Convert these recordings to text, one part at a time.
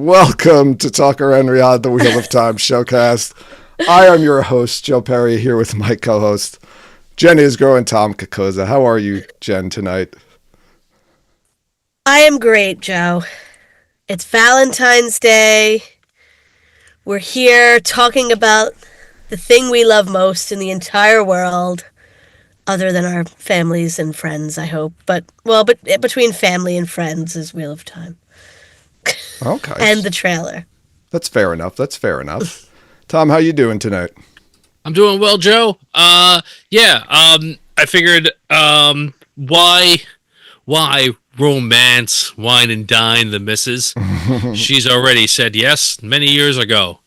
Welcome to Tucker and Riyadh, the Wheel of Time showcast. I am your host, Joe Perry, here with my co-host, Jen Isgro and Tom Kakoza. How are you, Jen, tonight? I am great, Joe. It's Valentine's Day. We're here talking about the thing we love most in the entire world, other than our families and friends, I hope. But between family and friends is Wheel of Time. Okay. And the trailer. That's fair enough. Tom, how you doing tonight? I'm doing well, Joe. I figured, why romance, wine and dine the missus? She's already said yes many years ago.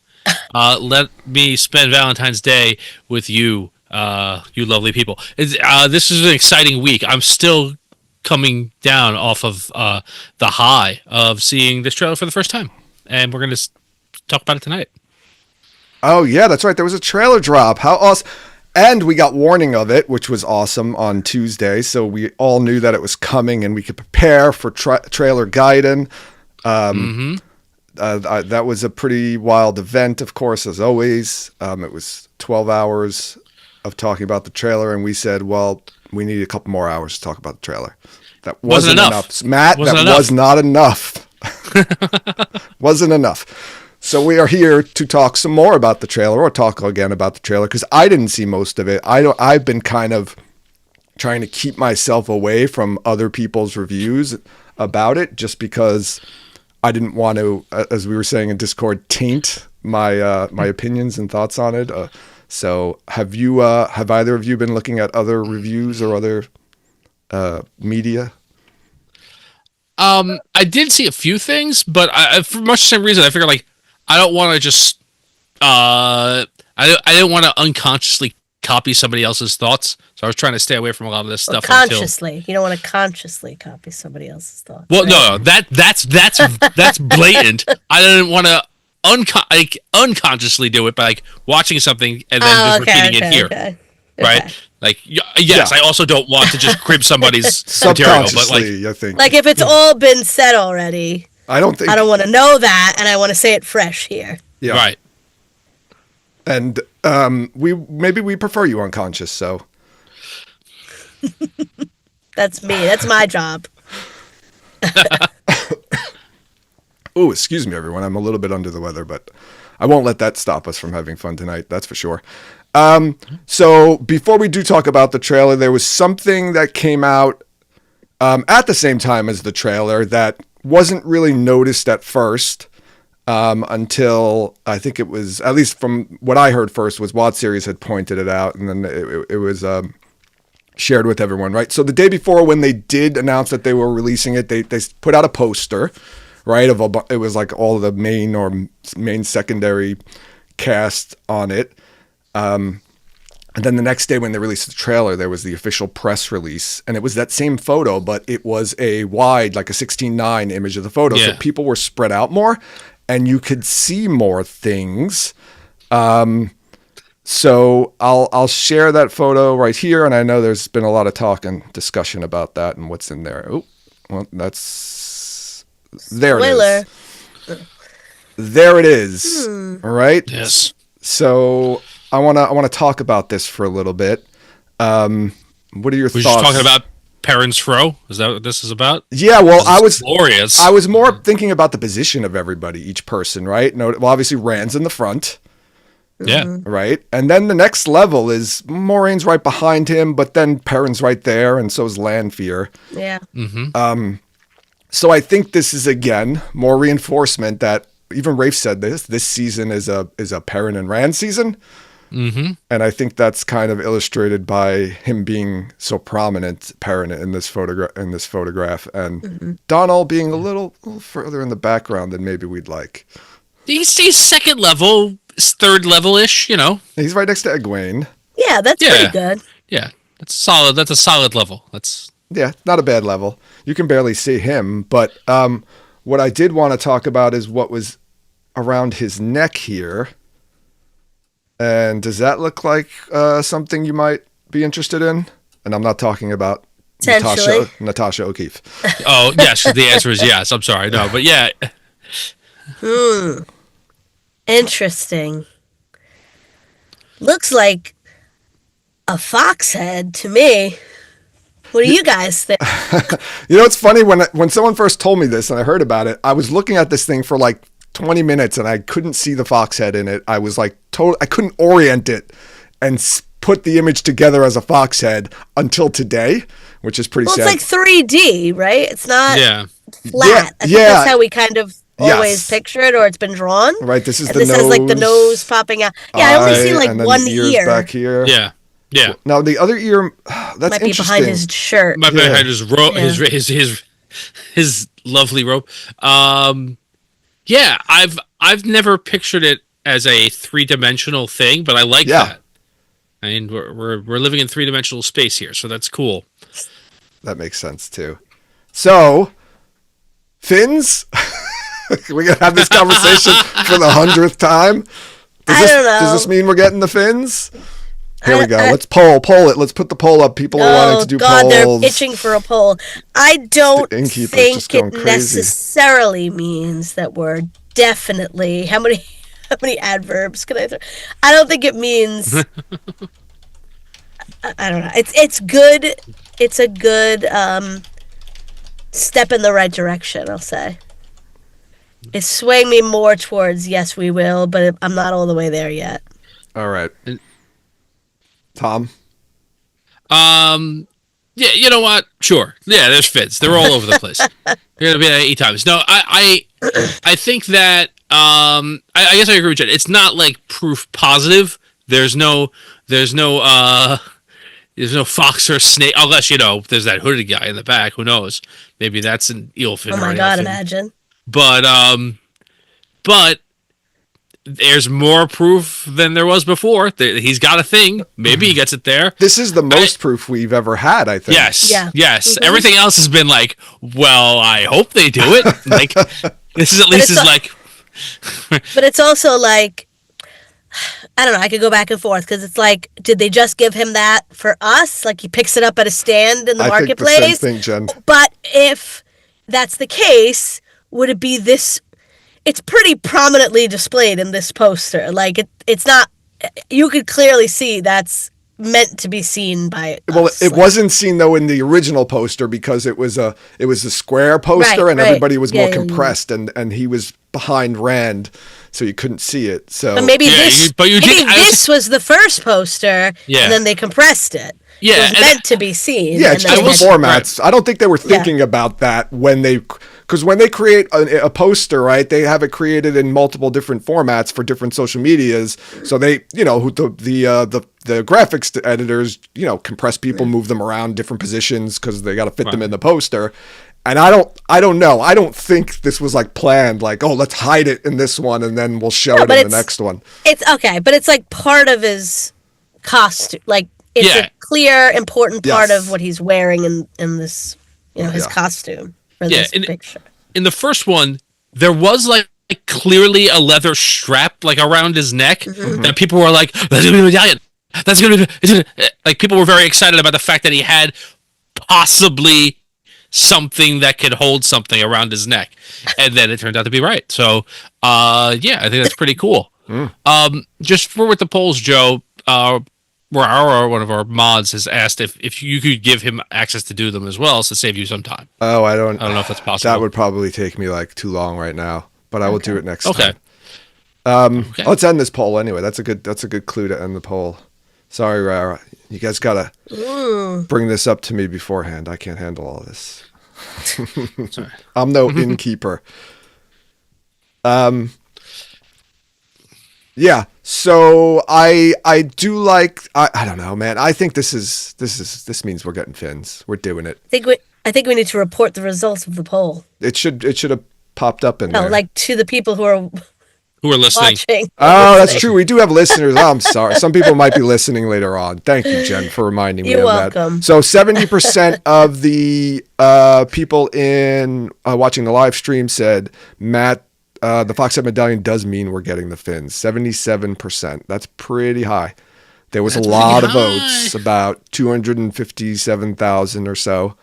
Let me spend Valentine's Day with you, you lovely people. This is an exciting week. I'm still coming down off of the high of seeing this trailer for the first time, and we're going to talk about it tonight. Oh, yeah, that's right. There was a trailer drop. How awesome. And we got warning of it, which was awesome on Tuesday. So we all knew that it was coming and we could prepare for trailer guiding. That was a pretty wild event, of course, as always. It was 12 hours of talking about the trailer. And we said, well, we need a couple more hours to talk about the trailer. That wasn't enough. Matt, was not enough. Wasn't enough. So we are here to talk some more about the trailer, or talk again about the trailer, because I didn't see most of it. I've been kind of trying to keep myself away from other people's reviews about it, just because I didn't want to, as we were saying in Discord, taint my my opinions and thoughts on it. So have either of you been looking at other reviews or other media? I did see a few things, but for much the same reason, I figured I don't want to just I didn't want to unconsciously copy somebody else's thoughts, so I was trying to stay away from a lot of this stuff. Consciously, you don't want to consciously copy somebody else's thoughts. Well, right? No, that's blatant. I didn't want to unconsciously do it by watching something and then repeating it here. Okay. Right? Yes, yeah. I also don't want to just crib somebody's material, but I think. If it's all been said already, I don't want to know that, and I want to say it fresh here. Yeah. Right. And we prefer you unconscious, so. That's me. That's my job. Oh, excuse me, everyone. I'm a little bit under the weather, but I won't let that stop us from having fun tonight. That's for sure. So before we do talk about the trailer, there was something that came out at the same time as the trailer that wasn't really noticed at first until I think it was, at least from what I heard first, was Wad Series had pointed it out, and then it was shared with everyone, right? So the day before, when they did announce that they were releasing it, they put out a poster, right? It was all the main secondary cast on it. And then the next day when they released the trailer, there was the official press release, and it was that same photo, but it was a wide, a 16:9 image of the photo. Yeah. So people were spread out more and you could see more things. So I'll share that photo right here. And I know there's been a lot of talk and discussion about that and what's in there. Oh, well, there Spoiler. It is. There it is. All right. Yes. So I want to talk about this for a little bit. What are your thoughts? We're just talking about Perrin's Row? Is that what this is about? Yeah, well, glorious. I was more thinking about the position of everybody, each person, right? No, well, obviously Rand's in the front. Yeah. Right? And then the next level is Moiraine's right behind him, but then Perrin's right there, and so is Lanfear. Yeah. Mm-hmm. So I think this is, again, more reinforcement that even Rafe said this season is a Perrin and Rand season. Mm-hmm. And I think that's kind of illustrated by him being so prominent, Perrin, in this photograph, and Donald being a little further in the background than maybe we'd like. He's second level, third level-ish, He's right next to Egwene. Yeah, that's pretty good. Yeah, that's solid. That's a solid level. Yeah, not a bad level. You can barely see him, but what I did want to talk about is what was around his neck here. And does that look like something you might be interested in? And I'm not talking about Natasha O'Keefe. Oh, yes. The answer is yes. I'm sorry. No, but yeah. Interesting. Looks like a fox head to me. What do you guys think? You know, it's funny when someone first told me this and I heard about it, I was looking at this thing for like 20 minutes and I couldn't see the fox head in it. I was like I couldn't orient it and put the image together as a fox head until today, which is pretty Well, sad. it's like 3D, right? It's not Yeah. flat. I think yeah. that's how we kind of always Yes. picture it, or it's been drawn. Right, this is And the this has like the nose, nose popping out. Yeah, I only see eye, like and then one the ears ear. back here. Yeah. Yeah. Now the other ear, that's Might be interesting. behind his shirt. My Yeah. had his his lovely robe. Yeah, I've never pictured it as a 3-dimensional thing, but I like Yeah. that. I mean, we're living in 3-dimensional space here, so that's cool. That makes sense too. So, fins? We're gonna have this conversation for the 100th time. I don't know. Does this mean we're getting the fins? Here we go. I- Let's poll it. Let's put the poll up. People are wanting Oh to do God, polls. they're itching for a poll. I don't The innkeeper's think just going it crazy. necessarily means that we're definitely how many adverbs can I throw? I don't think it means. I don't know. It's good. It's a good step in the right direction. I'll say. It's swaying me more towards yes, we will, but I'm not all the way there yet. All right, Tom. Yeah, you know what? Sure. Yeah, there's fins. They're all over the place. They're gonna be at 8 times. No, I think that I guess I agree with Jen. It's not like proof positive. There's no fox or snake, unless there's that hooded guy in the back. Who knows? Maybe that's an eelfin. Oh my or God! anything. Imagine. But there's more proof than there was before. He's got a thing. Maybe he gets it there. This is the most proof we've ever had, I think. Yes. Yeah. Yes. Mhm. Everything else has been like, well, I hope they do it. Like, this is at least it's is like, But it's also like, I don't know. I could go back and forth because it's like, did they just give him that for us? Like he picks it up at a stand in the I think the same marketplace. thing, Jen. But if that's the case, would it be this? It's pretty prominently displayed in this poster. Like it's not. You could clearly see that's meant to be seen by. Well, us. it Like, wasn't seen though in the original poster because it was a square poster Right, and right. everybody was Yeah, more yeah, yeah. compressed and he was behind Rand, so you couldn't see it. So But maybe Yeah, this. but you maybe did- I this was the first poster. Yeah. And then they compressed it. Yeah, It was and meant to be seen. yeah, and it's then just they the had- formats. I don't think they were thinking about that when they, because when they create a poster, right, they have it created in multiple different formats for different social medias. So they, the graphics editors, compress people, move them around different positions because they got to fit them in the poster. And I don't know. I don't think this was like planned. Like, oh, let's hide it in this one and then we'll show it but in the it's- next one. It's okay, but it's like part of his costume. Like it's Yeah. a clear, important part Yes. of what he's wearing in this, his Yeah. costume for Yeah, this and- picture. in the first one, there was like clearly a leather strap like around his neck that people were like, that's gonna be a medallion. That's gonna be like people were very excited about the fact that he had possibly something that could hold something around his neck, and then it turned out to be right. So, yeah, I think that's pretty cool. Just for with the polls, Joe, where one of our mods has asked if you could give him access to do them as well, to save you some time. Oh, I don't know if that's possible. That would probably take me like too long right now, but I will do it next Okay. time. Okay. Let's end this poll anyway. That's a good clue to end the poll. Sorry, Rara. You guys gotta bring this up to me beforehand. I can't handle all this. Sorry. I'm no innkeeper. Yeah. So I do like I don't know, man. I think this means we're getting fins. We're doing it. I think we need to report the results of the poll. It should have popped up in No, there. like to the people who are Who are listening? watching. Oh, that's true. We do have listeners. Oh, I'm sorry. Some people might be listening later on. Thank you, Jen, for reminding me You're of welcome. that. So 70% of the people in watching the live stream said, Matt, the Foxhead Medallion does mean we're getting the fins. 77%. That's pretty high. There was That's a lot pretty of votes, about 257,000 or so.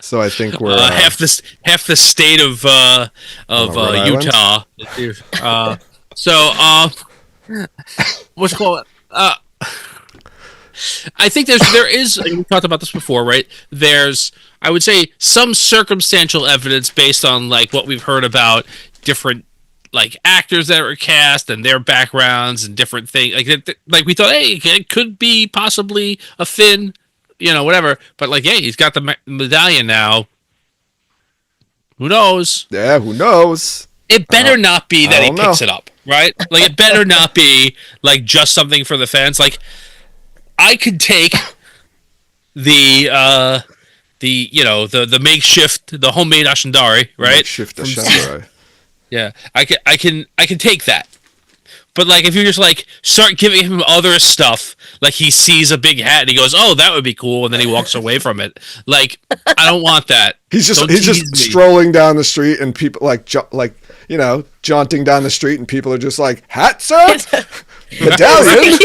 So I think we're half the state of Rhode Utah. What's it called? I think there is. We talked about this before, right? There's, I would say, some circumstantial evidence based on like what we've heard about different like actors that were cast and their backgrounds and different things. Like we thought, hey, it could be possibly a Finn, whatever. But like, hey, he's got the medallion now. Who knows? Yeah, who knows? It better not be that he don't picks know. it up, right? Like, it better not be like just something for the fans. Like, I could take the makeshift, the homemade Ashendari, right? Shift the Shenderai. Yeah, I can take that. But like, if you just like start giving him other stuff, like he sees a big hat and he goes, "Oh, that would be cool," and then he walks away from it. Like, I don't want that. He's Don't just tease me. strolling down the street, and people jaunting down the street, and people are just like, "Hat, sir, medallion."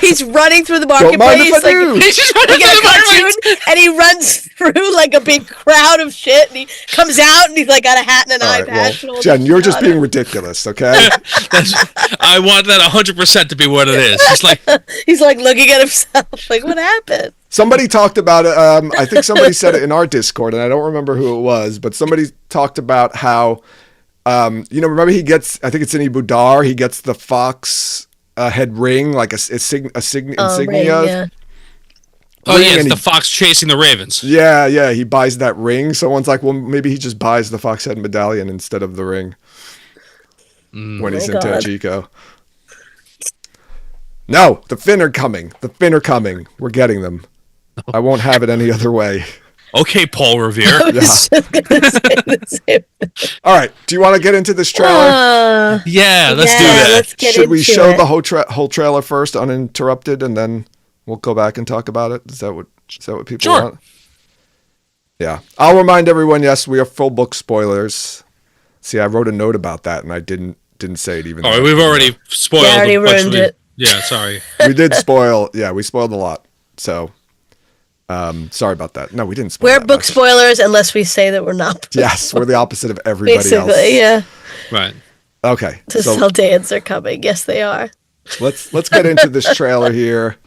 He's running through the Don't mind if marketplace I do. like He's just running like in a through the marketplace. cartoon, and he runs through like a big crowd of shit, and he comes out and he's like got a hat and an All eye right, patch. and well, all Jen, this you're shit just on being him. ridiculous, okay? I want that 100% to be what it is. Just like, He's like looking at himself, like, what happened? Somebody talked about it. I think somebody said it in our Discord, and I don't remember who it was, but somebody talked about how, remember he gets, I think it's in Ibudar, he gets the fox head ring, like a insignia. Right, yeah. oh yeah, and it's he- the fox chasing the ravens. Yeah, he buys that ring. Someone's like, well, maybe he just buys the fox head medallion instead of the ring when he's in God. Tachiko. No, the Finn are coming. We're getting them. I won't have it any other way. Okay, Paul Revere. I was just gonna say the same. All right, do you want to get into this trailer? Yeah, let's do Yeah, that. let's get Should we into show it. the whole trailer first, uninterrupted, and then we'll go back and talk about it? Is that what people Sure. want? Yeah. I'll remind everyone, yes, we are full book spoilers. See, I wrote a note about that, and I didn't say it even All though- right, we've already spoiled. Yeah, I already a bunch ruined of the- it. Yeah, sorry. We did spoil. Yeah, we spoiled a lot. So, sorry about that. No, we didn't spoil We're that book much. spoilers unless we say that we're not. Yes, we're the opposite of everybody else. Basically, yeah. Right. Okay, To so sell dance are coming. Yes, they are. let's get into this trailer here.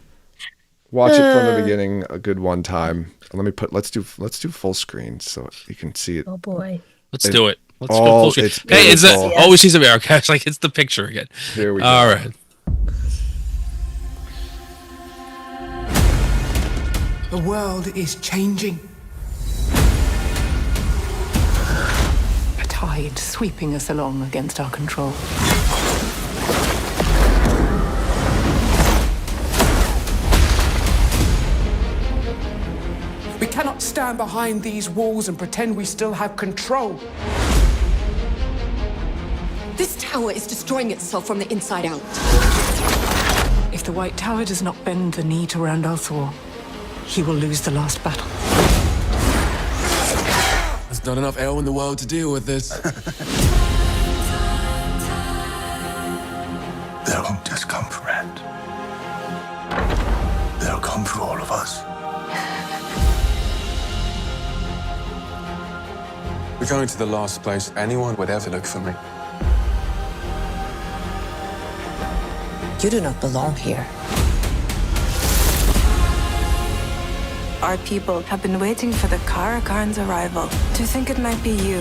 Watch it from the beginning a good one time. Let's do full screen so you can see it. Oh boy. Let's do it. Let's oh, go full screen. it's Hey, it's beautiful. always sees America. It's like it's the picture again. Here we go. All right. The world is changing. A tide sweeping us along against our control. We cannot stand behind these walls and pretend we still have control. This tower is destroying itself from the inside out. If the White Tower does not bend the knee to Rand al'Thor, he will lose the last battle. There's not enough air in the world to deal with this. They won't just come for Rand. They'll come for all of us. We're going to the last place anyone would ever look for me. You do not belong here. Our people have been waiting for the Karakarn's arrival. Do you think it might be you?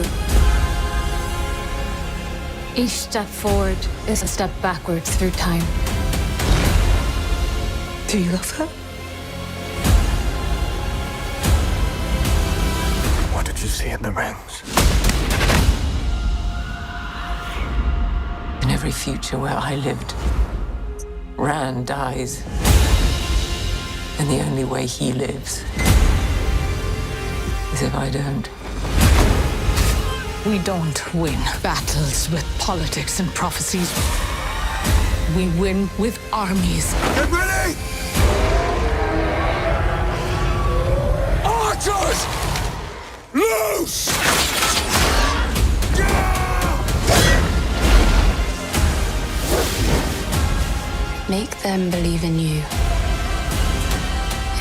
Each step forward is a step backwards through time. Do you love her? What did you see in the rings? In every future where I lived, Rand dies. And the only way he lives is if I don't. We don't win battles with politics and prophecies. We win with armies. Get ready! Archers! Loose! Make them believe in you,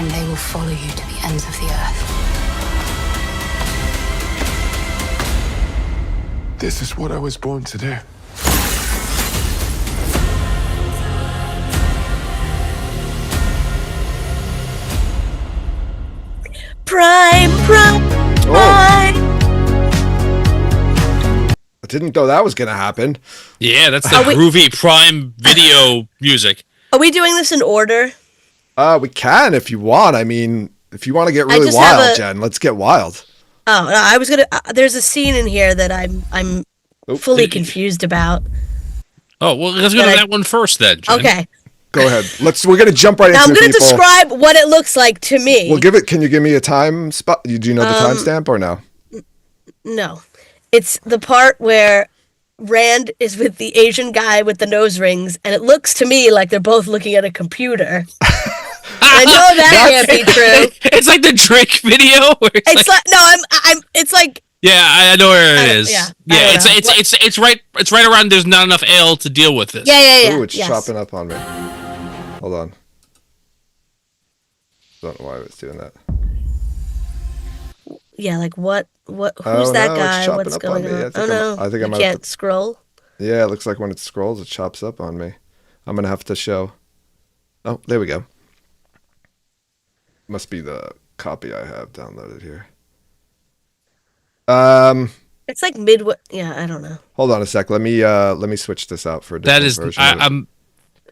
and they will follow you to the ends of the earth. This is what I was born to do. Prime. I didn't know that was going to happen. Yeah, that's the groovy Prime Video music. Are we doing this in order? We can if you want. I mean, if you want to get I really just have wild, Jen, let's get wild. Oh, no, I was gonna. There's a scene in here that I'm fully confused about. Oh well, let's go to that one first then. Jen. Okay. Go ahead. We're gonna jump right Now into I'm gonna people. describe what it looks like to me. Well, can you give me a time spot? Do you know the timestamp or no? No, it's the part where Rand is with the Asian guy with the nose rings, and it looks to me like they're both looking at a computer. I know that can't be true. It's like the Drake video. Where It's like no, I'm. It's like yeah, I know where it is. Yeah, it's right. It's right around. There's not enough ale to deal with this. Yeah. Ooh, it's chopping up on me. Hold on. Don't know why I was doing that. Yeah, like what? Who's Oh, that no, it's guy? chopping What's up going on me. on? I think Oh no! I think I you might can't have to- scroll. Yeah, it looks like when it scrolls, it chops up on me. I'm gonna have to show. Oh, there we go. Must be the copy I have downloaded here. It's like midway. Yeah, I don't know. Hold on a sec. Let me switch this out for a different That is. version of it.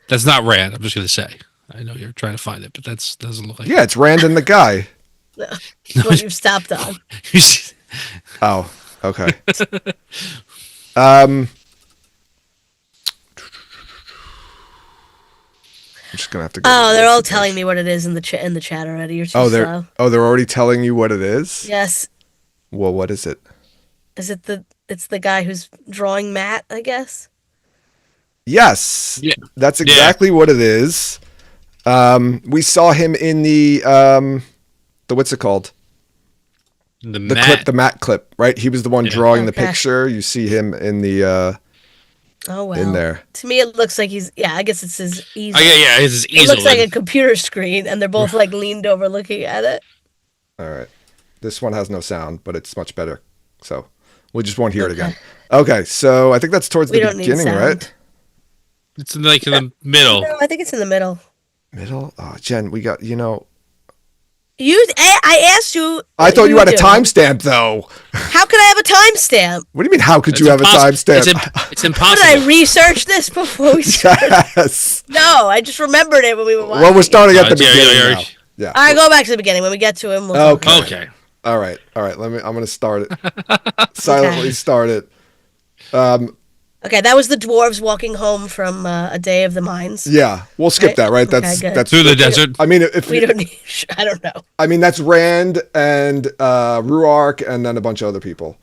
That's not Rand. I'm just gonna say. I know you're trying to find it, but that doesn't look like. Yeah, it's Rand and the guy. What you've stopped on. Oh, okay. I'm just gonna have to go. Oh, they're all telling me what it is in the chat already. You're too slow. they're already telling you what it is? Yes. Well, what is it? Is it it's the guy who's drawing Matt, I guess? Yes. Yeah. That's exactly what it is. We saw him in the what's it called? The Matt clip, right? He was the one drawing the picture. You see him in the oh well. in there. To me it looks like I guess it's his easel. Yeah, it's his easel. It looks like a computer screen and they're both like leaned over looking at it. All right. This one has no sound, but it's much better. So we just won't hear it again. Okay, so I think that's towards the beginning, right? It's like in the middle. No, I think it's in the middle. Middle? Oh, Jen, we got, I asked you. I thought you had a timestamp, though. How could I have a timestamp? What do you mean, how could you have a timestamp? It's impossible. Did I research this before we started? Yes. No, I just remembered it when we were watching. Well, we're starting at the beginning now. Yeah. All right, go back to the beginning. When we get to him, we'll talk about it. Okay. All right. I'm going to start it. Silently start it. Okay, that was the dwarves walking home from a day of the mines. Yeah, we'll skip that, right? That's through the desert. I mean, if we don't need, I don't know. I mean, that's Rand and Ruark and then a bunch of other people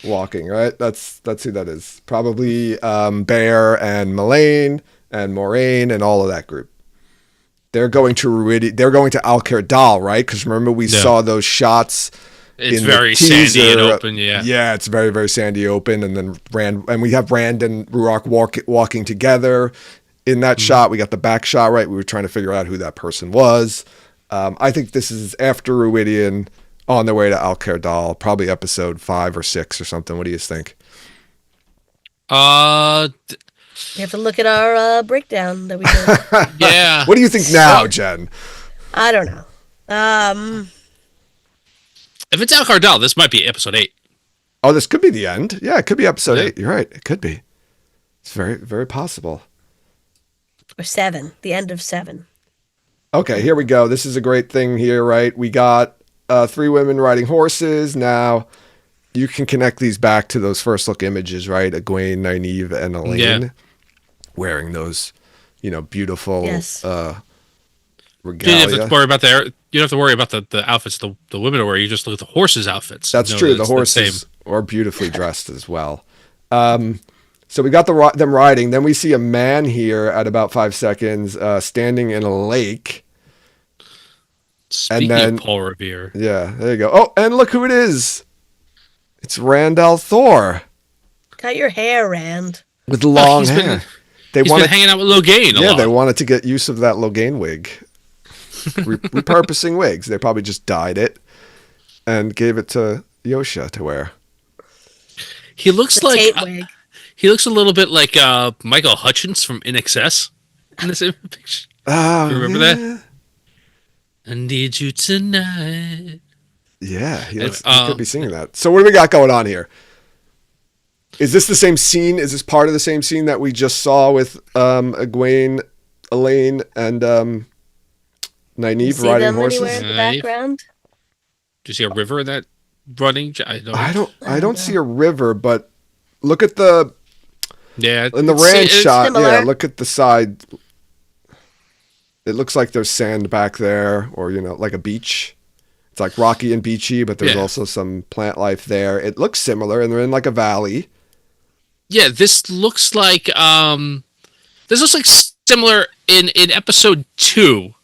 walking, right? That's who that is. Probably Bear and Mullane and Moraine and all of that group. They're going to Ruidi. They're going to Alcair Dal, right? Because remember we saw those shots. It's very sandy and open, yeah. Yeah, it's very, very sandy open, and then we have Rand and Ruark walking together. In that shot, we got the back shot, right? We were trying to figure out who that person was. I think this is after Ruidian, on their way to Alcair Dal, probably episode 5 or 6 or something. What do you think? You have to look at our breakdown that we did. Yeah. What do you think now, Jen? I don't know. If it's Alcair Dal, this might be episode 8. Oh, this could be the end. Yeah, it could be episode 8. You're right. It could be. It's very, very possible. Or 7. The end of 7. Okay, here we go. This is a great thing here, right? We got 3 women riding horses. Now, you can connect these back to those first look images, right? Egwene, Nynaeve, and Elaine wearing those, beautiful regalia. You don't have to worry about you don't have to worry about the outfits the women are wearing. You just look at the horses' outfits. That's true. The horses are beautifully dressed as well. So we got them riding. Then we see a man here at about 5 seconds standing in a lake. Speaking of Paul Revere. Yeah, there you go. Oh, and look who it is. It's Rand al'Thor. Cut your hair, Rand. With long hair. He's been hanging out with Logain a lot. Yeah, they wanted to get use of that Logain wig. Repurposing wigs. They probably just dyed it and gave it to Yosha to wear. He looks The like tape wig. he looks a little bit like Michael Hutchins from In Excess in this picture. Remember that? I need you tonight. Yeah, he Anyway, could be singing that. So what do we got going on here? Is this the same scene? Is this part of the same scene that we just saw with Egwene, Elaine, and Nynaeve See riding them horses? anywhere in the Right. background? Do you see a river in that running? I don't see a river, but look at the Yeah, in the it's- ranch it's- shot. similar. Yeah, look at the side. It looks like there's sand back there, or like a beach. It's like rocky and beachy, but there's Yeah. also some plant life there. It looks similar, and they're in like a valley. Yeah, this looks like similar in episode 2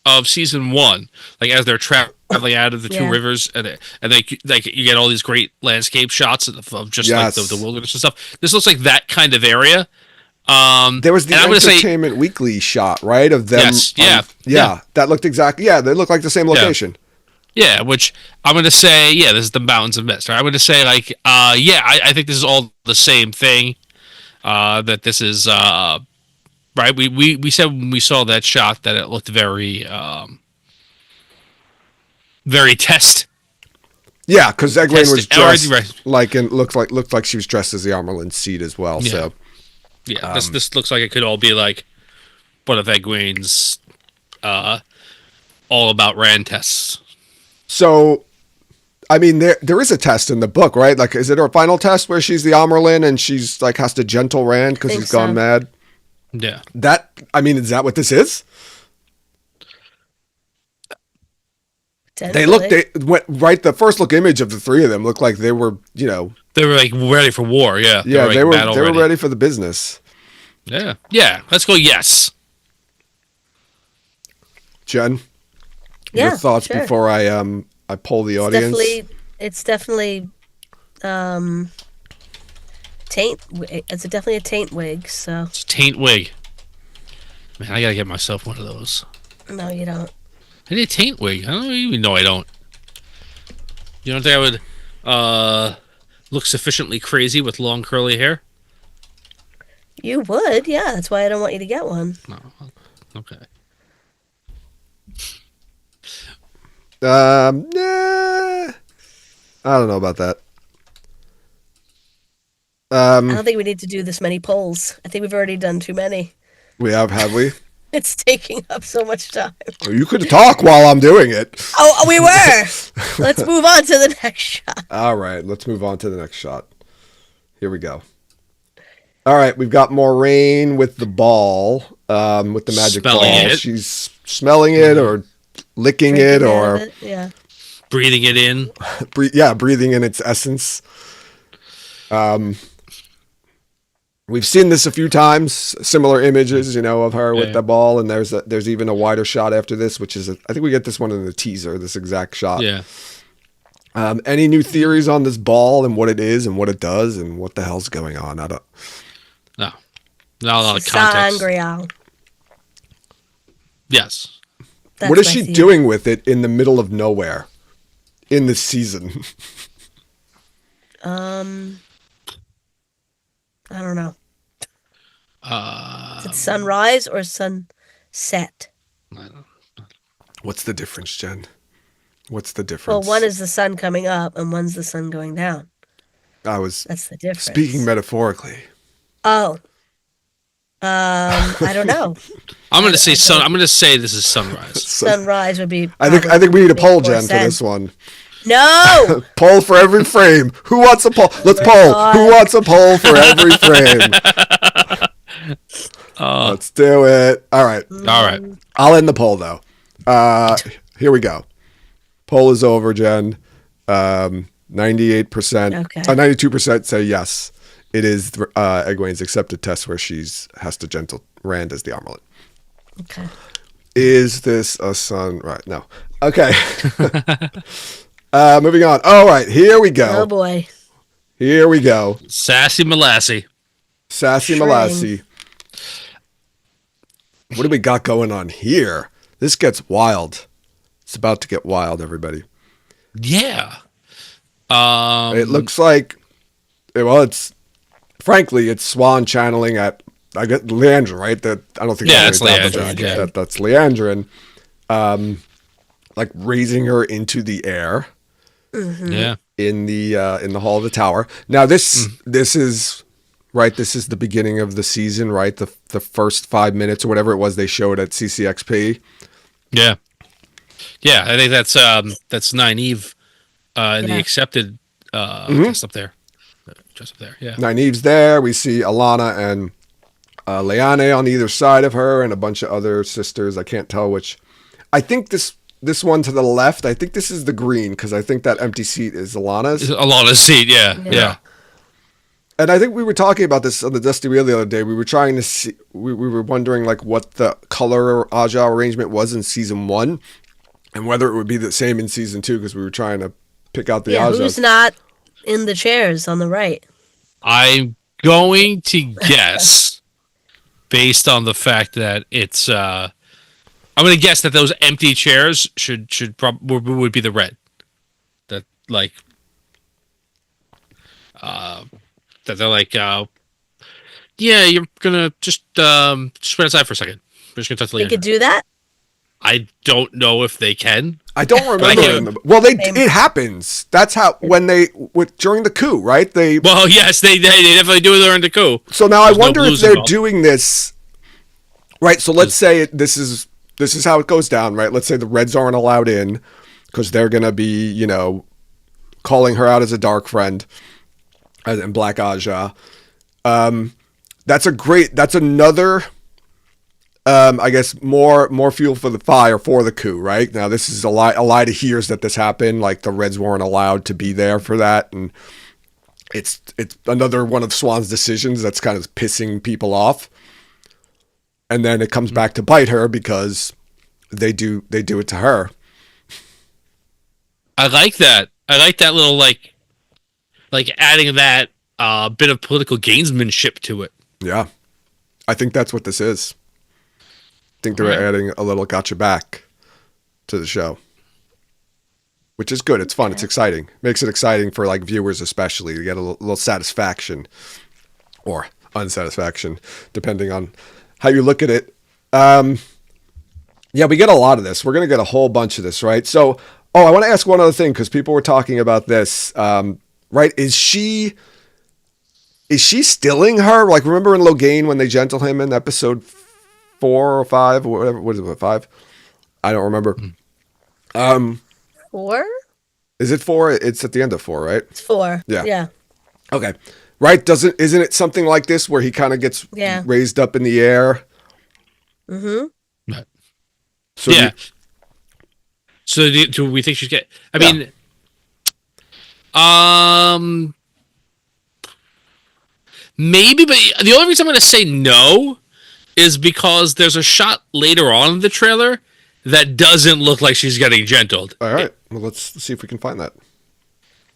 of season 1, like as they're traveling out of the two Yeah. rivers, and like you get all these great landscape shots of just Yes. like the wilderness and stuff. This looks like that kind of area. There was the and I'm gonna say- Entertainment Weekly shot, right, of them. Yes, yeah, yeah. That looked exactly. Yeah, they look like the same location. Yeah, which I'm gonna say, this is the Mountains of Mist. Right? I'm gonna say like, I think this is all the same thing. That this is right. We said when we saw that shot that it looked very very test. Yeah, because Egwene was Tested- dressed right. like and looked like she was dressed as the Amerlin Seed as well. Yeah. So Yeah, this looks like it could all be like one of Egwene's all about Rand tests. So, I mean, there is a test in the book, right? Like, is it her final test where she's the Amerlin and she's like has to gentle Rand because Think he's gone so. mad? Yeah. Is that what this is? They went right. The first look image of the three of them looked like they were, They were like ready for war. Yeah. yeah, like, they were battle they were ready for the business. Yeah. Yeah. Let's go. Yes. Jen, Yeah, your thoughts sure. before I poll the audience? It's definitely taint. It's definitely a taint wig. So It's a taint wig. Man, I gotta get myself one of those. no, you don't. I need a taint wig. I don't even know I don't. You don't think I would look sufficiently crazy with long curly hair? You would, yeah. That's why I don't want you to get one. No. Okay. Nah, I don't know about that. I don't think we need to do this many polls. I think we've already done too many. Have we? It's taking up so much time. You could talk while I'm doing it. Oh, we were. Let's move on to the next shot. All right, let's move on to the next shot. Here we go. All right, we've got Moraine with the ball, with the magic Smelling ball. it. She's smelling it or licking it Drinking out or of it, yeah. Breathing it in. breathing in its essence. We've seen this a few times, similar images, of her with Yeah. the ball, and there's even a wider shot after this, which is I think we get this one in the teaser, this exact shot. Yeah. Any new theories on this ball and what it is and what it does and what the hell's going on? I don't. No. Not a lot of context. Sangreal. Yes. That's What is my she theory. doing with it in the middle of nowhere in this season? I don't know. Is it sunrise or sunset? What's the difference, Jen? What's the Well, difference? one is the sun coming up and one's the sun going down. I was That's the difference. speaking metaphorically. Oh. I don't know. I'm gonna say I'm gonna say this is sunrise. Sunrise would be. I think we need a probably poll, make more Jen, for sense. this one. No. Poll for every frame. Who wants a poll? Let's poll. God. Who wants a poll for every frame? Let's do it. All right. All right. I'll end the poll though. Here we go. Poll is over, Jen. 98%, Okay. 92% say yes. It is Egwene's accepted test where has to gentle Rand as the Amerlin. Okay. Is this a sunrise? No. Okay. Moving on. All right, here we go. Oh boy. Here we go. Sassy Molassy. Sassy Shring. Molassy. What do we got going on here? This gets wild. It's about to get wild, everybody. Yeah. It looks like Well, it's frankly, it's Swan channeling at I get Leandrin, right? That I don't think Yeah, it's that's Leandrin, yeah. That's Leandrin, like raising her into the air Yeah. in the hall of the tower. Now this is right. This is the beginning of the season, right? The first 5 minutes or whatever it was they showed at CCXP. Yeah. Yeah, I think that's Nynaeve in the accepted just up there. Just up there, yeah. Nynaeve's there. We see Alana and Leane on either side of her, and a bunch of other sisters. I can't tell which. I think this one to the left. I think this is the green because I think that empty seat is Alana's. Alana's seat, yeah. And I think we were talking about this on the Dusty Reel the other day. We were trying to see. We were wondering like what the color Aja arrangement was in season 1, and whether it would be the same in season 2 because we were trying to pick out the Ajas. Who's not in the chairs on the right? I'm going to guess, based on the fact that it's, I'm going to guess that those empty chairs would be the red. That like, that they're like, yeah, you're gonna just wait outside for a second. We're just gonna touch the They could do that? I don't know if they can. I don't remember. It happens. That's how when during the coup, right? Well, yes, they definitely do it during the coup. So now I wonder no if they're involved. doing this, right? So let's say this is how it goes down, right? Let's say the Reds aren't allowed in because they're gonna be, calling her out as a dark friend, and Black Aja. That's another. I guess more fuel for the fire for the coup, right? Now this is Elaida hears that this happened, like the Reds weren't allowed to be there for that, and it's another one of Swan's decisions that's kind of pissing people off. And then it comes back to bite her because they do it to her. I like that. I like that little like adding that bit of political gamesmanship to it. Yeah, I think that's what this is. I think they're adding a little gotcha back to the show, which is good. It's fun. It's exciting. Makes it exciting for like viewers, especially to get a little satisfaction or unsatisfaction, depending on how you look at it. Yeah, we get a lot of this. We're going to get a whole bunch of this, right? So, I want to ask one other thing because people were talking about this, right? Is she stilling her? Like, remember in Logain when they gentle him in episode 4 or 5 or whatever? What is it? 5? I don't remember. 4? Is it 4? It's at the end of 4, right? It's 4. Yeah. Yeah. Okay. Right? Isn't it something like this where he kind of gets raised up in the air? Mm-hmm. So yeah. So do we think she's getting? I mean, maybe, but the only reason I'm going to say no is because there's a shot later on in the trailer that doesn't look like she's getting gentled. All right. Well, let's see if we can find that.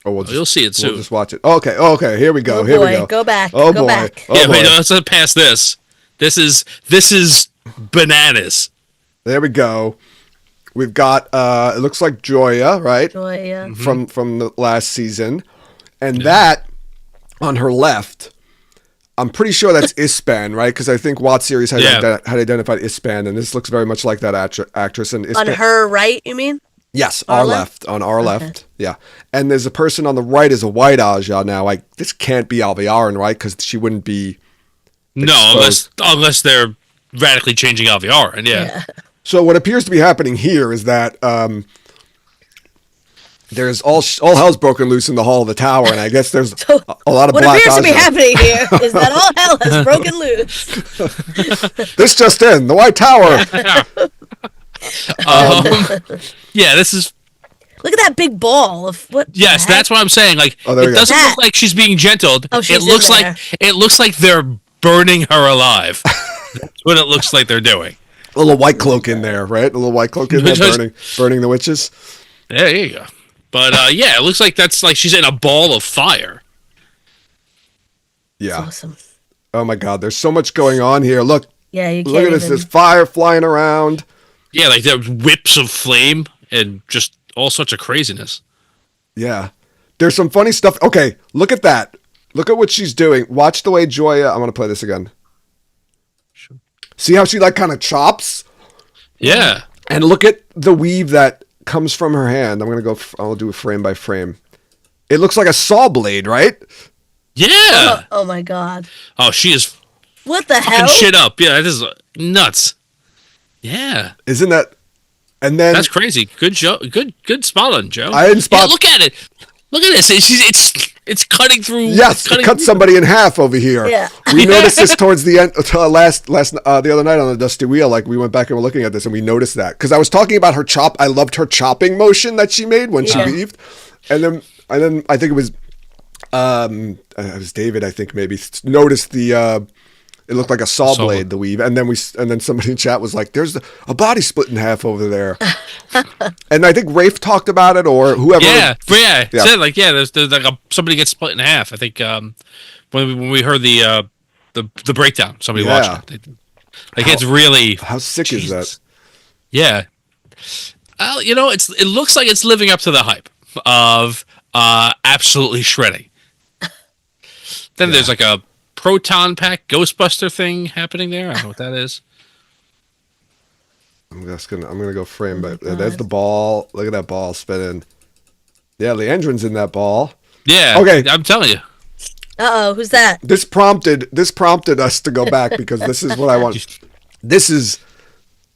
Or you'll see it soon. We'll just watch it. Okay. Okay. Here we go. Oh, Here we boy. go. Go back. Oh, Go boy. back. Oh, Yeah, boy. wait, no, let's not pass this. This is bananas. There we go. We've got it looks like Joya, right? Joya. From the last season. And that on her left, I'm pretty sure that's Ispan, right? Because I think Watt series had identified Ispan, and this looks very much like that actress. And On her right, you mean? Yes, our left. On our left. Yeah. And there's a person on the right is a white Aja now. This can't be Alviarin, right? Because she wouldn't be exposed. No, unless they're radically changing Alviarin, yeah. So what appears to be happening here is that there's all hell's broken loose in the hall of the tower, and I guess there's a lot of what black appears to be Aja. happening here is that all hell has broken loose. This just in, the White Tower. Yeah, this is. Look at that big ball of what? Yes, that's what I'm saying. Like, there we it go. doesn't look like she's being gentled. Oh, she's it looks in there. it looks like they're burning her alive. That's what it looks like they're doing. A little white cloak in there, right? A little white cloak in there, burning the witches. Yeah, there you go. But yeah, it looks like that's like she's in a ball of fire. Yeah. Awesome. Oh my God, there's so much going on here. Look. Yeah, you can't Look at this. There's fire flying around. Yeah, like there whips of flame and just all sorts of craziness. Yeah. There's some funny stuff. Okay, look at that. Look at what she's doing. Watch the way Joya. I'm gonna play this again. See how she like kind of chops? Yeah. And look at the weave that comes from her hand. I'm gonna go. I'll do it frame by frame. It looks like a saw blade, right? Yeah. Oh my god. Oh, she is What the fucking hell? shit up. Yeah, this is nuts. Yeah. Isn't that? And then That's crazy. Good Joe. Good spot on Joe. I didn't spot- Yeah, look at it. Look at this. It's cutting through. yes, cutting it cut somebody in half over here. Yeah. We noticed this towards the end. The other night on the Dusty Wheel, like we went back and were looking at this, and we noticed that because I was talking about her chop. I loved her chopping motion that she made when she Yeah. weaved, and then I think it was David. I think maybe noticed the. It looked like a saw blade, the weave, and then somebody in chat was like, "There's a body split in half over there," and I think Rafe talked about it or whoever. Yeah. Yeah. Said like there's like somebody gets split in half. I think when we heard the breakdown, somebody Yeah. watched it. Like it's really How sick is that? Yeah. It looks like it's living up to the hype of absolutely shredding. Then there's like a proton pack Ghostbuster thing happening there. I don't know what that is. I'm gonna go frame, but there's the ball. Look at that ball spinning. Yeah, Leandrin's in that ball. Yeah. Okay. I'm telling you. Uh-oh, who's that? This prompted us to go back because this is what I want. This is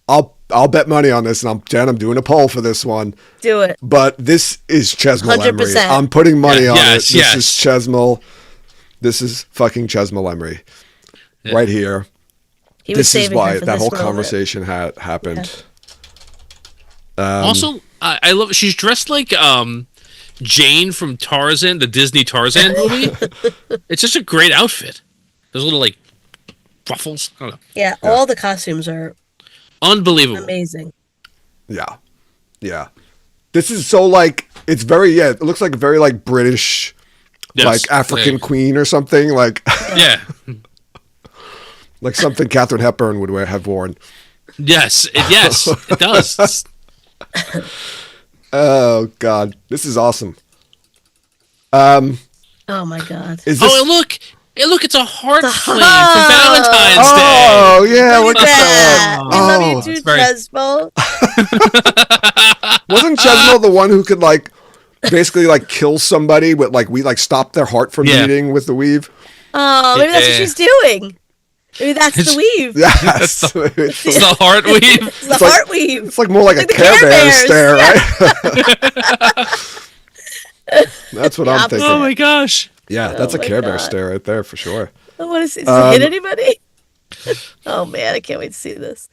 I'll bet money on this, and I'm doing a poll for this one. Do it. But this is Chesmal Emery. 100%. I'm putting money on Yes, it. This yes. is Chesmal. This is fucking Chesmal Emery. Yeah. Right here. He was This is saving her why for that this whole moment. conversation happened. Also, I love she's dressed like Jane from Tarzan, the Disney Tarzan movie. It's just a great outfit. Those little like ruffles. I don't know. Yeah, all the costumes are Unbelievable. amazing. Yeah. Yeah. This is so like it looks like very like British Yes. like African queen or something like Yeah. like something Katharine Hepburn would have worn. Yes, it does. Oh God, this is awesome. Oh my god. Is this? Oh, and look, it's a heart flame heart. for Valentine's Day. Oh yeah, Look look at at that. that. I love Oh, you too, it's very- Chesmo. wasn't Chesmo the one who could like basically like kill somebody with like we like stop their heart from Yeah. beating with the weave? Oh, maybe that's what Yeah. she's doing. Maybe that's the weave. Yes, it's, It's the heart weave. It's the like- heart weave. it's like more like a the Care Care Bear Bears. stare, right? That's what I'm opposite. thinking. Oh my gosh. Yeah, that's a my Care Bear God. stare right there for sure. What is it? Does it hit anybody? Oh man, I can't wait to see this.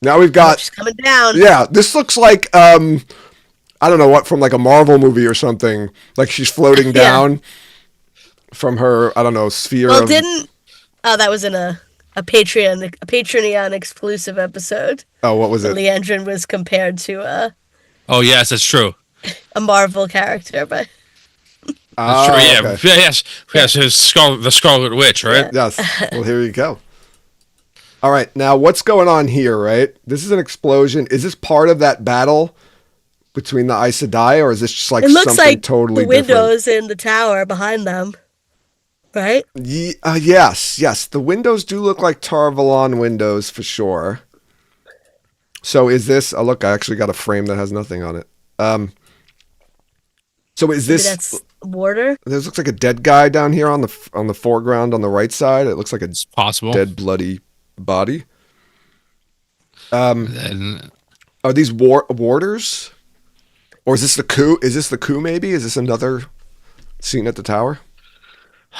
Now we've got She's coming down. yeah. This looks like I don't know what from like a Marvel movie or something. Like she's floating down from her I don't know sphere. Well, of, that was in a Patreon exclusive episode. oh, what was it? Leandrin was compared to Oh yes, that's true. a Marvel character, but That's true. Yeah. okay. Yes. The Scarlet Witch, right? Yes. Well, here you go. All right. Now, what's going on here, right? This is an explosion. Is this part of that battle between the Aes Sedai, or is this just like it looks something like totally the windows in the tower behind them, right? different? Yes. The windows do look like Tarvalon windows for sure. So is this... Oh, look, I actually got a frame that has nothing on it. So is Maybe this... that's Warder. This looks like a dead guy down here on the foreground on the right side. It looks like a It's possible. dead, bloody body. And, Are these warders? Or is this the coup? Is this the coup maybe? Is this another scene at the tower?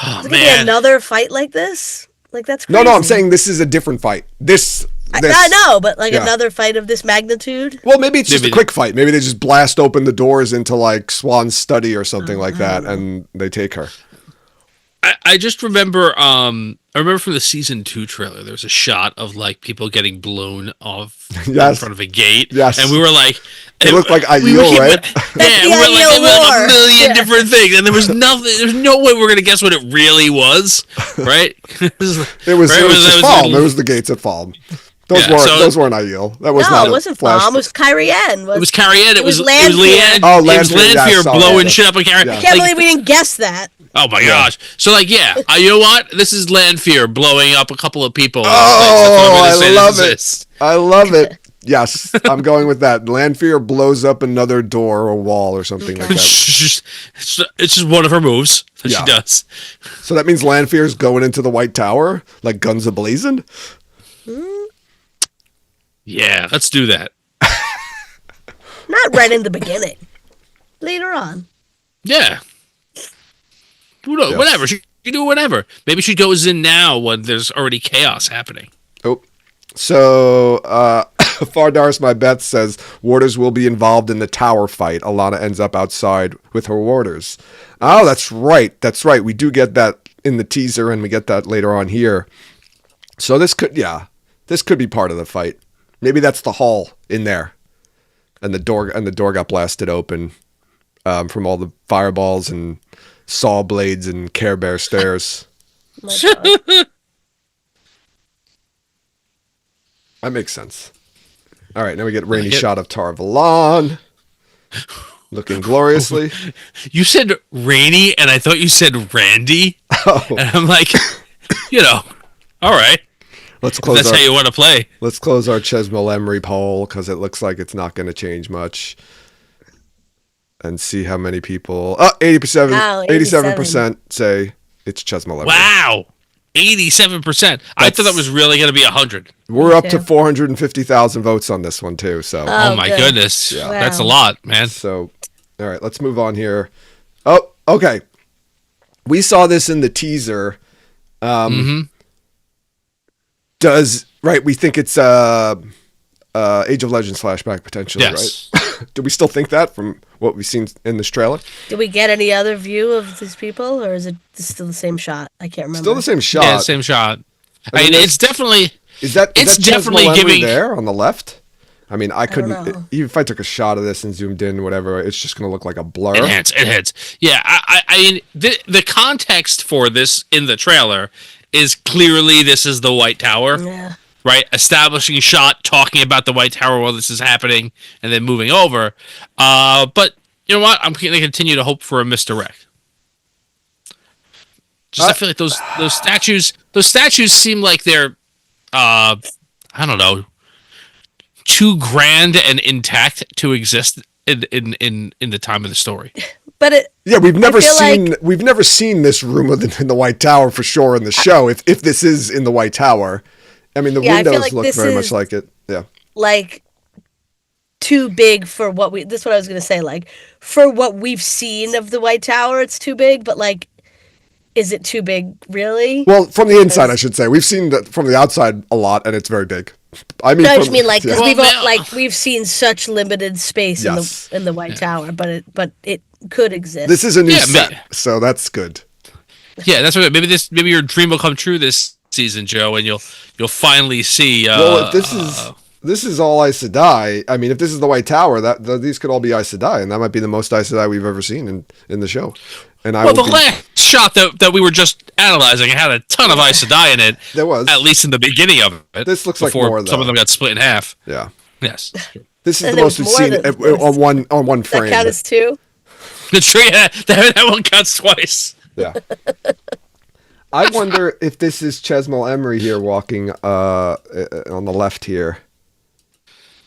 oh Is it gonna be man. another fight like this? Like that's crazy. No, I'm saying this is a different fight. This I know, but like Yeah. another fight of this magnitude. Well, maybe it's just a Maybe- quick fight. Maybe they just blast open the doors into like Swan's study or something like that, and they take her. I just remember I remember from the season 2 trailer there was a shot of like people getting blown off in Yes. front of a gate. Yes. And we were like It looked like we Aiel, keep- right? Yeah, the we were like, Aiel it was like War. a million Yeah. different things, and there was nothing. There's no way we're gonna guess what it really was, right? It was Right, it was just Falm. like- It was the gates at Falm. Those Yeah, weren't Aiel. That was No, not it a wasn't flash. Falm. It was Kyrian. It was Carrie Ann. It was Lanfear. Leanne. Oh, It was Lanfear, yeah, Lanfear sorry. blowing Yeah. shit up on Carrie. Yeah. I can't believe we didn't guess that. Oh my gosh! So like, yeah, you know what? This is Lanfear blowing up a couple of people. Oh, I love it. I love it. Yes, I'm going with that. Lanfear blows up another door or wall or something like that. It's just one of her moves that Yeah. she does. So that means Lanfear's going into the White Tower, like guns a-blazing? Yeah, let's do that. Not right in the beginning. Later on. Yeah. Who knows? Yes. Whatever. She can do whatever. Maybe she goes in now when there's already chaos happening. Oh. So, Fardaris My Beth says warders will be involved in the tower fight. Alana ends up outside with her warders. Oh, that's right. That's right. We do get that in the teaser, and we get that later on here. So this could be part of the fight. Maybe that's the hall in there, and the door got blasted open from all the fireballs and saw blades and Care Bear stairs. My God. That makes sense. All right, now we get a rainy shot of Tar Valon looking gloriously. You said Rainy, and I thought you said Randy. Oh. And I'm like, all right. Let's close. That's how you want to play. Let's close our Chesmel Emery poll because it looks like it's not going to change much. And see how many people. 80%. Wow, 87% say it's Chesmel Emery. Wow. 87%. I thought that was really going to be 100. We're up to 450,000 votes on this one too. So. Oh my good. goodness. Yeah. That's a Wow. lot, man. So, all right, let's move on here. Oh, okay. We saw this in the teaser. We think it's Age of Legends flashback potentially, Yes. right? Do we still think that from what we've seen in this trailer? Did we get any other view of these people, or is it still the same shot? I can't remember. Still the same shot. Yeah, same shot. I mean, it's definitely. Is that It's Chesmel definitely Emery giving- there on the left? I mean, I couldn't. know. Even if I took a shot of this and zoomed in, whatever, it's just going to look like a blur. It hits. Yeah, I mean, the context for this in the trailer is clearly this is the White Tower. Yeah. Right, establishing shot, talking about the White Tower while this is happening, and then moving over. But you know what? I'm going to continue to hope for a misdirect. I feel like those statues seem like they're, I don't know, too grand and intact to exist in the time of the story. But we've never feel seen this room in the White Tower for sure in the show. If this is in the White Tower. I mean, the I feel windows like look this very is much like it. Yeah. like too big for what we. This is what I was gonna say. Like for what we've seen of the White Tower, it's too big. But like, is it too big really? Well, from the inside, I should say. We've seen that from the outside a lot, and it's very big. I mean, No, I just mean like 'cause yeah. we've Well, we've seen such limited space Yes. in the White Tower, but it could exist. this is a new Yeah, set, so that's good. Yeah, that's what. Maybe your dream will come true this season, Joe, and you'll finally see. Well, if this is all Aes Sedai. I mean, if this is the White Tower, these could all be Aes Sedai, and that might be the most Aes Sedai we've ever seen in the show. And the last shot that we were just analyzing had a ton of Aes Sedai in it. There was. At least in the beginning of it. This looks like before more, though. some of them got split in half. Yeah. Yes. This is And the there most was we've more seen than this. on one frame. that count as two. The tree that one counts twice. Yeah. I wonder if this is Chesmel Emery here walking on the left here.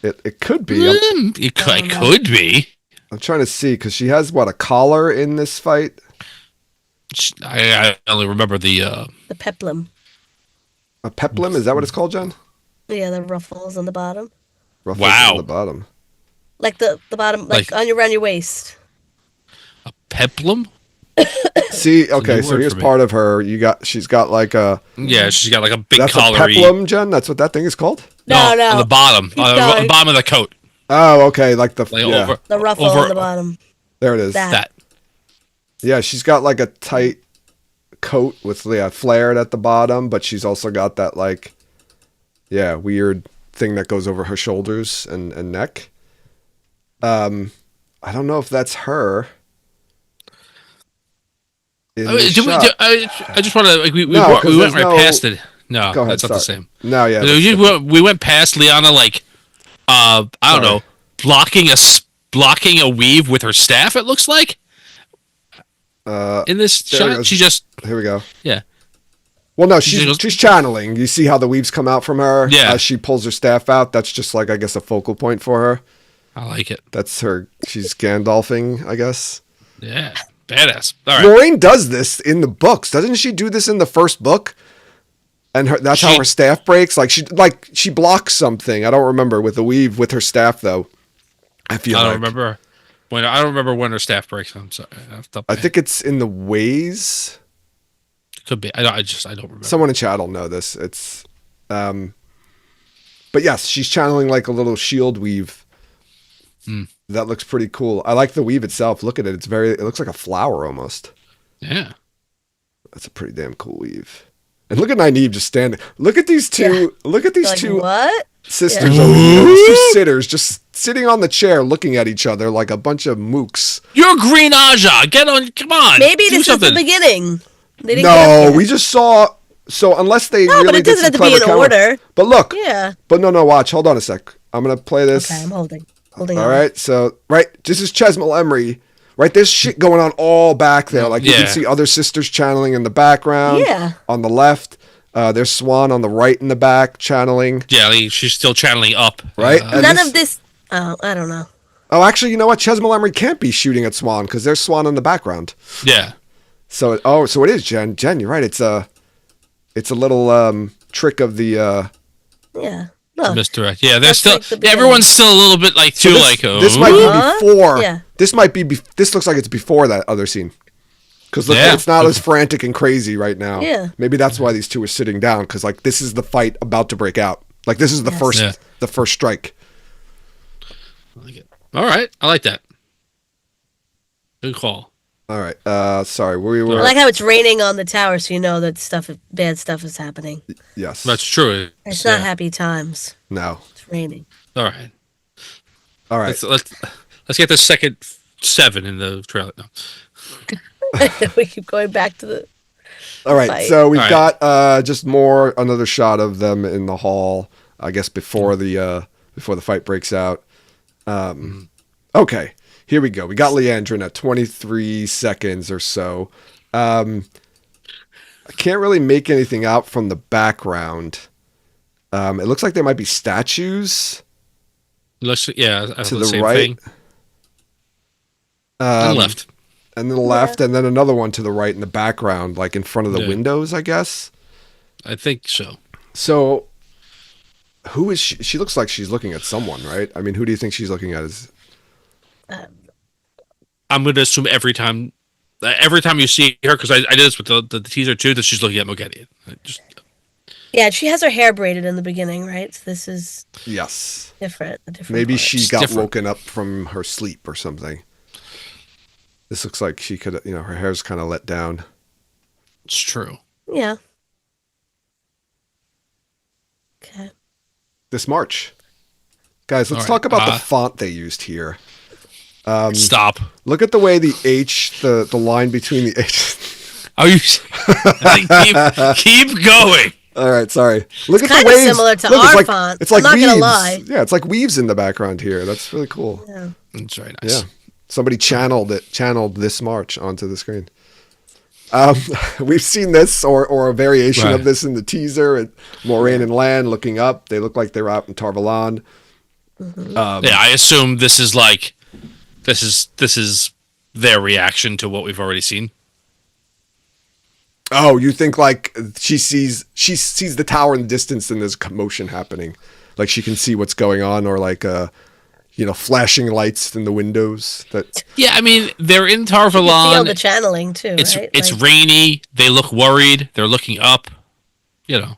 It could be. It could be. I'm trying to see because she has a collar in this fight. I only remember the. The peplum. A peplum, is that what it's called, Jen? Yeah, the ruffles on the bottom. Ruffles Wow. on the bottom. Like the bottom, like on around your waist. Peplum? See, okay, new so word here's for me. part of her. She's got like a. Yeah, she's got like a big That's a collar-y. peplum, Jen. That's what that thing is called. No. On the bottom. Keep On the going. bottom of the coat. Oh, okay, like the Like yeah. over. The ruffle over, on the bottom. There it is. That. Yeah, she's got like a tight coat with flared at the bottom, but she's also got that like weird thing that goes over her shoulders and neck. I don't know if that's her. I just want to. We No, 'cause went there's right no- past it. No, Go ahead, that's not the sorry. same. No, yeah. We went past Liana like, I don't know, blocking a weave with her staff. It looks like. In this there it shot, goes. she just Here we go. yeah. Well, no, She goes- she's channeling. You see how the weaves come out from her Yeah. as she pulls her staff out. That's just like, I guess, a focal point for her. I like it. That's her. She's Gandalfing, I guess. Yeah, badass. All right. Moraine does this in the books, doesn't she? Do this in the first book, and that's how She- her staff breaks. Like she blocks something. I don't remember with the weave with her staff though. I feel. I don't like. remember when. I don't remember when her staff breaks. I'm sorry. I think it's in the ways. could be. I don't remember. Someone in chat will know this. It's, but yes, she's channeling like a little shield weave. That looks pretty cool. I like the weave itself. Look at it. It looks like a flower almost. Yeah. That's a pretty damn cool weave. And look at Nynaeve just standing. Look at these two. Look at these Like, two what? sisters over here. These two sitters just sitting on the chair looking at each other like a bunch of mooks. You're Green Aja. Get on. Come on. Maybe do this something. is the beginning. They didn't get No, up we yet. just saw. So unless they No, really but it did doesn't some have to be clever in camera- order. But look. Yeah. But no, watch. Hold on a sec. I'm gonna play this. Okay, I'm holding. All on. right. So this is Chesmal Emery. Right, there's shit going on all back there. Like you Yeah. can see other sisters channeling in the background. Yeah. On the left, there's Swan on the right in the back channeling. Yeah, like, she's still channeling up. Right. And None of this. Oh, I don't know. Oh, actually, you know what? Chesmal Emery can't be shooting at Swan because there's Swan in the background. Yeah. So it is Jen. Jen, you're right. It's a little trick of the. Yeah. Look. Misdirect. Yeah, they're That's still. like the beginning. Everyone's still a little bit like So too this, like. Oh. this might be before. Yeah. This might be. This looks like it's before that other scene. Because look, Yeah. it's not as frantic and crazy right now. Yeah. Maybe that's why these two are sitting down because like this is the fight about to break out. Like this is the first Yeah. the first strike. I like it. All right, I like that. Good call. All right. Sorry, we were. I like how it's raining on the tower, so you know that bad stuff is happening. Yes. That's true. It's not Yeah. happy times. No. It's raining. All right. All right. Let's get the second 7 in the trailer. No. We keep going back to the. All right. fight. So we've All right. got just another shot of them in the hall. I guess before the fight breaks out. Okay. Here we go. We got Leandrin at 23 seconds or so. I can't really make anything out from the background. It looks like there might be statues Yeah, I to the the same right. thing. And left. And then the left, and then another one to the right in the background, like in front of the Yeah. windows, I guess. I think so. So, who is she? She looks like she's looking at someone, right? I mean, who do you think she's looking at? I'm going to assume every time you see her, because I did this with the teaser too, that she's looking at Moghedien. Yeah, she has her hair braided in the beginning, right? So this is Yes. different. A different. Maybe part. she It's got different. woken up from her sleep or something. This looks like she could, her hair's kind of let down. It's true. Yeah. Okay. This March. Guys, let's All talk right, about the font they used here. Stop. Look at the way the H, the line between the H. Are you? keep going. All right, sorry. Look at the kinda waves. similar to Look, our it's like, font. It's like I'm not gonna weaves. lie. Yeah, it's like weaves in the background here. That's really cool. Yeah. It's very nice. Yeah. Somebody channeled this March onto the screen. We've seen this or a variation Right. of this in the teaser. And Moraine and Lan looking up. They look like they're out in Tarvalon. Yeah, I assume this is like this is their reaction to what we've already seen. Oh, you think like she sees the tower in the distance and there's commotion happening, like she can see what's going on, or like flashing lights in the windows. That Yeah, I mean they're in You can feel Tarvalon. the channeling too, It's right? it's Like, rainy. They look worried. They're looking up. You know.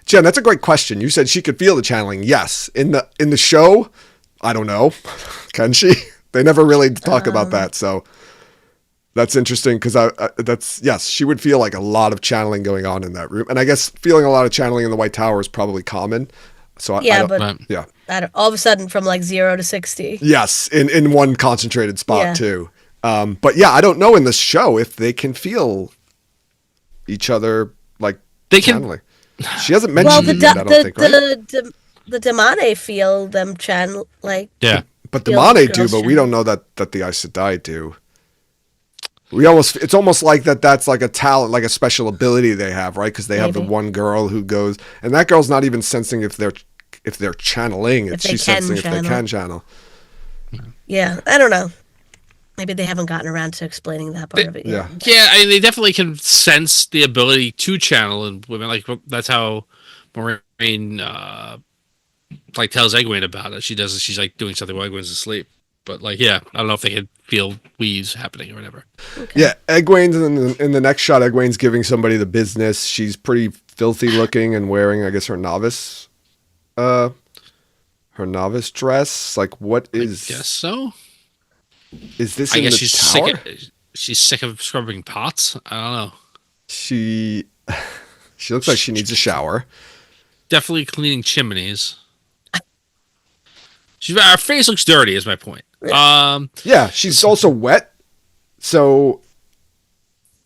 Jen, that's a great question. You said she could feel the channeling. Yes, in the show, I don't know. Can she? They never really talk about that, so. That's interesting because yes, she would feel like a lot of channeling going on in that room, and I guess feeling a lot of channeling in the White Tower is probably common. So Yeah, I don't, but- yeah, all of a sudden from like 0 to 60. yes, in one concentrated spot Yeah. too. But yeah, I don't know in this show if they can feel each other like They can- channeling. She hasn't Well, mentioned that, I don't think, right? the Damane feel them channel like. Yeah. But the feel Mane the do, girls but we channel. don't know that the Aes Sedai do. It's almost like that's like a talent, like a special ability they have, right? Because they have the Maybe. one girl who goes, and that girl's not even sensing if they're channeling. It's they she's can sensing if they channel. can channel. Yeah, I don't know. Maybe they haven't gotten around to explaining that part of it yet. Yeah. Yeah, I mean, they definitely can sense the ability to channel in women. Like that's how Moraine like tells Egwene about it. She's like doing something while Egwene's asleep. But like, yeah, I don't know if they can feel weaves happening or whatever. Yeah, Egwene's in the next shot. Egwene's giving somebody the business. She's pretty filthy looking and wearing, I guess, her novice dress. Like, what is? Guess so. Is this? I in guess the she's tower? she's sick of scrubbing pots. I don't know. She looks like she needs a shower. Definitely cleaning chimneys. Her face looks dirty. Is my point. Yeah, she's also wet, so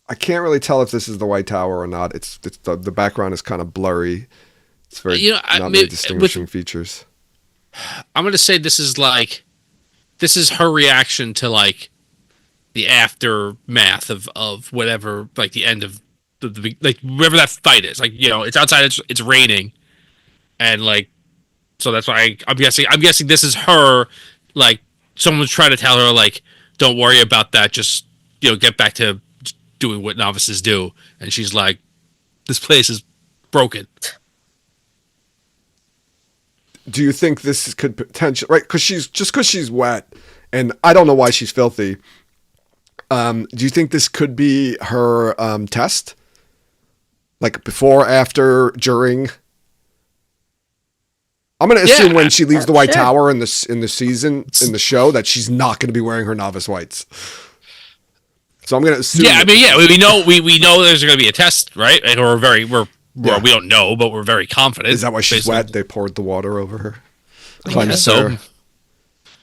I can't really tell if this is the White Tower or not. It's the background is kind of blurry. It's very not many distinguishing features. I'm gonna say this is her reaction to like the aftermath of whatever, like the end of the like wherever that fight is. Like, you know, it's outside. It's raining, and like, so that's why I'm guessing this is her. Like, someone's trying to tell her like, don't worry about that. Just, you know, get back to doing what novices do. And she's like, this place is broken. Do you think this could potentially, right? Because she's wet, and I don't know why she's filthy. Do you think this could be her test? Like before, after, during? I'm going to assume when she leaves the White Tower in the season, in the show, that she's not going to be wearing her novice whites. So I'm going to assume. Yeah, I mean, yeah, we know there's going to be a test, right? And we don't know, but we're very confident. Is that why she's wet? They poured the water over her. I guess so.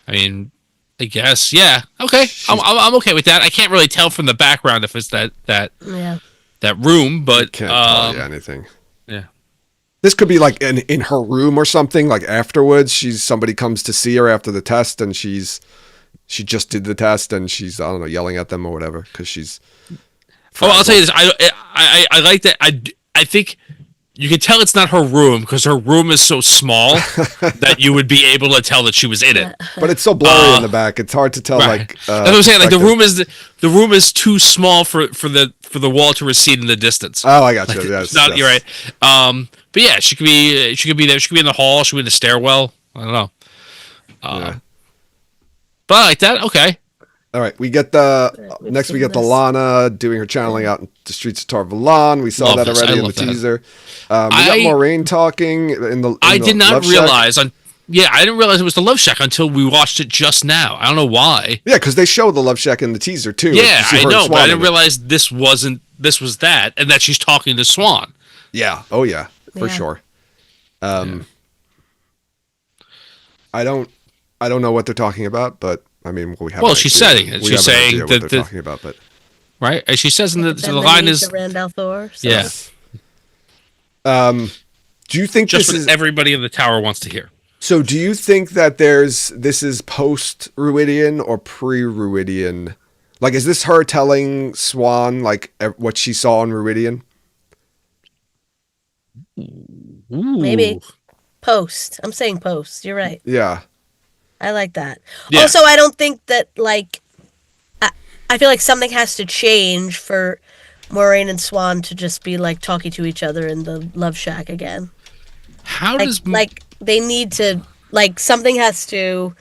I mean, I guess, yeah. Okay, I'm okay with that. I can't really tell from the background if it's that room, but Can't tell you anything. Yeah. This could be like in her room or something. Like afterwards, somebody comes to see her after the test, and she just did the test, and she's, I don't know, yelling at them or whatever because she's. Oh, I'll tell you this. I like that. I think you can tell it's not her room because her room is so small that you would be able to tell that she was in it. But it's so blurry in the back; it's hard to tell. Right. Like that's what I'm saying. Like the room is too small for the wall to recede in the distance. Oh, I got you. Yes, You're right. But yeah, she could be there. She could be in the hall. She could be in the stairwell. I don't know. But I like that. Okay. All right, we get next. We get the Lana doing her channeling out in the streets of Tar-Valon. We saw that already in the teaser. We got Moraine talking in the. I did not Love realize. Shack. I didn't realize it was the Love Shack until we watched it just now. I don't know why. Yeah, because they show the Love Shack in the teaser too. Yeah, I know, but I didn't realize. realize this was that, and that she's talking to Swan. Yeah. Oh yeah, for sure. I don't know what they're talking about, but I mean, we have. Well, she's saying it. She's saying what they're talking about, but right, as she says in the Bend line knee is to Randall Thor. So. yeah. Do you think Just this what is everybody in the tower wants to hear? So? Do you think that this is post Ruidian or pre Ruidian? Like, is this her telling Swan like what she saw in Ruidian? Maybe post. I'm saying post. You're right. Yeah. I like that. Yeah. Also, I don't think that, like, I feel like something has to change for Moraine and Swan to just be, like, talking to each other in the Love Shack again. How does they need to, like, something has to,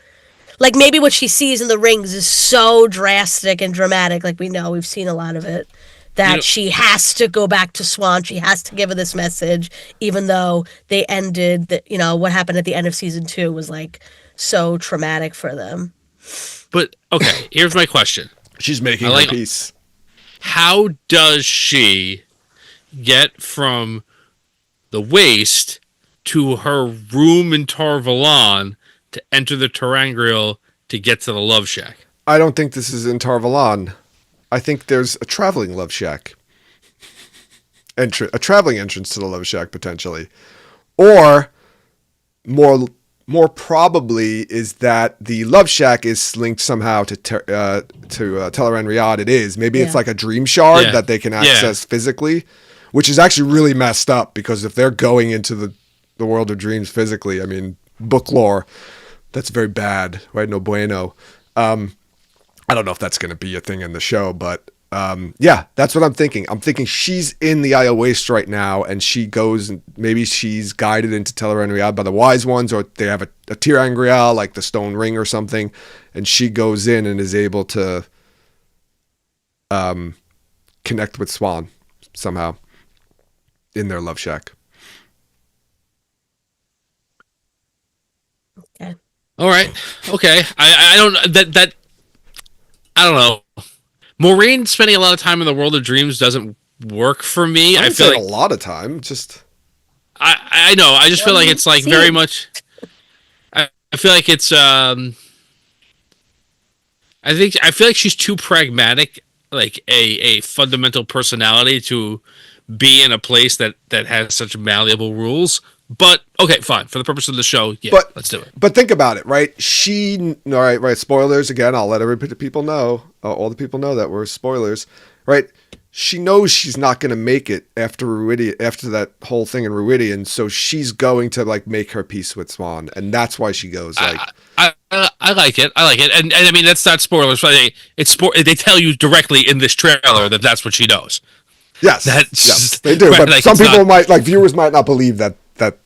like, maybe what she sees in the rings is so drastic and dramatic, like we've seen a lot of it, that she has to go back to Swan. She has to give her this message, even though they ended, what happened at the end of season 2 was, like, so traumatic for them. But okay, here's my question. She's making her peace. How does she get from the waste to her room in Tar-Valon to enter the Terangrial to get to the Love Shack? I don't think this is in Tar-Valon. I think there's a traveling Love Shack. A traveling entrance to the Love Shack, potentially. Or, more more probably is that the Love Shack is linked somehow to Teleran Riyadh. It is. Maybe it's Yeah. like a dream shard Yeah. that they can Yeah. access physically, which is actually really messed up because if they're going into the world of dreams physically, I mean, book lore, that's very bad, right? No bueno. I don't know if that's going to be a thing in the show, but yeah, that's what I'm thinking. I'm thinking she's in the Isle Waste right now, and she goes, and maybe she's guided into Teleran Riyadh by the Wise Ones, or they have a Tirang Rial, like the Stone Ring or something, and she goes in and is able to connect with Swan somehow in their Love Shack. Okay. All right. Okay. I don't that I don't know. Maureen spending a lot of time in the world of dreams doesn't work for me. I I would feel say like a lot of time, just I know. I just feel like it's like very much. I feel like it's. I feel like she's too pragmatic, like a fundamental personality to be in a place that has such malleable rules. But okay, fine. For the purpose of the show, yeah, let's do it. But think about it, right? All right. Spoilers again. I'll let people know, all the people know that we're spoilers, right? She knows she's not going to make it after that whole thing in Ruidian, so she's going to like make her peace with Swan, and that's why she goes like. I like it. I like it, and I mean that's not spoilers. But they tell you directly in this trailer that that's what she knows. Yes, yes, they do. Right, but like, some it's people not- viewers might not believe that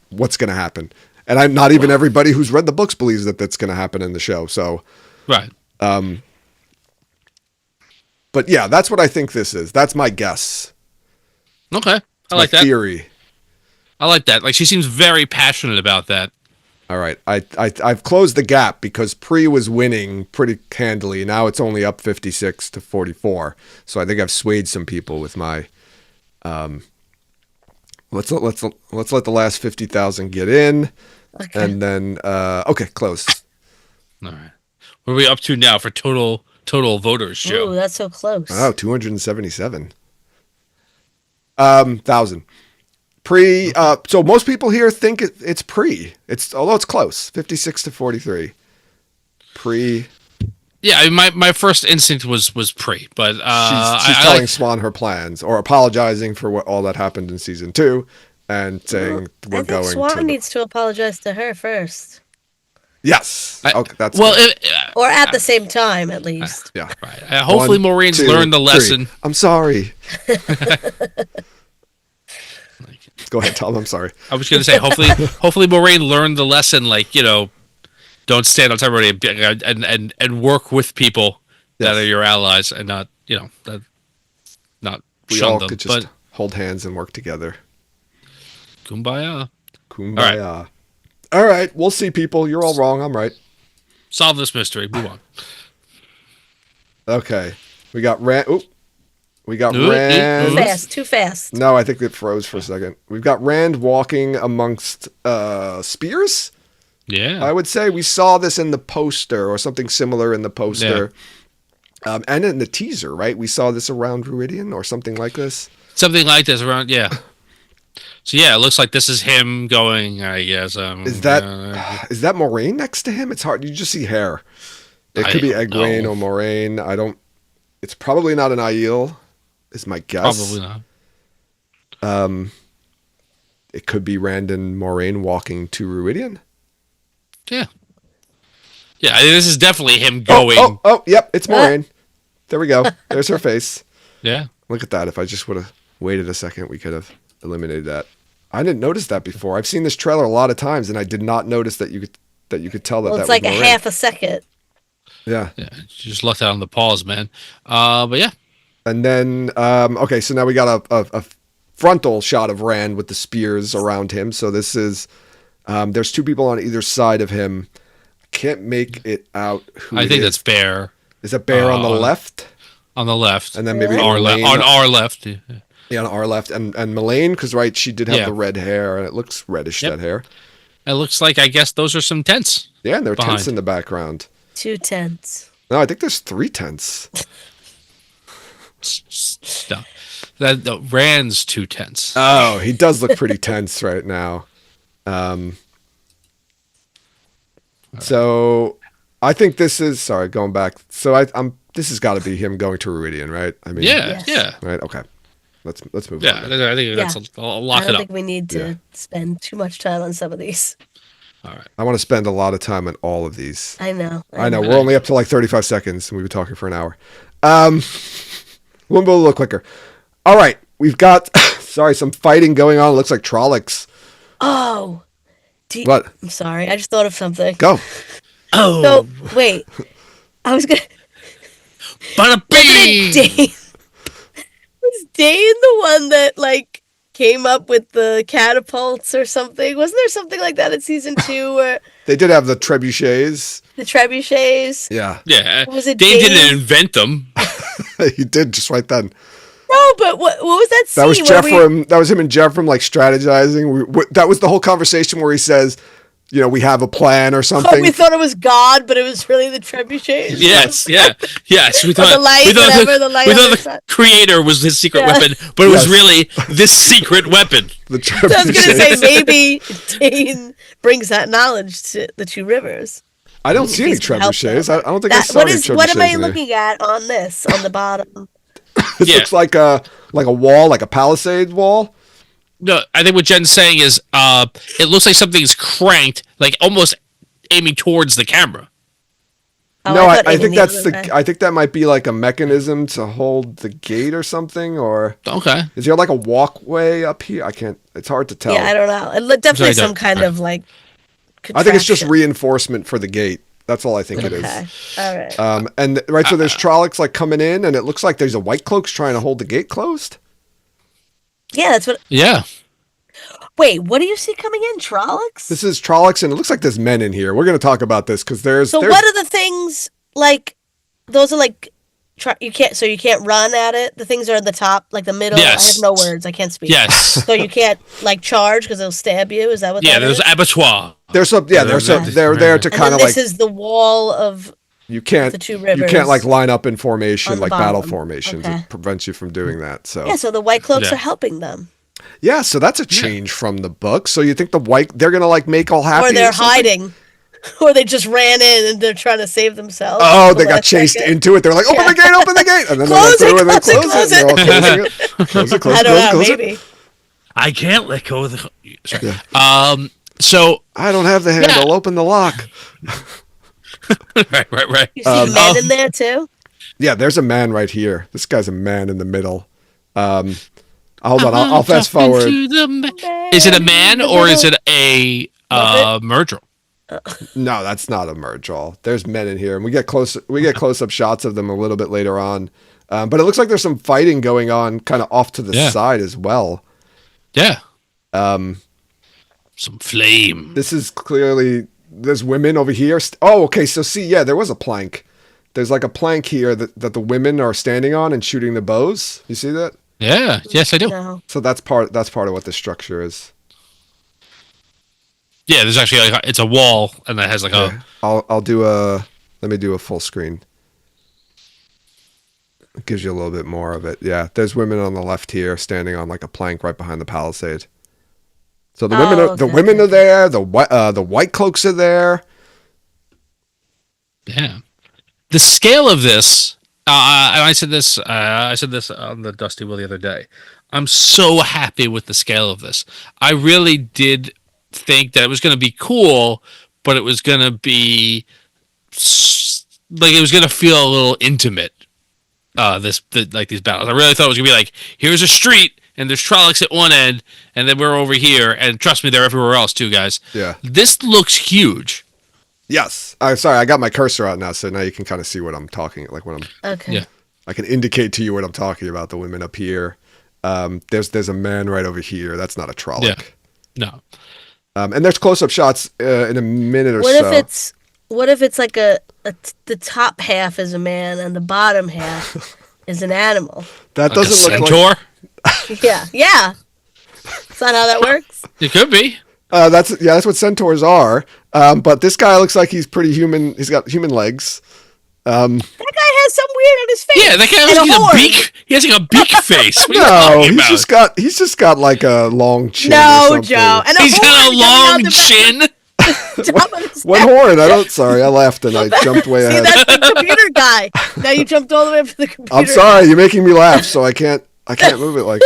what's going to happen, and I'm not even everybody who's read the books believes that that's going to happen in the show. So, right. But yeah, that's what I think this is. That's my guess. Okay, I My like that. theory. I like that. Like she seems very passionate about that. All right, I've closed the gap because Pre was winning pretty handily. Now it's only up 56 to 44. So I think I've swayed some people with my. Let's let the last 50,000 get in, and then okay, close. All right. What are we up to now for total voters, Joe? Ooh, that's so close. Oh, 277. 1,000. Pre. So most people here think it's Pre. Although it's close, 56 to 43. Pre. Yeah, I mean, my first instinct was pre, but She's I telling like, Swan her plans, or apologizing for all that happened in season 2, and saying we're I think going Swan to. needs to apologize to her first, Yes. Okay, that's well, good. or at the same time, at least. Yeah. right. Hopefully, 1, Maureen's 2, learned the 3. lesson. I'm sorry. Go ahead, Tom. I'm sorry. I was going to say, hopefully, Maureen learned the lesson. Like, don't stand on top of everybody and work with people that are your allies, and not not We shun all them. could just But hold hands and work together. kumbaya. Kumbaya. All right, we'll see, people. You're all wrong. I'm right. Solve this mystery. Move on. Okay, we got Rand. Oop. We got Ooh, Rand. Too fast. No, I think it froze for a second. We've got Rand walking amongst spears. Yeah. I would say we saw this in the poster or something similar in the poster. And in the teaser, right? We saw this around Ruidian or something like this. Something like this around, yeah. So yeah, it looks like this is him going. I guess. Is that Moraine next to him? It's hard. You just see hair. It could be Egwene or Moraine. I don't. It's probably not an Aiel, is my guess. Probably not. It could be Rand and Moraine walking to Ruidian. Yeah. Yeah, this is definitely him going. Oh, yep, it's Moraine. There we go. There's her face. Yeah. Look at that. If I just would have waited a second, we could have eliminated that. I didn't notice that before. I've seen this trailer a lot of times, and I did not notice that you could tell that. Well, that it's like was a Moraine. half a second. Yeah. Yeah. You just left out on the pause, man. But yeah. And then, okay, so now we got a frontal shot of Rand with the spears around him. So this is, there's two people on either side of him. Can't make it out who I it think is. that's Bear. Is it Bear on the left? On the left. And then maybe on our left. Yeah, on our left. And Melaine, because, right, she did have Yeah. the red hair, and it looks reddish, that hair. It looks like, I guess, those are some tents. Yeah, and there are behind. tents in the background. 2 tents. No, I think there's 3 tents. Stop. That Rand's 2 tents. Oh, he does look pretty tense right now. So I think this is sorry, going back. So I'm this has got to be him going to Iridian, right? I mean, Yeah, Yes. yeah, right. Okay, let's move yeah. on. I think that's I'll lock I it don't up. think we need to spend too much time on some of these. All right. I want to spend a lot of time on all of these. I know. I know we're only up to like 35 seconds, and we've been talking for an hour. We'll move a little quicker. All right, we've got some fighting going on. It looks like Trollocs. Oh. What? I'm sorry. I just thought of something. Go. Oh, So, wait. I was going to... bada bing! Dane... Was Dane the one that, like, came up with the catapults or something? Wasn't there something like that in season 2 where They did have the trebuchets. the trebuchets? Yeah, Yeah, Was it Dane Dane? didn't invent them. he did just right then. No, but what was that scene? That was where Jeffrem. That was him and Jeffrem like strategizing. That was the whole conversation where he says, we have a plan or Oh, something. we thought it was God, but it was really the trebuchets. Yes, yes. We thought the light, we thought whatever, the light we on thought the the side. creator was his secret Yeah. weapon, but it was Yes. really this secret weapon. The So I was going to trebuchets. say maybe Dane brings that knowledge to the two rivers. I don't see any These can help trebuchets. them. I don't think I That, saw any trebuchets. what am I in there. looking at on this on the bottom? This Yeah. looks like a wall, like a palisade wall. No, I think what Jen's saying is, it looks like something's cranked, like almost aiming towards the camera. Oh, No, thought I aiming think that's other way. I think that might be like a mechanism to hold the gate or something. Or Okay. is there like a walkway up here? I can't. It's hard to tell. Yeah, I don't know. Definitely Sorry, some kind of like. I think it's just contraption. reinforcement for the gate. That's all I think it is. Okay. All right. And right, so there's Trollocs like coming in, and it looks like there's a White Cloaks trying to hold the gate closed. Yeah, that's what. Yeah. Wait, what do you see coming in? Trollocs? This is Trollocs, and it looks like there's men in here. We're going to talk about this because there's. So there's what are the things like? Those are like. You can't run at it. The things are at the top, like the middle. Yes. I have no words. I can't speak. Yes. So you can't like charge because they'll stab you. Is that what? Yeah. that There's is? abattoir. They're there to And kind then of this like is the wall of. you can't the two you can't rivers like line up in formation on the like battle bottom. formations. Okay. It prevents you from doing that. So Yeah, so the White Cloaks Yeah. are helping them, yeah, so that's a change from the book. So you think they're gonna like make all happy, or they're something? hiding, or they just ran in and they're trying to save themselves. Oh, at the they got last chased second. into it. They're like, open the gate, and then Close they it, went through and they close close it, it. And they're all closing it. Close it, close I it, don't know, close it. maybe. I can't let go of the. Sorry. So I don't have the handle. Open the lock. right. You see men in there too. Yeah, there's a man right here. This guy's a man in the middle. Hold on, I'll fast forward. Is it a man or is it a Murdrel? No, that's not a Murdrel. There's men in here, and we get close-up shots of them a little bit later on. But it looks like there's some fighting going on, kind of off to the side as well. Yeah. Some flame. This is clearly there's women over here. Oh, okay. So see, yeah, there was a plank. There's like a plank here that the women are standing on and shooting the bows. You see that? Yeah. Yes, I do. No. So that's part of what the structure is. Yeah. There's actually like it's a wall and that has like a. Let me do a full screen. It gives you a little bit more of it. Yeah, there's women on the left here standing on like a plank right behind the palisade. So the women are there. The White Cloaks are there. Yeah. The scale of this, I said this on the Dusty Will the other day. I'm so happy with the scale of this. I really did think that it was going to be cool, but it was going to be like it was going to feel a little intimate. These battles. I really thought it was going to be like, here's a street and there's Trollocs at one end, and then we're over here, and trust me, they're everywhere else too, guys. Yeah. This looks huge. Yes. Sorry, I got my cursor out now, so now you can kind of see what I'm talking. Like when I'm. Okay. Yeah. I can indicate to you what I'm talking about. The women up here. There's a man right over here. That's not a Trolloc. Yeah. No. And there's close-up shots in a minute or so. What if it's like the top half is a man and the bottom half is an animal? That Like a doesn't look centaur? like. Yeah. Is that how that works? It could be. That's what centaurs are. But this guy looks like he's pretty human. He's got human legs. That guy has some weird on his face. Yeah, that guy And has a like a horn. beak. He has like a beak face. What are you No, talking about? he's just got like a long chin. or No, something. Joe. And He's got a horn coming out long the back. chin. Top of his What head. horn? Sorry, I laughed and I jumped way See, ahead. that's the computer guy. Now you jumped all the way up to the computer. I'm sorry, you're making me laugh, so I can't move it like.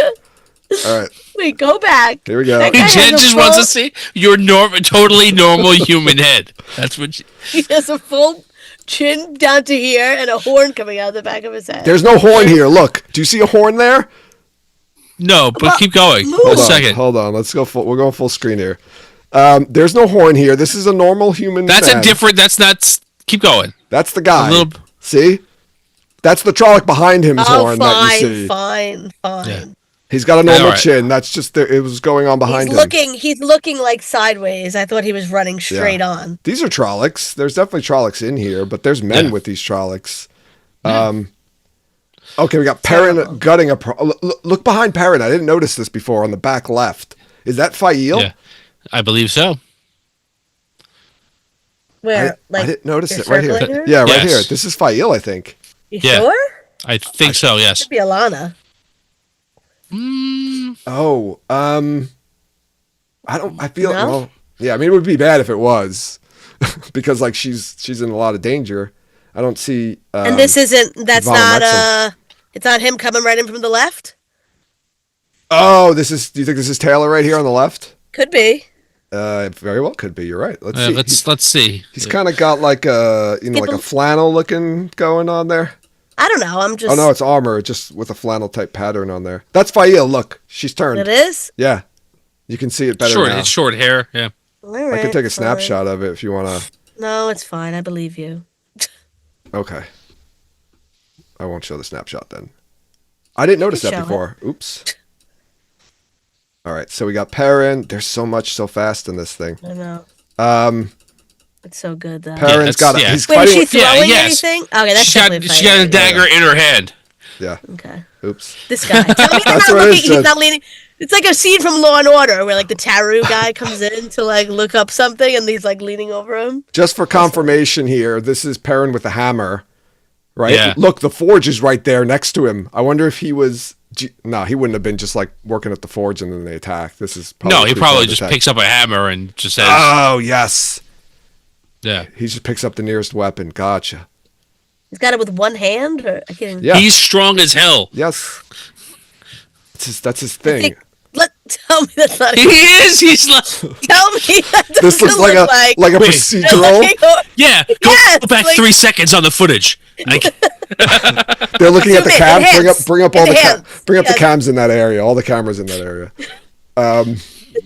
All right, Wait, go back. here we go. That guy has Jen a just wants to full- see your totally normal human head. That's what. He has a full chin down to here and a horn coming out of the back of his head. There's no horn here. Look, do you see a horn there? No, but keep going. Move. A second. Hold on. Let's go full. We're going full screen here. There's no horn here. This is a normal human. That's man. a different. That's not. Keep going. That's the guy. A little- See? That's the Trolloc behind him's Oh, horn that you see. fine. Yeah. He's got a normal All right. chin. That's just it was going on behind him. He's looking like sideways. I thought he was running straight Yeah. on. These are Trollocs. There's definitely Trollocs in here, but there's men Yeah. with these Trollocs. Okay, we got Perrin gutting a. Look behind Perrin. I didn't notice this before on the back left. Is that Fael? Yeah, I believe so. Where? I didn't notice you're it right here. circling her? Yeah, right Yes. here. This is Fael, I think. You Yeah. sure? I think so. Yes. Could be Alana. Oh, I don't. I feel. No? Well, yeah. I mean, it would be bad if it was, because like she's in a lot of danger. I don't see. And this isn't. That's Vala not. Maxim. It's not him coming right in from the left. Oh, this is. Do you think this is Taylor right here on the left? Could be. It very well could be. You're right. Let's see. Let's see. He's kind of got like a like a flannel looking going on there. I don't know. I'm just. Oh no, it's armor, just with a flannel type pattern on there. That's Fael. Look, she's turned. It is. Yeah, you can see it better Short. now. It's short hair. Yeah. All I right, can take a fine. snapshot of it if you want to. No, it's fine. I believe you. Okay. I won't show the snapshot then. I didn't notice can that show before. Oops. All right, so we got Perrin. There's so much so fast in this thing. I know. It's so good though. Perrin's that's- got. yeah. He's Wait, is fighting. she With, throwing yes. anything? Okay, that's She got definitely she got a fighting. dagger in her hand. yeah. Okay. Oops. This guy. Tell me he's That's not what it looking. is, He's Jen. not leaning. It's like a scene from Law and Order where like the Taru guy comes in to like look up something and he's like leaning over him. Just for confirmation here, this is Perrin with the hammer, right? Yeah. Look, the forge is right there next to him. I wonder if he was. No, he wouldn't have been just like working at the forge and then they attack. This is No, he before probably the just attack. picks up a hammer and just says, Oh yes, "Yeah." he just picks up the nearest weapon. Gotcha. He's got it with one hand, or I can't. Yeah. He's strong as hell. Yes. That's his thing. Tell me that's not. He is. He's like, Tell me that doesn't This looks like look a like a Wait. procedural. yeah. Go Yes, back like- 3 seconds on the footage. Like, They're looking at the Zoom in, cam. enhance, Bring up all the enhance. bring up the Yes. cams in that area. All the cameras in that area.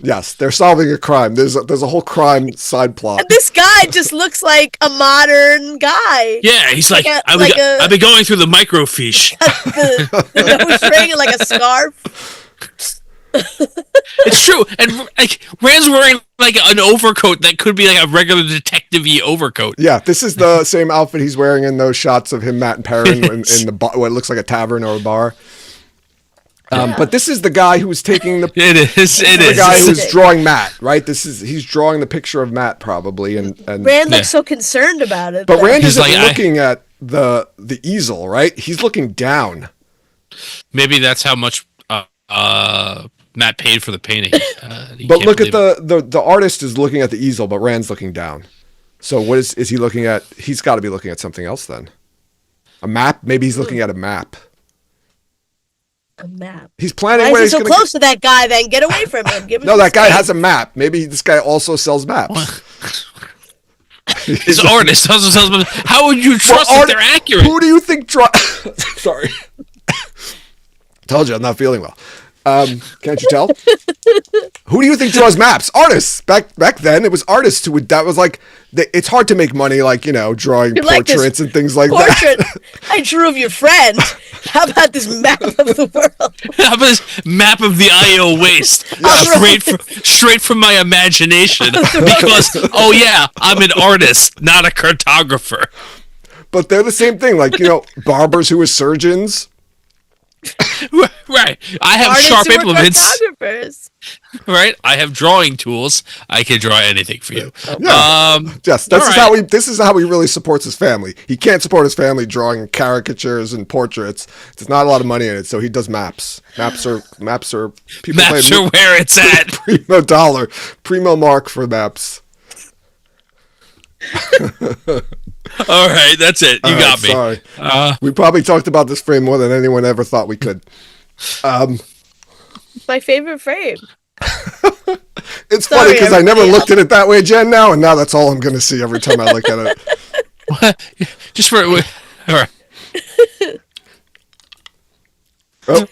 Yes, they're solving a crime. There's a whole crime side plot. And this guy just looks like a modern guy. yeah, he's like, Like a- I've, like been, a- I've been going through the microfiche. The nose ring and like a scarf. It's true, and like Rand's wearing like an overcoat that could be like a regular detective-y overcoat. Yeah, this is the same outfit he's wearing in those shots of him, Matt and Perrin, in the what looks like a tavern or a bar. But this is the guy who's taking the It is. It the is. guy It's- who's drawing Matt, right? He's drawing the picture of Matt probably, and Rand Yeah. looks so concerned about it. but though. Rand He's isn't like, looking at the easel, right? He's looking down. Maybe that's how much Matt paid for the painting. He But can't look at believe the artist is looking at the easel, but Rand's looking down. So what is he looking at? He's got to be looking at something else then. A map? Maybe he's looking at a map. A map. He's planning Why where is he he's so going close to that guy? Then get away from him. Give him No, some that guy space. has a map. Maybe this guy also sells maps. This artist doesn't tell them. How would you trust Well, that they're accurate? Who do you think Sorry. Told you I'm not feeling well. Can't you tell? Who do you think draws maps? Artists. Back then, it was artists who would. That was like. It's hard to make money, like drawing You like this portraits and things like Portrait that. I drew of your friend. How about this map of the world? How about this map of the Io waste? Straight from my imagination. Because oh yeah, I'm an artist, not a cartographer. But they're the same thing. Like barbers who are surgeons. Right. I have Artists sharp who are implements. cartographers. Right. I have drawing tools. I can draw anything for you. Yeah. Yes, this all is right. how he. This is how he really supports his family. He can't support his family drawing caricatures and portraits. There's not a lot of money in it, so he does maps. Maps are people Maps pay are where it's at. primo dollar, primo mark for maps. All right, that's it. You All got right, me. Sorry. We probably talked about this frame more than anyone ever thought we could. My favorite frame. It's Sorry, funny because I never everybody looked at it that way, Jen, now, and now that's all I'm going to see every time I look at it. Just for all right. Oh.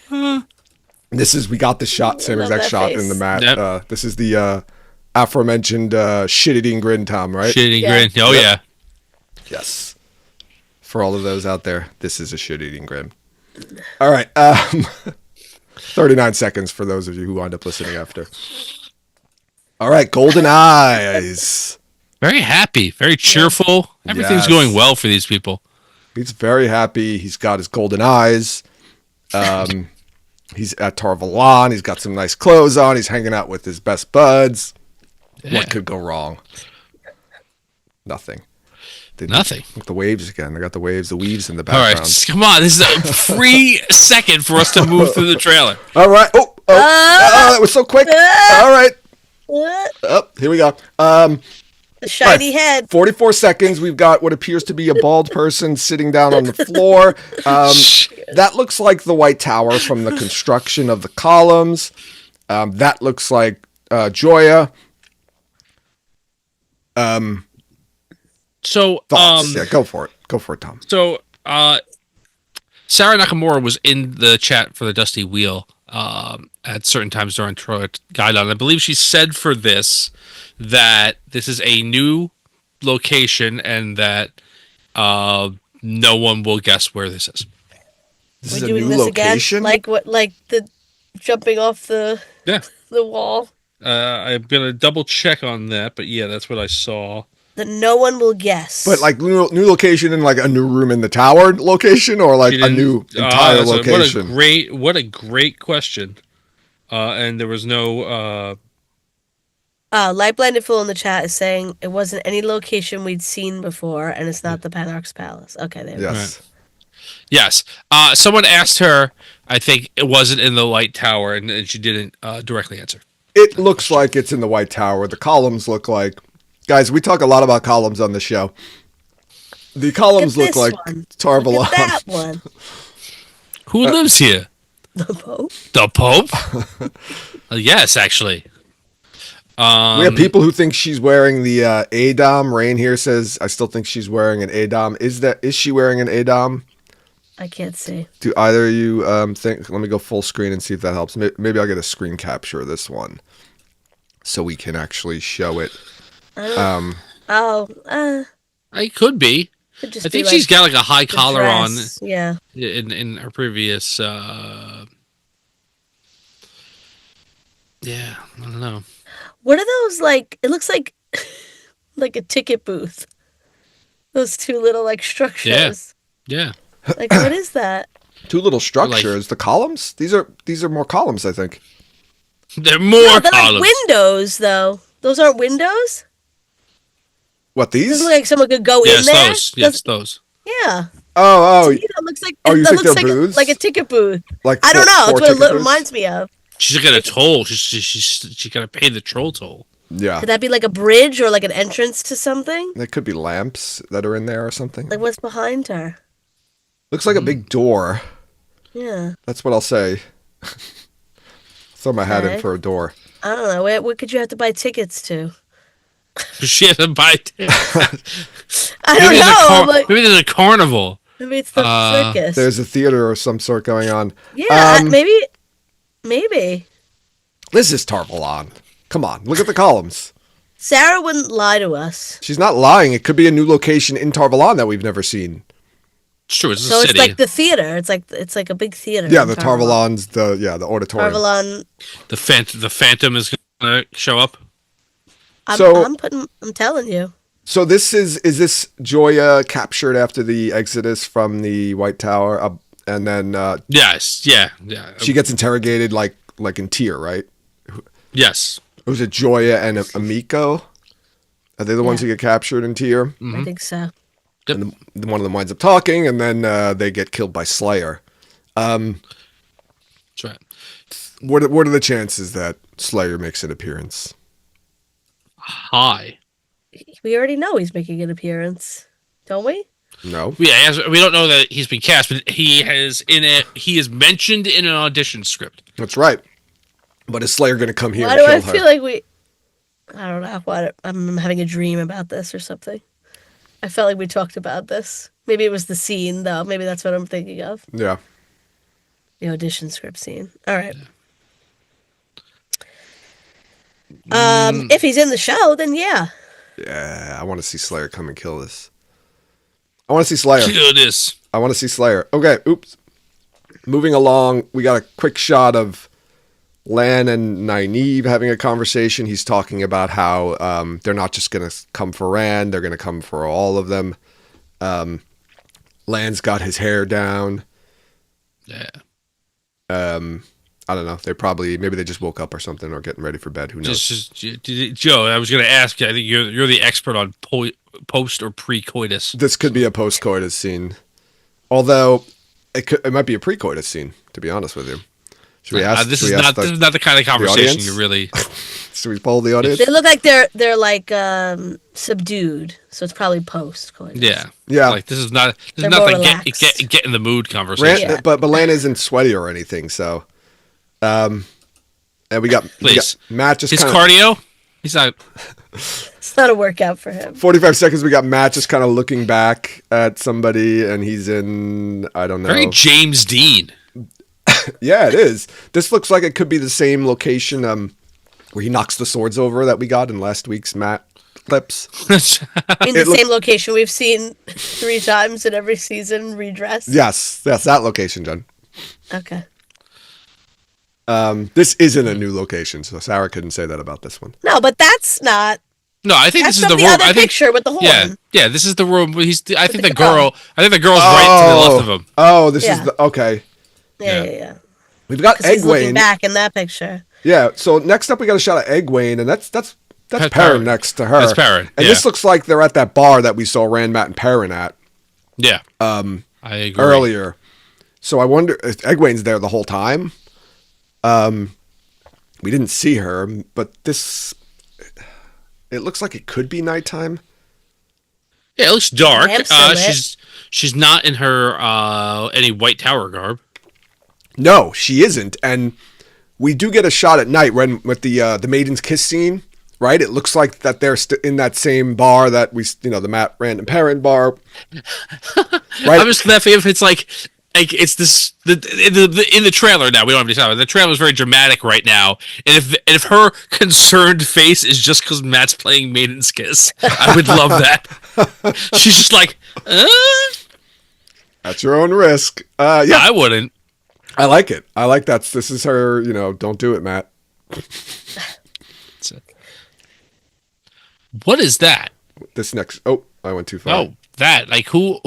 We got the shot, same love exact that shot face. in the mat. Yep. This is the aforementioned shit-eating grin, Tom, right? Shitty Yeah. grin. Oh, Yep. yeah. Yes. For all of those out there, this is a shit-eating grin. All right. 39 seconds for those of you who wind up listening after. All right, Golden Eyes. Very happy, very cheerful. Everything's Yes. going well for these people. He's very happy. He's got his golden eyes. He's at Tar-Valon. He's got some nice clothes on. He's hanging out with his best buds. Yeah. What could go wrong? Nothing. Nothing. Look, the waves again. I got the waves, the weaves in the All background. right, come on. This is a free second for us to move through the trailer. All right. Oh, that was so quick. All right. Oh, here we go. The shiny head. 44 seconds. We've got what appears to be a bald person sitting down on the floor. That looks like the White Tower from the construction of the columns. That looks like Joya. So, Thoughts? Yeah, go for it. Go for it, Tom. So, Sarah Nakamura was in the chat for the Dusty Wheel at certain times during Troy Guideline. I believe she said for this that this is a new location and that no one will guess where this is. This We're is a doing new this location. again, like what? Like the jumping off the Yeah. wall. I'm gonna double check on that, but yeah, that's what I saw. That no one will guess. But like new location in like a new room in the tower location, or like She a didn't- new entire location. What a great question. And there was no Light Blinded Fool in the chat is saying it wasn't any location we'd seen before, and it's not the Panarch's Palace. Okay, there. Yes. yes. Someone asked her, I think it wasn't in the Light Tower, and she didn't directly answer. It looks like it's in the White Tower. The columns look like, guys, we talk a lot about columns on the show. The columns look this like one. Look Tar-Valon. at that one. Who lives here? The Pope. The Pope? Yes, actually. We have people who think she's wearing the Adom. Rain here says, I still think she's wearing an Adom. Is she wearing an Adom? I can't see. Do either of you think? Let me go full screen and see if that helps. Maybe I'll get a screen capture of this one so we can actually show it. I could be. Could just I think be she's like got like a high the collar on dress. Yeah. in her previous. Yeah, I don't know. What are those like? It looks like like a ticket booth. Those two little like structures. Yeah. Like what is that? Two little structures. The columns. These are more columns, I think. They're more No, they're columns. like windows though. Those aren't windows. What Doesn't these? look like someone could go Yes, in there. those. Yes, Does- those. Yeah. Oh, To me, that looks like. Oh, you that think looks they're like booths? like a ticket booth. like I don't know. four That's what it ticket booths? reminds me of. She's got a toll. She got to pay the troll toll. Yeah, Could that be like a bridge or like an entrance to something? there could be lamps that are in there or something. Like what's behind her? Looks like a big door. Yeah. That's what I'll say. Throw my hat in Okay. for a door. I don't know. Where could you have to buy tickets to? She had to buy. I don't know. I'm like, Maybe there's a carnival. maybe it's the circus. There's a theater of some sort going on. Yeah, maybe. This is Tar-Valon. Come on, look at the columns. Sarah wouldn't lie to us. She's not lying. It could be a new location in Tar-Valon that we've never seen. It's true. It's a So city. it's like the theater. It's like a big theater. Yeah, in the Tar-Valon's the auditorium. Tar-Valon. the Phantom is gonna show up. So- I'm telling you. So this is this Joya captured after the exodus from the White Tower, and then Yes. Yeah. she gets interrogated like in Tyr, right? Yes. Was it Joya and Amiko? Are they the ones who get captured in Tyr? I think so. And one of them winds up talking, and then they get killed by Slayer. That's right. What are the chances that Slayer makes an appearance? High. we already know he's making an appearance, don't we? No. Yeah, we don't know that he's been cast, but he is mentioned in an audition script. That's right. But is Slayer going to come here Why and do kill I her? feel like we? I don't know. What I'm having a dream about this or something. I felt like we talked about this. Maybe it was the scene, though. Maybe that's what I'm thinking of. Yeah. The audition script scene. All right. If he's in the show, then yeah. Yeah, I want to see Slayer come and kill this. I want to see Slayer. Kill this. I want to see Slayer. Okay, oops. Moving along, we got a quick shot of Lan and Nynaeve having a conversation. He's talking about how they're not just going to come for Rand, they're going to come for all of them. Lan's got his hair down. Yeah. I don't know. Maybe they just woke up or something or getting ready for bed. Who knows? Joe, I was going to ask you, I think you're the expert on post or pre-coitus. This could be a post-coitus scene. Although, it might be a pre-coitus scene, to be honest with you. Should we ask? This is not the kind of conversation you really... Should we poll the audience? They look like they're like subdued, so it's probably post coitus. Yeah. Like this is not They're the more get in the mood conversation. But Lan isn't sweaty or anything, so. And we got Matt just his kinda, cardio. He's not. It's not a workout for him. 45 seconds. We got Matt just kind of looking back at somebody, and he's in. I don't know. Very James Dean. Yeah, it is. This looks like it could be the same location where he knocks the swords over that we got in last week's Matt clips. In the same location we've seen 3 times in every season redressed. Yes, that location, Jen. Okay. This isn't a new location, so Sarah couldn't say that about this one. No, but that's not. No, I think this is That's the from room. other I think picture with the horn. Yeah. This is the room. I think the girl's right to the left of him. Oh, this Yeah. is the okay. Yeah. We've got He's looking Egwene. back in that picture. Yeah. So next up, we got a shot of Egwene, and that's Perrin Perrin. next to her. That's Perrin, And yeah. this looks like they're at that bar that we saw Rand, Matt, and Perrin at. Yeah. I agree. Earlier. So I wonder if Egwene's there the whole time. We didn't see her, but it looks like it could be nighttime. Yeah, it looks dark. Lamp's still lit. She's not in her any White Tower garb. No, she isn't. And we do get a shot at night with the Maiden's Kiss scene, right? It looks like that they're in that same bar that the Matt, Rand, and Perrin bar. Right? I'm just laughing if it's like it's this in the trailer now. We don't have to talk about it. The trailer is very dramatic right now, and if her concerned face is just because Matt's playing Maiden's Kiss, I would love that. She's just like, At your own risk. Yeah, I wouldn't. I like it. I like that. This is her, don't do it, Matt. What is that? This next. Oh, I went too far. Oh, that like who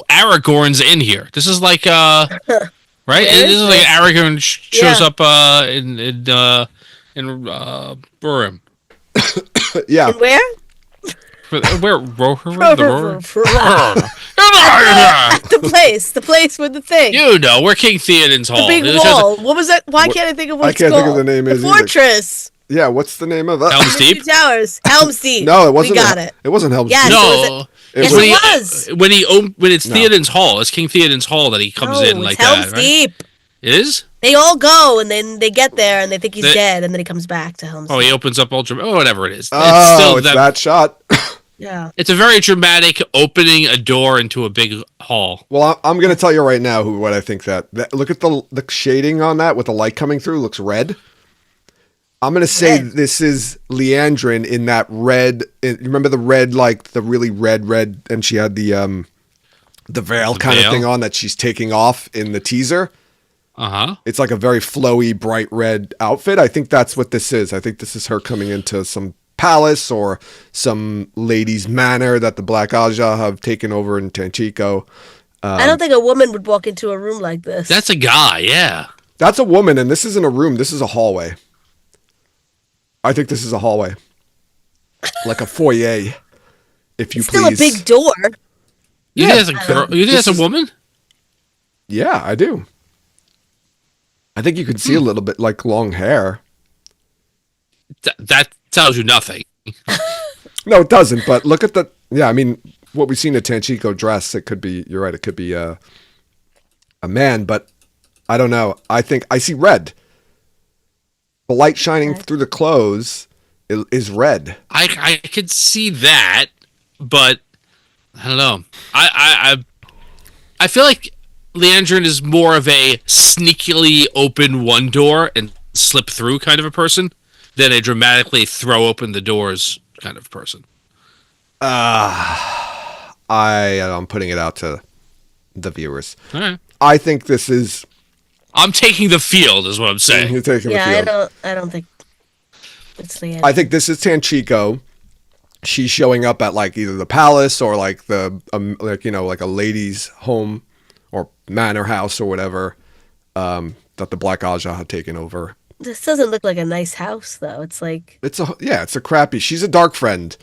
Aragorn's in here? This is like right. This is like Aragorn shows up in Burim. Yeah. And where? Where The place with the thing. where King Theoden's Hall. The big wall. What was that? Why can't I think of what it's I can't called? think of the name. The fortress. Yeah, what's the name of that? Helm's Deep. 2 towers. Helm's Deep. No, it wasn't. We got it. It wasn't Helm's Yes. Deep. No, Yes, was- it was. when it's Theoden's Hall. It's King Theoden's Hall that he comes in it's like Helm's that. Right? Deep. It is. They all go, and then they get there, and they think he's dead, and then he comes back to Helm's Oh, Deep. he opens up Ultra. Oh, whatever it is. Oh, it's that shot. Yeah. It's a very dramatic opening a door into a big hall. Well, I'm going to tell you right now what I think that look at the shading on that with the light coming through. Looks red. I'm going to say this is Liandrin in that red. Remember the red, like the really red, and she had the veil kind of thing on that she's taking off in the teaser. Uh-huh. It's like a very flowy, bright red outfit. I think that's what this is. I think this is her coming into some palace or some lady's manor that the Black Aja have taken over in Tanchico. I don't think a woman would walk into a room like this. That's a guy, yeah. That's a woman, and this isn't a room. This is a hallway. I think this is a hallway. Like a foyer, if you It's please. still a big door. You think that's a girl? You think that's a woman? Yeah, I do. I think you can see a little bit like long hair. That tells you nothing. No, it doesn't. But look at the. Yeah, I mean, what we've seen a Tanchico dress, it could be. You're right. It could be a man, but I don't know. I think I see red. The light shining through the clothes is red. I could see that, but I don't know. I feel like Leandrin is more of a sneakily open one door and slip through kind of a person than a dramatically throw open the doors kind of person. I'm putting it out to the viewers. All right. I think this is. I'm taking the field, is what I'm saying. You're taking the field. I don't think it's Leandrin. I think this is Tanchico. She's showing up at like either the palace or like the like a lady's home or manor house or whatever that the Black Aja had taken over. This doesn't look like a nice house, though. It's like It's a crappy. She's a dark friend,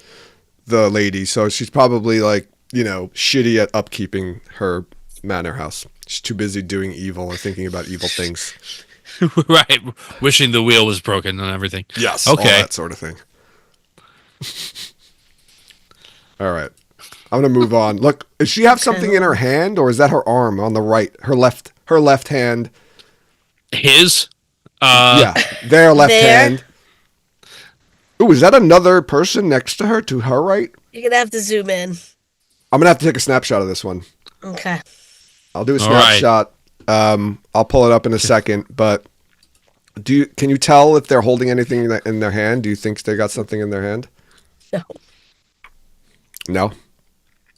the lady, so she's probably like shitty at upkeeping her manor house. She's too busy doing evil or thinking about evil things. Right. Wishing the wheel was broken and everything. Yes. Okay. All that sort of thing. All right. I'm going to move on. Look, does she have something in her hand or is that her arm on the right? Her left hand. His? Yeah. Their left There? hand. Ooh, is that another person next to her right? you're gonna have to zoom in. I'm going to have to take a snapshot of this one. Okay. I'll do a All right. snapshot. I'll pull it up in a second, but can you tell if they're holding anything in their hand? Do you think they got something in their hand? No. No.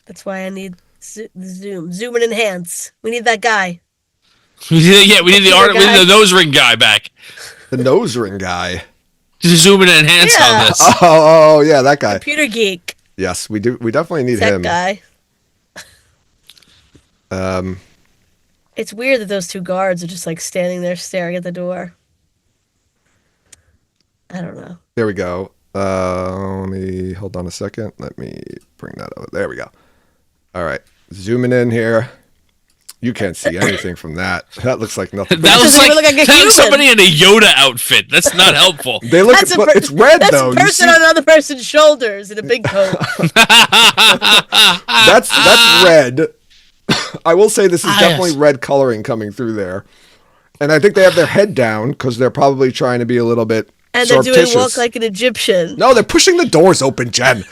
That's why I need the zoom. Zoom and enhance. We need that guy. We need the nose ring guy back. The nose ring guy. Just zoom in and enhance Yeah. on this. Oh, yeah, that guy. Computer geek. Yes, we do. We definitely need That him. guy. It's weird that those two guards are just like standing there staring at the door. I don't know. There we go. Let me hold on a second. Let me bring that over. There we go. All right, zooming in here. You can't see anything from that. That looks like nothing. That looks doesn't like, even look like a that looks human. somebody in a Yoda outfit. That's not helpful. They look. But it's red that's though. a You person see- on another person's shoulders in a big coat. that's red. I will say this is definitely yes. red coloring coming through there, and I think they have their head down because they're probably trying to be a little bit And they're doing surreptitious. walk like an Egyptian. No, they're pushing the doors open, Jen.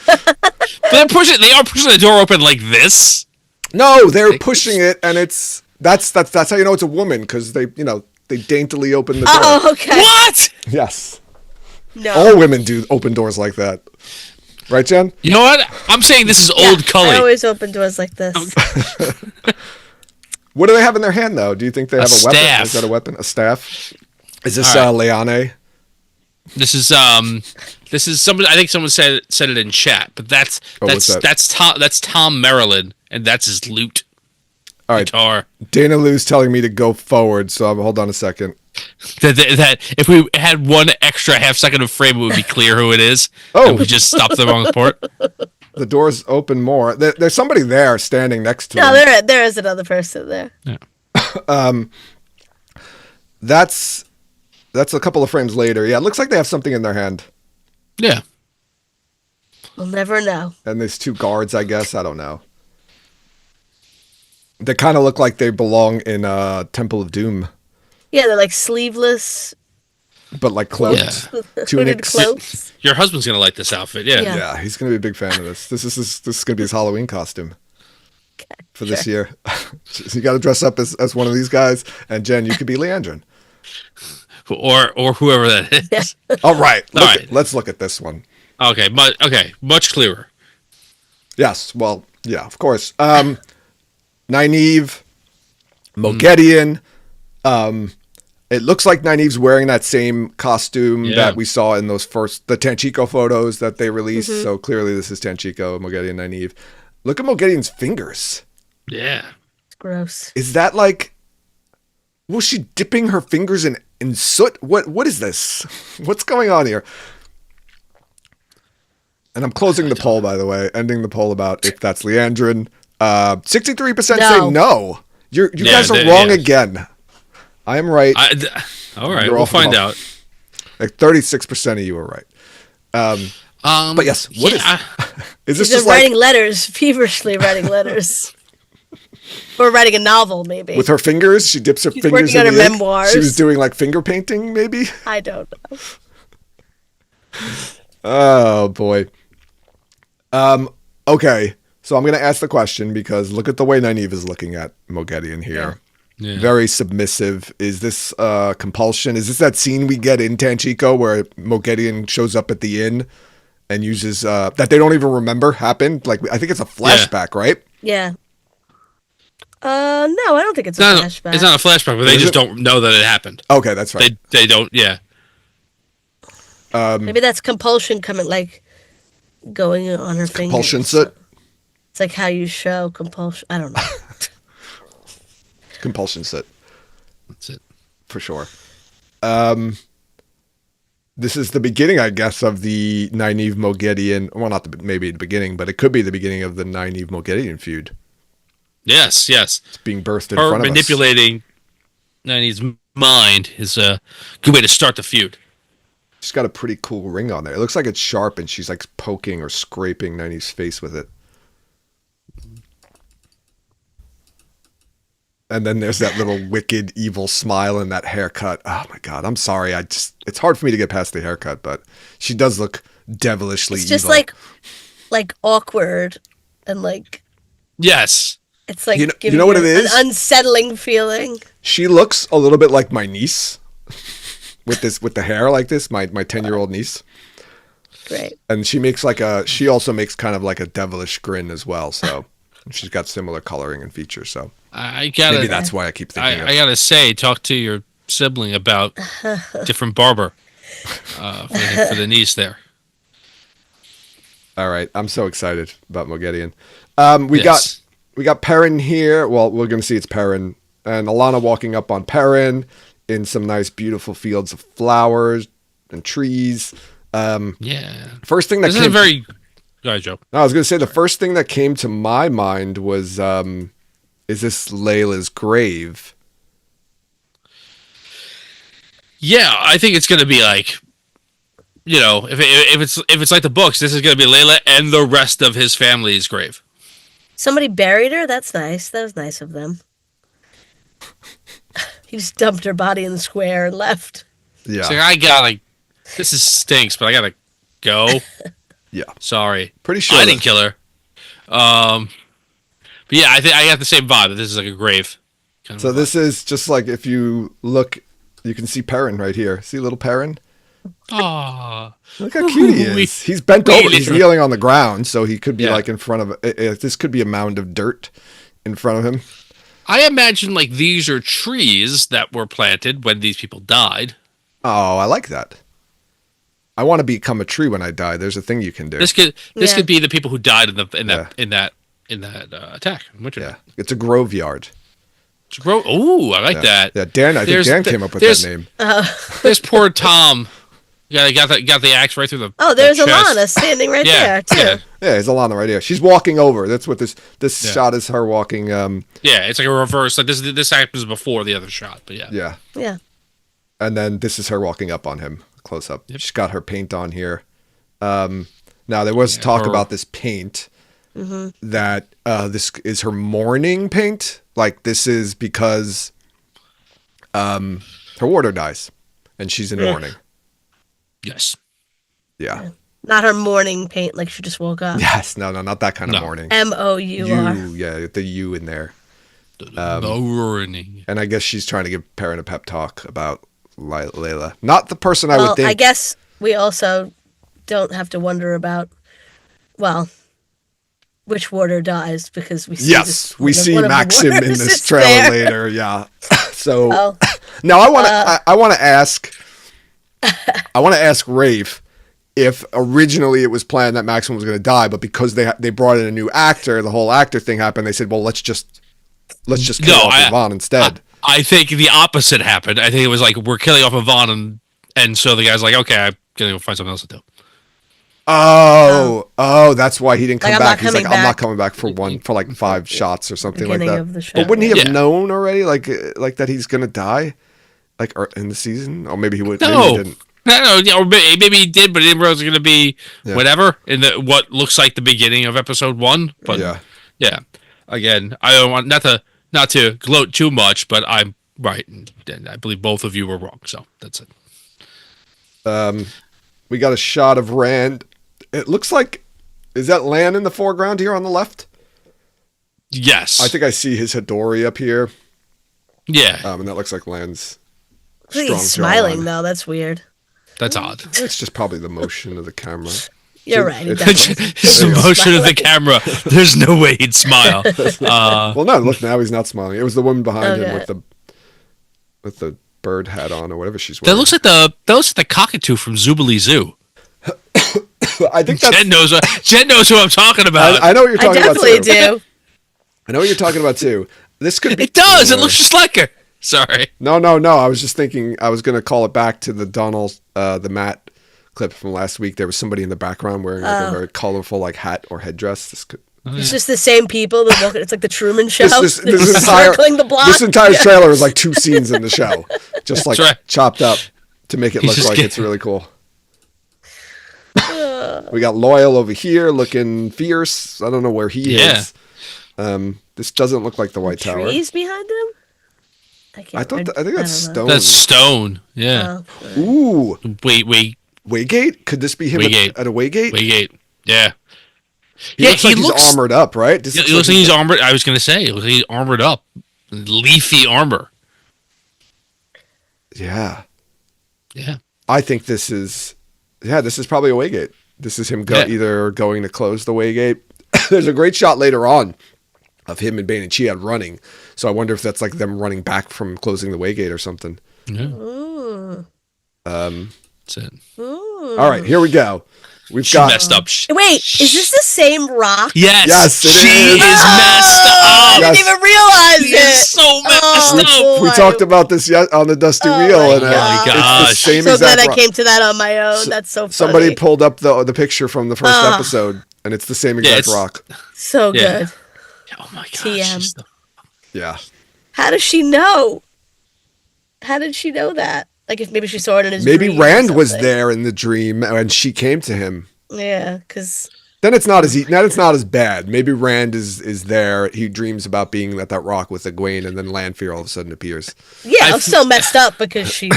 They are pushing the door open like this. No, they're pushing it, and that's how you know it's a woman because they daintily open the door. Oh, okay. What? Yes, No. all women do open doors like that, right, Jen? You know what? I'm saying this is old I Cully. always open doors like this. What do they have in their hand, though? Do you think they have a weapon? staff. Is that a weapon? A staff? Is this All right. Leane? This is somebody. I think someone said it in chat, but that's what's that? that's Tom Maryland, and that's his loot All right. guitar. Dana Lou's telling me to go forward, so hold on a second. That if we had one extra half second of frame, it would be clear who it is. Oh. And we just stopped the wrong port. The doors open more. There's somebody there standing next to No, him. there is another person there. That's a couple of frames later. Yeah, it looks like they have something in their hand. Yeah. We'll never know. And there's two guards, I guess. I don't know. They kind of look like they belong in Temple of Doom, Yeah, they're like sleeveless, but like cloaked. hooded Tunics. cloaks. Your husband's gonna like this outfit. Yeah. Yeah. Yeah, he's gonna be a big fan of this. This is gonna be his Halloween costume for this year. So you got to dress up as one of these guys, and Jen, you could be Leandrin. Or whoever that is. All right, All right. let's look at this one. Okay, much clearer. Yes, well, yeah, of course. Nynaeve, Moghedien. It looks like Nynaeve's wearing that same costume Yeah. that we saw in the Tanchico photos that they released. So clearly this is Tanchico, Moghedien, Nynaeve. Look at Moghedien's fingers. Yeah. It's gross. Is that like, was she dipping her fingers in soot? What is this? What's going on here? And I'm closing the poll, by the way, ending the poll about if that's Leandrin. 63% say no. You guys are wrong again. I am right. All right, You're we'll all find wrong. out. Like 36% of you are right. But yes, what is She's this been just like writing letters, feverishly writing letters. Or writing a novel, maybe. with her fingers? She dips her fingers working in on the her ink? memoirs. She was doing like finger painting, maybe? I don't know. Oh boy. Okay. So I'm gonna ask the question because look at the way Nynaeve is looking at Moghedien here. Yeah. Very submissive. Is this compulsion? Is this that scene we get in Tanchico where Moghedien shows up at the inn and uses that they don't even remember happened? Like I think it's a flashback, right? Yeah. No, I don't think it's a No, flashback. it's not a flashback, but they Is just it? don't know that it happened. Okay, that's right. They don't. Yeah. Maybe that's compulsion coming, like, going on her fingers. Compulsion soot? It's like how you show compulsion. I don't know. Compulsion soot. That's it. For sure. This is the beginning, I guess, of the Nynaeve Moghedien. Well, not maybe the beginning, but it could be the beginning of the Nynaeve Moghedien feud. Yes. It's being birthed in Her front of us. manipulating Nynaeve's mind is a good way to start the feud. She's got a pretty cool ring on there. It looks like it's sharp, and she's like poking or scraping Nynaeve's face with it. And then there's that little wicked, evil smile and that haircut. Oh my god, I'm sorry. It's hard for me to get past the haircut, but she does look devilishly It's just evil. like awkward and like Yes. it's like You know giving what it an is? unsettling feeling. She looks a little bit like my niece with the hair like this, my 10-year-old niece. Great. And she also makes kind of like a devilish grin as well, so she's got similar coloring and features, so I gotta. maybe that's why I keep thinking I gotta say, talk to your sibling about different barber for the niece there. All right, I'm so excited about Moghedien. Yes. We got Perrin here. Well, we're going to see it's Perrin and Alana walking up on Perrin in some nice, beautiful fields of flowers and trees. Yeah. First thing that This is a came. very. Go ahead, Joe. I was going to say the first thing that came to my mind was, is this Layla's grave? Yeah, I think it's gonna be like, if it's like the books, this is gonna be Layla and the rest of his family's grave. Somebody buried her? That's nice. That was nice of them. He just dumped her body in the square and left. Yeah, It's like I gotta. This stinks, but I gotta go. yeah, Sorry, pretty sure. I didn't kill her. But yeah, I think I got the same vibe that this is like a grave. Kind of So vibe. this is just like if you look, you can see Perrin right here. See little Perrin? Aw. Look how cute he We- is. He's bent we over. He's literally- kneeling on the ground, so he could be Yeah. like in front of. This could be a mound of dirt in front of him. I imagine like these are trees that were planted when these people died. Oh, I like that. I want to become a tree when I die. There's a thing you can do. This could Yeah. be the people who died in Yeah. that attack. in Winter. Yeah, it's a grove yard. Oh, I like Yeah. that. Yeah, Dan. I think There's- Dan came up with there's- that name. There's poor Tom. Yeah, got the axe right through the. Oh, there's the chest. Alana standing right Yeah, there too. yeah. Yeah, it's Alana right here. She's walking over. That's what this Yeah. shot is. Her walking. Yeah, it's like a reverse. Like this happens before the other shot, but yeah. Yeah, Yeah. and then this is her walking up on him, close up. She's got her paint on here. Now there was talk her- about this paint. That this is her mourning paint. Like this is because her warder dies, and she's in mourning. Yes. Yeah. Not her morning paint like she just woke up. Yes. No. Not that kind of No. mourning. MOUR. Yeah, the U in there. The ruining. And I guess she's trying to give Perrin a pep talk about Layla. Not the person I Well, would think. I guess we also don't have to wonder about, well, which warder dies because we see Yes, this- we see one of the Maxim in warders this is trailer there. later. Yeah. So Oh. now I want to. I want to ask. I want to ask Rafe if originally it was planned that Maxim was going to die, but because they brought in a new actor, the whole actor thing happened. They said, "Well, let's just kill off Yvonne instead." I think the opposite happened. I think it was like we're killing off Yvonne, and so the guy's like, okay, I'm gonna go find something else to do. Oh, that's why he didn't come Like, I'm back. not He's like, coming I'm not back. coming back for like 5 shots or something like Beginning that. of the show. But wouldn't he have Yeah. known already, like that he's gonna die, like in the season? Or maybe he would. No. Maybe he didn't. I don't know, yeah, or maybe he did, but he didn't realize it was going to be whatever in the what looks like the beginning of episode 1. But yeah. Again, I don't want not to gloat too much, but I'm right, and I believe both of you were wrong. So that's it. We got a shot of Rand. It looks like, is that Lan in the foreground here on the left? Yes, I think I see his Hidori up here. Yeah, and that looks like Lan's. He's smiling though. That's weird. That's odd. It's just probably the motion of the camera. You're right. It's the motion of the camera. There's no way he'd smile. Well, no, look, now he's not smiling. It was the woman behind him with the bird hat on or whatever she's wearing. That looks like the cockatoo from Zoobilee Zoo. I think that's... Jen knows who I'm talking about. I know what you're talking about too. I definitely do. I know what you're talking about too. This could be... It does. It looks just like her. Sorry. No. I was just thinking I was going to call it back to the the Matt clip from last week. There was somebody in the background wearing like a very colorful like hat or headdress. This could... It's just the same people that walk. It's like the Truman Show. This entire circling the block. This entire trailer is like 2 scenes in the show, just like right. chopped up to make it look like it's really cool. We got Loyal over here looking fierce. I don't know where he is. This doesn't look like the White Tower. Trees behind him? I think that's stone. That's stone. Yeah. Ooh. Wait. Waygate? Could this be him at a Waygate? Waygate. Yeah. He looks like he's armored up, right? He looks like he's armored. I was going to say, it looks like he's armored up. Leafy armor. Yeah. Yeah. I think this is probably a Waygate. This is him either going to close the Waygate. There's a great shot later on of him and Bane and Chiad running. So I wonder if that's like them running back from closing the Waygate or something. Yeah. That's it. All right, here we go. She messed up. Wait, is this the same rock? Yes, it is. She is messed up. I didn't even realize She is so messed up. We talked about this on the Dusty Reel, and gosh. it's the same so exact glad I rock. came to that on my own. That's so funny. Somebody pulled up the picture from the first episode, and it's the same exact rock. So good. Oh my gosh. TM. Yeah. How does she know? How did she know that? Like, if maybe she saw it in his Maybe dream Rand or was something. there in the dream, and she came to him. Yeah, because... Then it's not as bad. Maybe Rand is there. He dreams about being at that rock with Egwene, and then Lanfear all of a sudden appears. Yeah, I'm still messed up because she,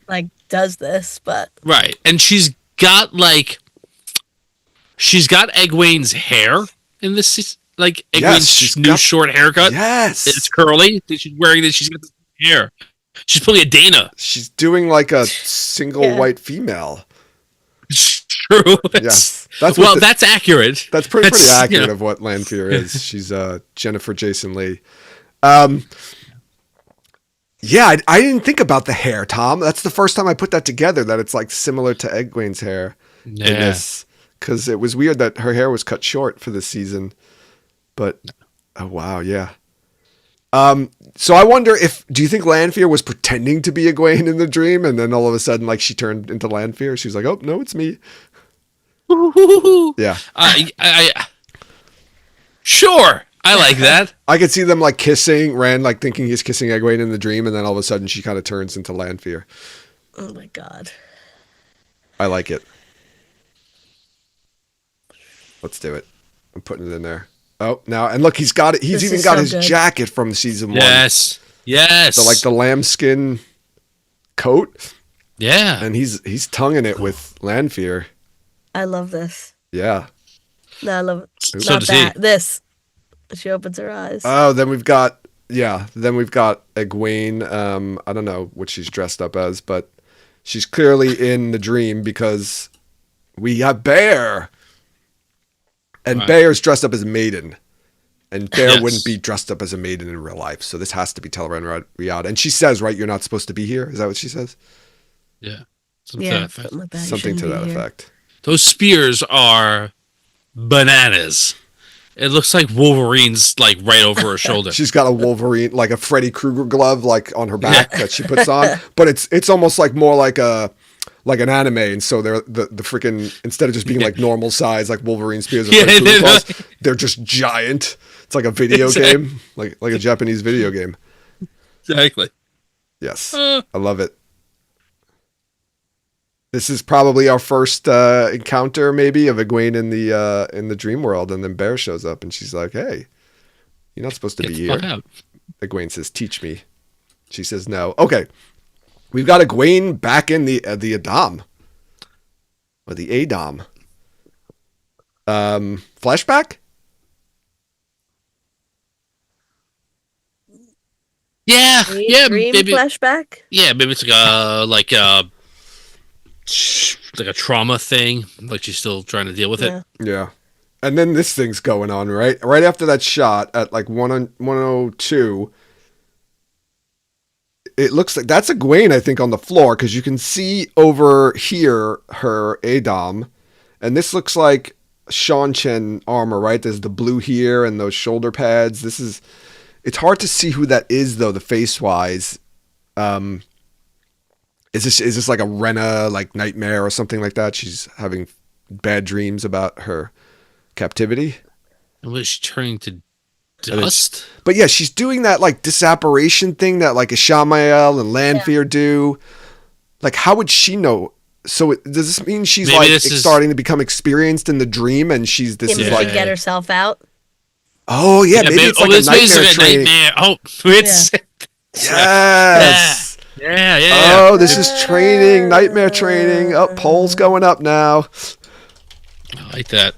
like, does this, but... Right. And she's got Egwene's hair in this, like, Egwene's new short haircut. Yes. It's curly. She's wearing this. She's got this hair. She's pulling a Dana. She's doing like a single white female. True. Yes. That's accurate. That's pretty accurate you know. of what Lanfear is. She's Jennifer Jason Leigh. Yeah, I didn't think about the hair, Tom. That's the first time I put that together, that it's like similar to Egwene's hair in this. Because it was weird that her hair was cut short for this season. But, oh wow, yeah. So I wonder do you think Lanfear was pretending to be Egwene in the dream, and then all of a sudden, like, she turned into Lanfear? She was like, oh, no, it's me. Yeah. Sure. I like that. I could see them like kissing, Rand like thinking he's kissing Egwene in the dream, and then all of a sudden she kind of turns into Lanfear. Oh my god. I like it. Let's do it. I'm putting it in there. Oh, now, and look, he's got it. He's even got his jacket from season 1. Yes. So like the lambskin coat. Yeah. And he's tonguing it with Lanfear. I love this. Yeah. No, I love it. So Not does that. he. This. She opens her eyes. Oh, then we've got Egwene. I don't know what she's dressed up as, but she's clearly in the dream because we have Bear. And Bear's dressed up as a maiden. And Bear wouldn't be dressed up as a maiden in real life. So this has to be Teleran Riyadh. And she says, right, you're not supposed to be here? Is that what she says? Yeah. Something like that. Something to that effect. Those spears are bananas. It looks like Wolverine's like right over her shoulder. She's got a Wolverine, like a Freddy Krueger glove, like on her back that she puts on. But it's almost like more like an anime, and so they're the freaking, instead of just being like normal size like Wolverine spears, they're just giant. It's like a video game, like a Japanese video game. Exactly. Yes, I love it. This is probably our first encounter, maybe, of Egwene in the dream world, and then Bear shows up, and she's like, "Hey, you're not supposed to Get be the here." fuck out. Egwene says, "Teach me." She says, "No." Okay, we've got Egwene back in the Adam, or the Adam. Flashback. Yeah, yeah, Dream maybe. flashback. Yeah, maybe it's like a trauma thing. Like she's still trying to deal with Yeah. it. Yeah. And then this thing's going on, right? Right after that shot at like 102, it looks like that's Egwene, I think, on the floor, because you can see over here her Adam. And this looks like Sean Chen armor, right? There's the blue here and those shoulder pads. It's hard to see who that is, though, the face-wise. Is this like a Rena, like nightmare or something like that? She's having bad dreams about her captivity. And was she turning to dust? But yeah, she's doing that like disapparition thing that like Ishamael and Lanfear do. Like, how would she know? So does this mean she's Maybe like this is- starting to become experienced in the dream, and she's this Maybe is she like, could get herself out. oh yeah, maybe it's like a this is nightmare like a training. nightmare. Oh, it's Yes. yeah. Oh, this is training, nightmare training. Oh, poll's going up now. I like that.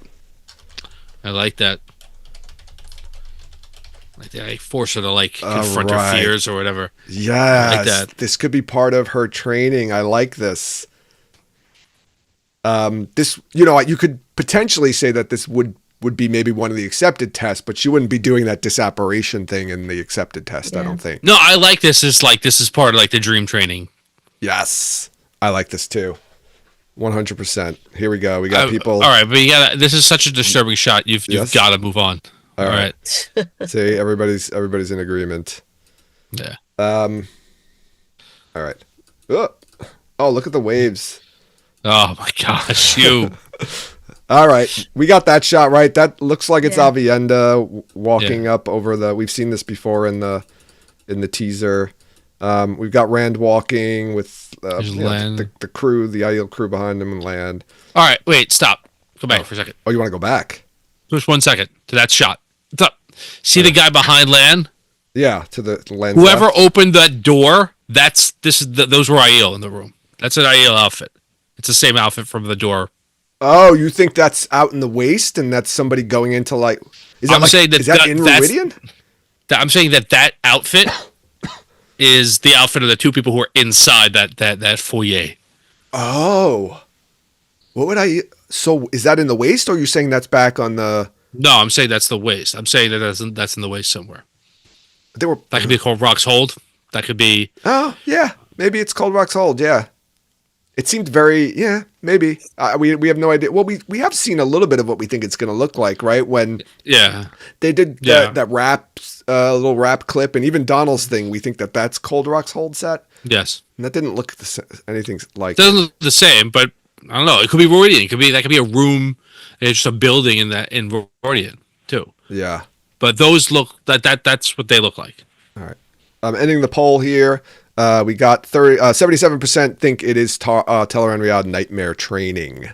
Like that. I force her to like confront her fears or whatever. Yes, like that. This could be part of her training. I like this. This, you could potentially say that this would be maybe one of the accepted tests, but she wouldn't be doing that disapparition thing in the accepted test. I don't think. No, I like this. This is part of like the dream training. Yes, I like this too. 100%. Here we go. We got people. All right, but you got this is such a disturbing shot. You've Yes. got to move on. All right. See, everybody's in agreement. Yeah. All right. Oh, look at the waves. Oh my gosh, you. All right, we got that shot right. That looks like it's Yeah. Avienda walking up over the. We've seen this before in the teaser. We've got Rand walking with There's Lan. the crew, the Aiel crew behind him, and Land. All right, wait, stop. Go back for a second. Oh, you want to go back? Just 1 second to that shot. What's up? See the guy behind Lan? Yeah, to the Land. Whoever left. opened that door, those were Aiel in the room. That's an Aiel outfit. It's the same outfit from the door. Oh, you think that's out in the waste, and that's somebody going into like? Is that I'm saying that is that that- in that's- Meridian? I'm saying that outfit is the outfit of the two people who are inside that foyer. Oh, what would I? So is that in the waste, or are you saying that's back on the? No, I'm saying that's the waste. I'm saying that's in the waste somewhere. They were. That could be called Rock's Hold. That could be. Oh yeah, maybe it's called Rock's Hold. Yeah, it seemed very. Yeah, maybe. We have no idea. Well, we have seen a little bit of what we think it's going to look like, right? When Yeah. they did Yeah. that rap, little rap clip, and even Donald's thing, we think that's Cold Rock's Hold set, Yes. and that didn't look anything like. Doesn't look the same, but I don't know. It could be Meridian. That could be a room. It's just a building in Meridian too. Yeah. But those look that's what they look like. All right. Ending the poll here. We got 77% think it is Teleran Riyadh Nightmare Training.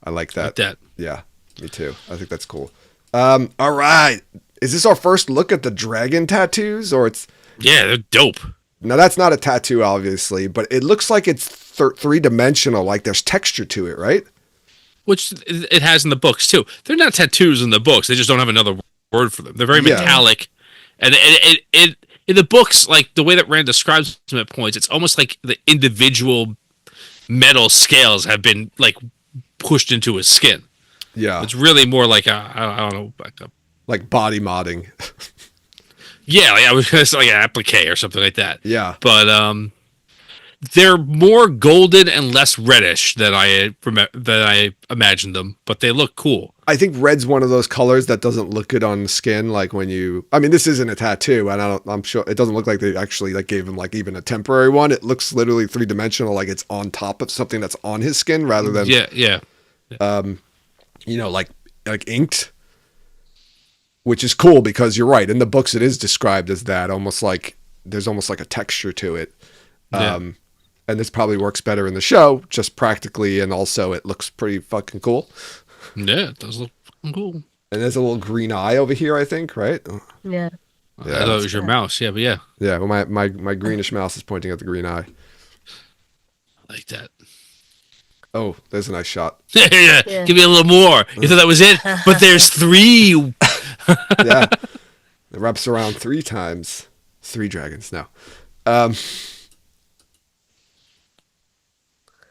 I like that. Like that. Yeah, me too. I think that's cool. All right. Is this our first look at the dragon tattoos, or it's? Yeah, they're dope. Now that's not a tattoo, obviously, but it looks like it's three-dimensional. Like there's texture to it, right? Which it has in the books too. They're not tattoos in the books. They just don't have another word for them. They're very Yeah. metallic, and it in the books, like the way that Rand describes them at points, it's almost like the individual metal scales have been like pushed into his skin. Yeah. It's really more like I don't know, like body modding. Yeah, like I was gonna say like an applique or something like that. Yeah. But they're more golden and less reddish than I imagined them, but they look cool. I think red's one of those colors that doesn't look good on the skin. Like when you, I mean, this isn't a tattoo, and I'm sure it doesn't look like they actually like gave him like even a temporary one. It looks literally three-dimensional, like it's on top of something that's on his skin rather than Yeah. like inked. Which is cool because you're right. In the books, it is described as that, almost like there's almost like a texture to it. Yeah. and this probably works better in the show, just practically, and also it looks pretty fucking cool. Yeah, it does look fucking cool. And there's a little green eye over here, I think, right? Yeah. I thought it was your mouse. Yeah, but yeah, Yeah, well, my greenish mouse is pointing at the green eye. I like that. Oh, there's a nice shot. Yeah. Yeah. Give me a little more. You thought that was it? But there's 3. Yeah. It wraps around 3 times. 3 dragons, no.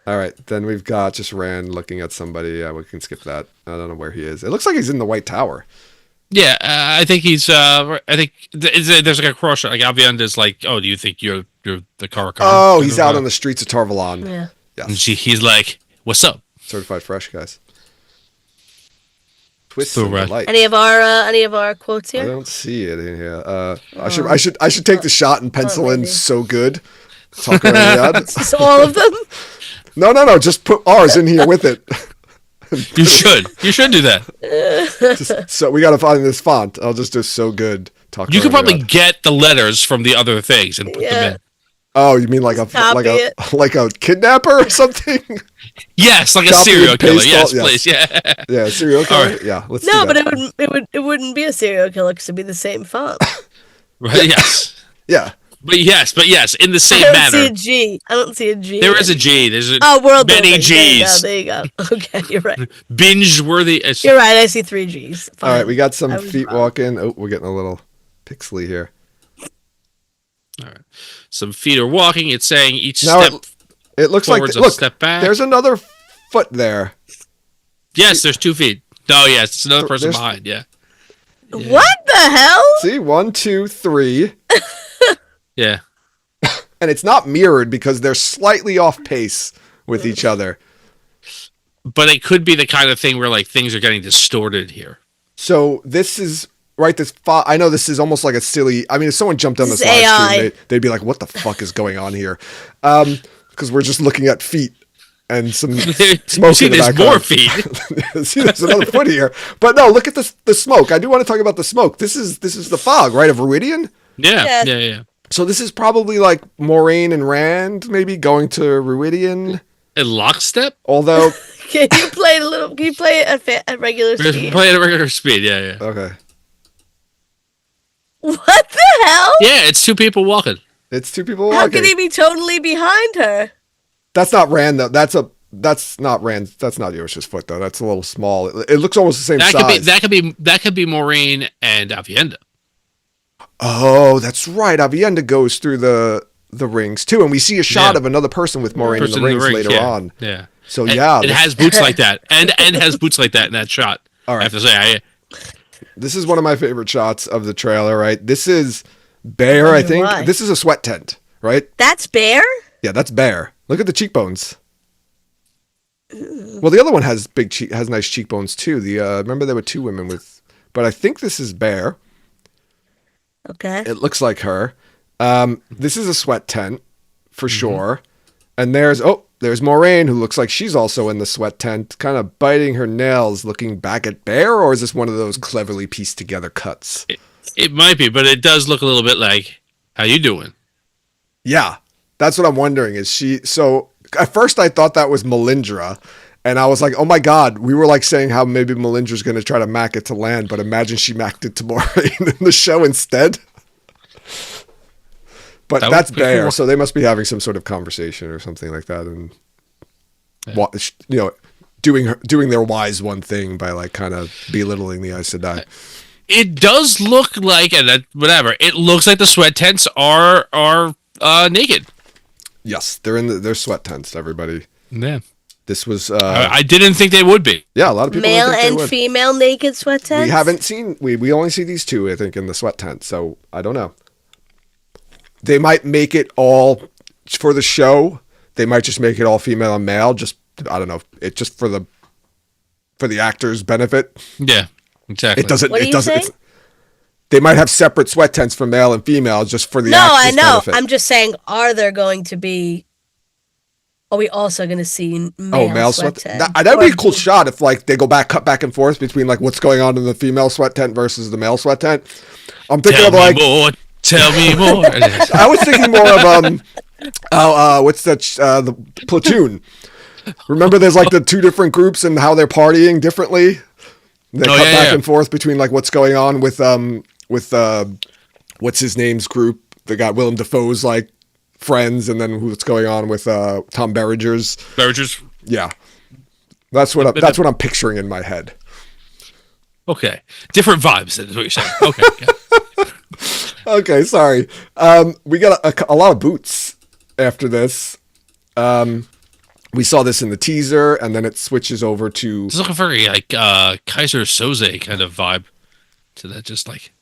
All right, then we've got just Rand looking at somebody. Yeah, we can skip that. I don't know where he is. It looks like he's in the White Tower. Yeah, I think he's. I think there's like a cross shot. Like Avienda's like, "Oh, do you think you're the Kara Khan?" Oh, he's out on the streets of Tarvalon. Yeah. And Yes. he's like, "What's up?" Certified fresh, guys. Twists So of right. delight. Any of our quotes I here? don't see it in here. I should take the shot and pencil in maybe. "so good." Talk around the ad. So all of them? No. Just put ours in here with it. You should do that. So we got to find this font. I'll just do "so good." Talk. You could around the probably ad. get the letters from the other things and put them Yeah. in. Oh, you mean like a Copy it. like a kidnapper or something? Yes, like a Copy serial and killer. paste Yes, all- please. Yeah. Yeah, serial killer. right. Yeah, let's No, do but that. it wouldn't be a serial killer because it'd be the same font. Right. Yes. Yeah. But yes, in the I same don't manner. see a G. I don't see a G. There is a G. There's a world many building. G's. There you go. Okay, you're right. Binge worthy. You're right. I see 3 G's. All right, we got I some was feet wrong. walking. Oh, we're getting a little pixely here. All right. Some feet are walking. It's saying each Now step. it looks like forwards, a look. step back. There's another foot there. Yes, there's 2 feet. No, yes, it's another person There's- behind. Yeah. What the hell? See, 1, 2, 3, Yeah. and it's not mirrored because they're slightly off pace with each other. But it could be the kind of thing where like things are getting distorted here. So this is right. I know this is almost like a silly. I mean, if someone jumped on This this is live AI. stream, they'd be like, "What the fuck is going on here?" Because we're just looking at feet and some smoke See, in the there's background. more feet. See, there's another foot here. But no, look at the smoke. I do want to talk about the smoke. This is the fog, right, of Viridian. Yeah, Yeah. yeah. So this is probably like Moraine and Rand maybe going to Viridian. In lockstep? Although, Can you play it a little? Can you play it at regular speed? Play at a regular speed, yeah. okay, What the hell? Yeah, it's 2 people walking. it's 2 people How walking. could he be totally behind her? That's not Rand though. That's not Rand. That's not Yosha's foot though. That's a little small. It looks almost the same size. That could be Moraine and Avienda. Oh, that's right. Avienda goes through the rings too, and we see a shot Yeah. of another person with Moraine in the Person rings later yeah. on. Yeah. So And yeah, it has boots like that, and has boots like that in that shot. All right. I have to say, this is one of my favorite shots of the trailer. Right, this is Bear. I think why. this is a sweat tent. Right? That's Bear? Yeah, that's Bear. Look at the cheekbones. Well, the other one has has nice cheekbones too. Remember there were 2 women with, but I think this is Bear. Okay. It looks like her. This is a sweat tent for Mm-hmm. sure. And there's Moraine, who looks like she's also in the sweat tent, kind of biting her nails, looking back at Bear. Or is this one of those cleverly pieced together cuts? it might be, but it does look a little bit like, how you doing? Yeah, that's what I'm wondering. Is she? So at first I thought that was Melindra, and I was like, oh my god, we were like saying how maybe Melindra's going to try to mack it to land, but imagine she macked it to Moraine in the show instead. But That that's would be Bear, cool. so they must be having some sort of conversation or something like that, and doing their wise one thing by like kind of belittling the Aes Sedai. It does look like, and whatever. It looks like the sweat tents are naked. Yes, they're in their sweat tents. Everybody, Yeah. this was I didn't think they would be. yeah, a lot of people Male didn't think and they would. female naked sweat tents? We haven't seen we only see these 2, I think, in the sweat tent, so I don't know. They might make it all for the show. They might just make it all female and male, just I don't know. It just for the actors' benefit. Yeah, exactly. It doesn't What are it you doesn't saying? they might have separate sweat tents for male and female just for the No, I actors' know. benefit. I'm just saying, are we also going to see male sweat tents? That'd be a cool shot if like they cut back and forth between like what's going on in the female sweat tent versus the male sweat tent. I'm thinking Tell of me like more. Tell me more. I was thinking more of What's that? The Platoon. Remember, there's like the two different groups and how they're partying differently. They cut back and forth between like what's going on with what's his name's group. They got Willem Dafoe's like friends, and then what's going on with Tom Berenger's. Yeah, that's what I'm picturing in my head. Okay, different vibes. Is what you're saying. Okay. Okay, sorry. We got a lot of boots after this. We saw this in the teaser, and then it switches over to. It's like a very like Kaiser Soze kind of vibe to that. Just like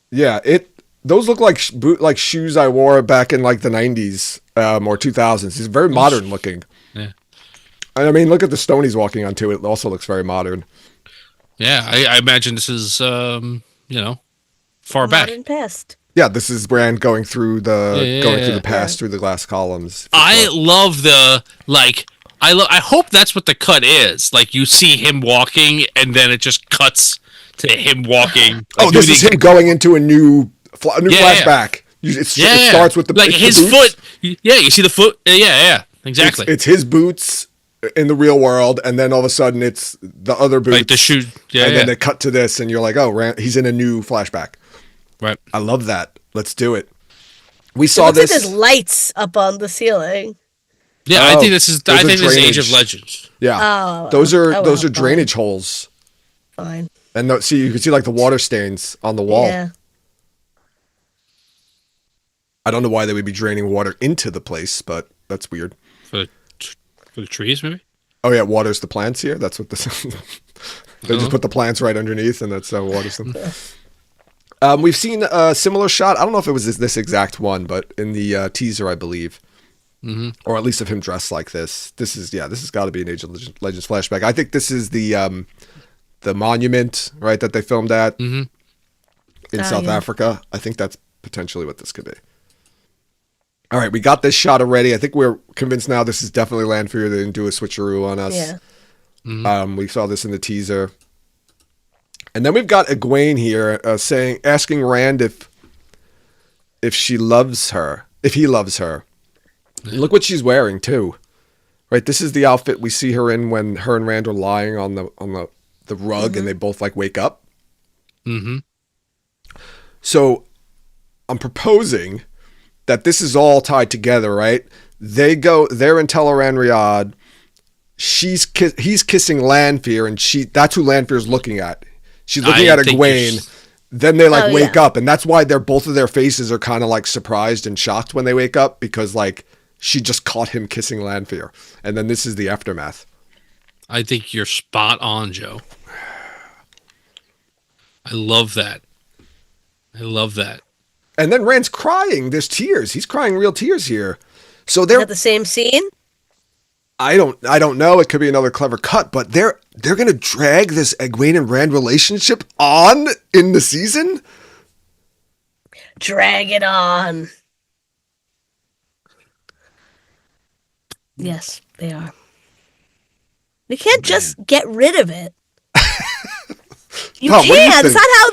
those look like like shoes I wore back in like the 90s or 2000s. It's very modern looking. Yeah. And I mean, look at the stone he's walking onto. It also looks very modern. Yeah, I imagine this is far back. Modern past. Yeah, this is Rand going through the past through the glass columns. I love the like. I hope that's what the cut is. Like you see him walking, and then it just cuts to him walking. Like, this is him going into a new flashback. It starts with like his foot. Yeah, you see the foot. Yeah, exactly. It's his boots in the real world, and then all of a sudden it's the other boots, like the shoe. Yeah, and then they cut to this, and you're like, oh, Rand, he's in a new flashback. Right. I love that. Let's do it. We saw this. Like there's lights up on the ceiling. Yeah, I think this is. I think this is Age of Legends. Yeah, those are drainage holes. Fine. And you can see like the water stains on the wall. Yeah. I don't know why they would be draining water into the place, but that's weird. For the trees, maybe. Oh yeah, it waters the plants here. That's what this. They just put the plants right underneath, and that's how it waters them. We've seen a similar shot. I don't know if it was this exact one, but in the teaser, I believe. Mm-hmm. Or at least of him dressed like this. This has got to be an Age of Legends flashback. I think this is the monument, right, that they filmed at in South Africa. I think that's potentially what this could be. All right, we got this shot already. I think we're convinced now this is definitely Lanfear. They didn't do a switcheroo on us. Yeah. Mm-hmm. We saw this in the teaser. And then we've got Egwene here asking Rand if she loves her, if he loves her. Look what she's wearing too, right? This is the outfit we see her in when her and Rand are lying on the rug, and they both like wake up. Mm-hmm. So I'm proposing that this is all tied together, right? They're in Teleran Riyadh. He's kissing Lanfear, and that's who Lanfear's looking at. She's looking at Egwene. Then they wake up, and that's why both of their faces are kind of like surprised and shocked when they wake up, because like she just caught him kissing Lanfear, and then this is the aftermath. I think you're spot on, Joe. I love that. And then Rand's crying. There's tears. He's crying real tears here. So they're at the same scene. I don't know. It could be another clever cut, but they're gonna drag this Egwene and Rand relationship on in the season. Drag it on. Yes, they are. You can't just get rid of it. You Tom, can't. It's not how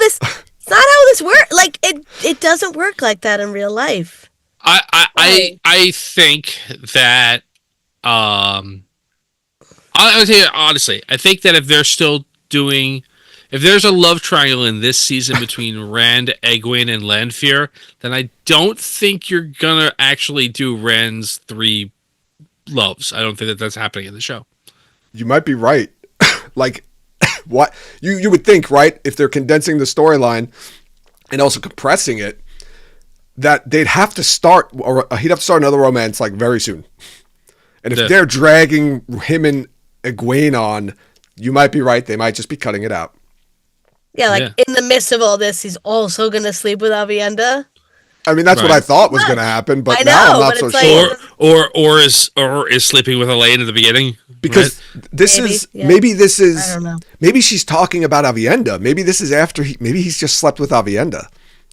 this works. Like it doesn't work like that in real life. I think that I'll tell you honestly, I think that if there's a love triangle in this season between Rand, Egwene, and Lanfear, then I don't think you're gonna actually do Rand's 3 loves. I don't think that's happening in the show. You might be right. Like, what you would think, right? If they're condensing the storyline and also compressing it, that they'd have to start, or he'd have to start another romance like very soon. And if they're dragging him and Egwene on, you might be right. They might just be cutting it out. Yeah, in the midst of all this, he's also gonna sleep with Aviendha. I mean, that's what I thought was going to happen, but now I'm not so sure. Or is sleeping with Elaine in the beginning? Because maybe this is I don't know. Maybe she's talking about Aviendha. Maybe this is after maybe he's just slept with Aviendha,